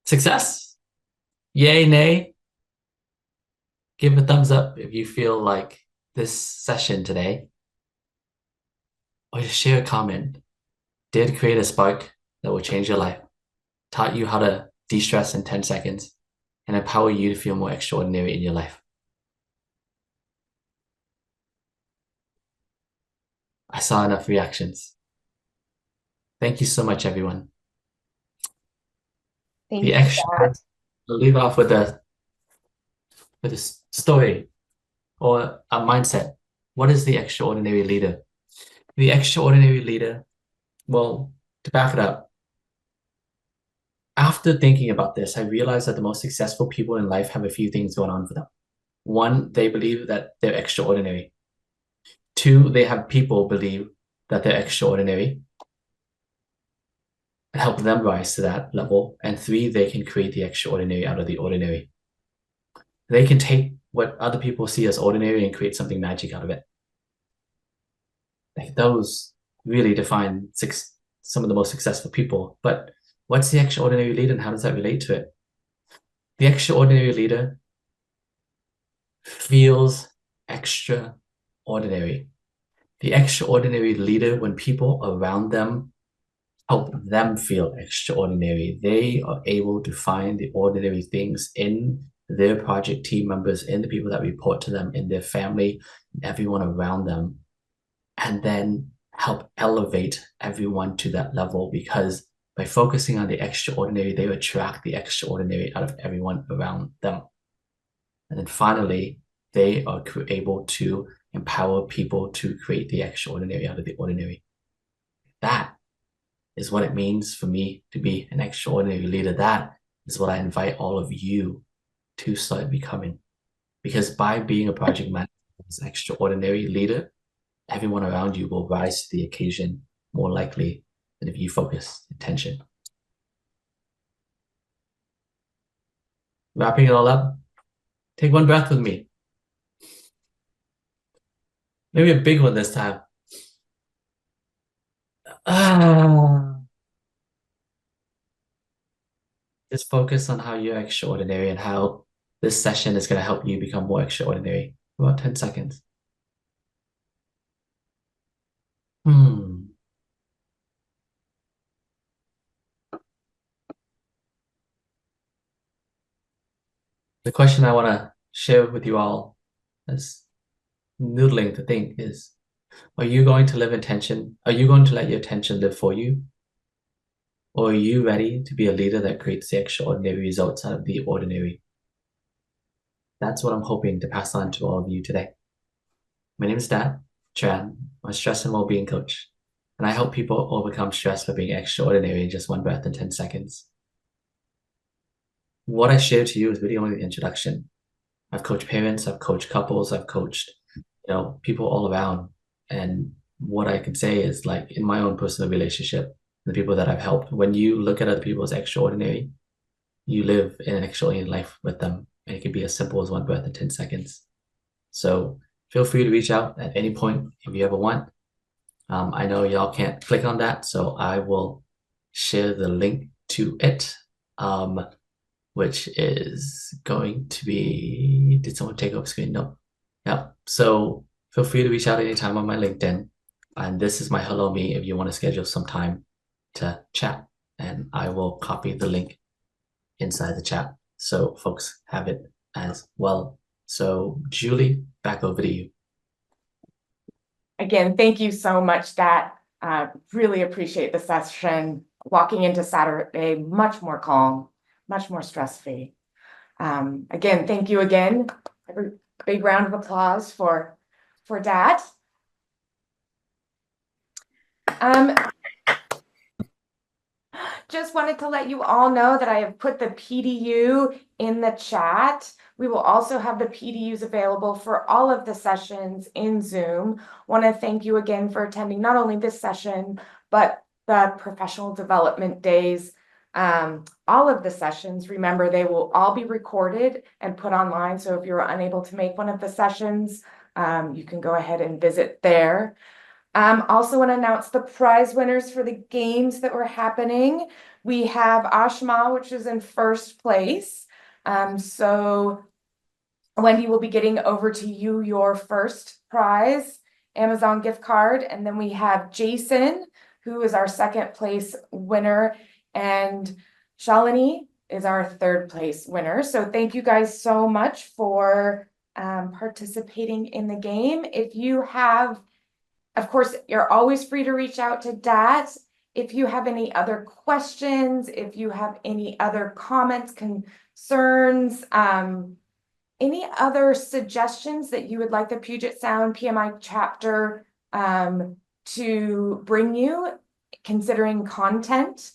S2: Success? Yay, nay? Give a thumbs up if you feel like this session today, or just share a comment. Did create a spark that will change your life, taught you how to de-stress in 10 seconds, and empower you to feel more extraordinary in your life. I saw enough reactions. Thank you so much, everyone.
S3: Thank
S2: The
S3: you,
S2: extra,
S3: Dad.
S2: we'll leave off with a story or a mindset. What is the extraordinary leader? The extraordinary leader, well, to back it up, after thinking about this, I realized that the most successful people in life have a few things going on for them. One, they believe that they're extraordinary. Two, they have people believe that they're extraordinary and help them rise to that level. And three, they can create the extraordinary out of the ordinary. They can take what other people see as ordinary and create something magic out of it. Like those really define some of the most successful people. But what's the extraordinary leader and how does that relate to it? The extraordinary leader feels extraordinary. The extraordinary leader, when people around them help them feel extraordinary, they are able to find the ordinary things in their project team members, in the people that report to them, in their family, everyone around them, and then help elevate everyone to that level, because by focusing on the extraordinary, they attract the extraordinary out of everyone around them. And then finally, they are able to empower people to create the extraordinary out of the ordinary. That is what it means for me to be an extraordinary leader. That is what I invite all of you to start becoming. Because by being a project manager, as an extraordinary leader, everyone around you will rise to the occasion more likely than if you focus attention. Wrapping it all up, take one breath with me. Maybe a big one this time. Just focus on how you're extraordinary and how this session is going to help you become more extraordinary. About 10 seconds. The question I want to share with you all as noodling to think is, are you going to live in tension? Are you going to let your tension live for you? Or are you ready to be a leader that creates the extraordinary results out of the ordinary? That's what I'm hoping to pass on to all of you today. My name is Tran. I'm a stress and well-being coach, and I help people overcome stress by being extraordinary in just one breath in 10 seconds. What I share to you is really only the introduction. I've coached parents, I've coached couples, I've coached, people all around. And what I can say is, like, in my own personal relationship, the people that I've helped, when you look at other people as extraordinary, you live in an extraordinary life with them. And it can be as simple as one breath in 10 seconds. So feel free to reach out at any point if you ever want. I know y'all can't click on that, so I will share the link to it, which is going to be, did someone take over screen? No. Yeah. So feel free to reach out anytime on my LinkedIn. And this is my Hello Me if you want to schedule some time to chat. And I will copy the link inside the chat so folks have it as well. So Julie, back over to you.
S3: Again, thank you so much, Dad. Really appreciate the session. Walking into Saturday much more calm, much more stress-free. Again, thank you again. A big round of applause for Dad. Just wanted to let you all know that I have put the PDU in the chat. We will also have the PDUs available for all of the sessions in Zoom. Want to thank you again for attending not only this session, but the professional development days. All of the sessions, remember, they will all be recorded and put online. So if you're unable to make one of the sessions, you can go ahead and visit there. Also want to announce the prize winners for the games that were happening. We have Ashma, which is in first place. So Wendy will be getting over to you your first prize, Amazon gift card. And then we have Jason, who is our second place winner, and Shalini is our third place winner. So thank you guys so much for participating in the game. If you have Of course, you're always free to reach out to Dat. If you have any other questions, if you have any other comments, concerns, any other suggestions that you would like the Puget Sound PMI chapter to bring you, considering content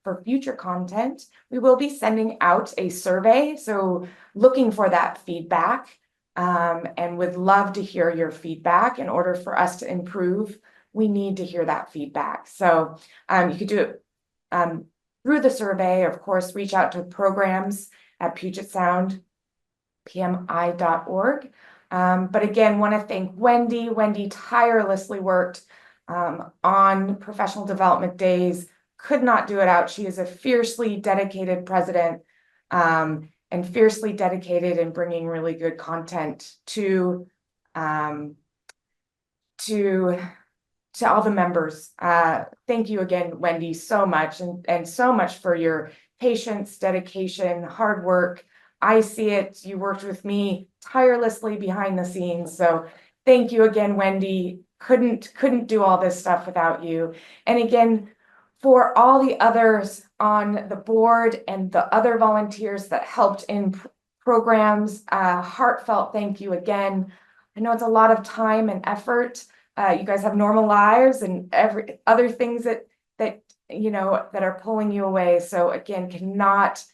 S3: for future content, we will be sending out a survey. So looking for that feedback and would love to hear your feedback. In order for us to improve, we need to hear that feedback. So you could do it through the survey. Of course, reach out to programs at PugetSoundPMI.org. But again, want to thank Wendy. Wendy tirelessly worked on professional development days. Could not do it out. She is a fiercely dedicated president and fiercely dedicated in bringing really good content to all the members. Thank you again, Wendy, so much, and so much for your patience, dedication, hard work. I see it. You worked with me tirelessly behind the scenes. So thank you again, Wendy. Couldn't do all this stuff without you. And again, for all the others on the board and the other volunteers that helped in programs, heartfelt thank you again. I know it's a lot of time and effort. You guys have normal lives and every other things that you know that are pulling you away. So again, cannot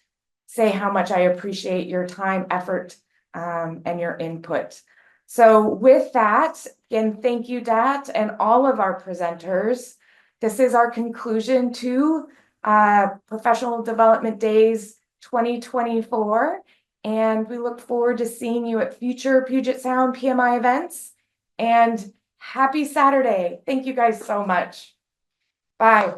S3: say how much I appreciate your time, effort, and your input. So with that, again, thank you, Dat, and all of our presenters. This is our conclusion to Professional Development Days 2024. And we look forward to seeing you at future Puget Sound PMI events. And happy Saturday. Thank you guys so much. Bye.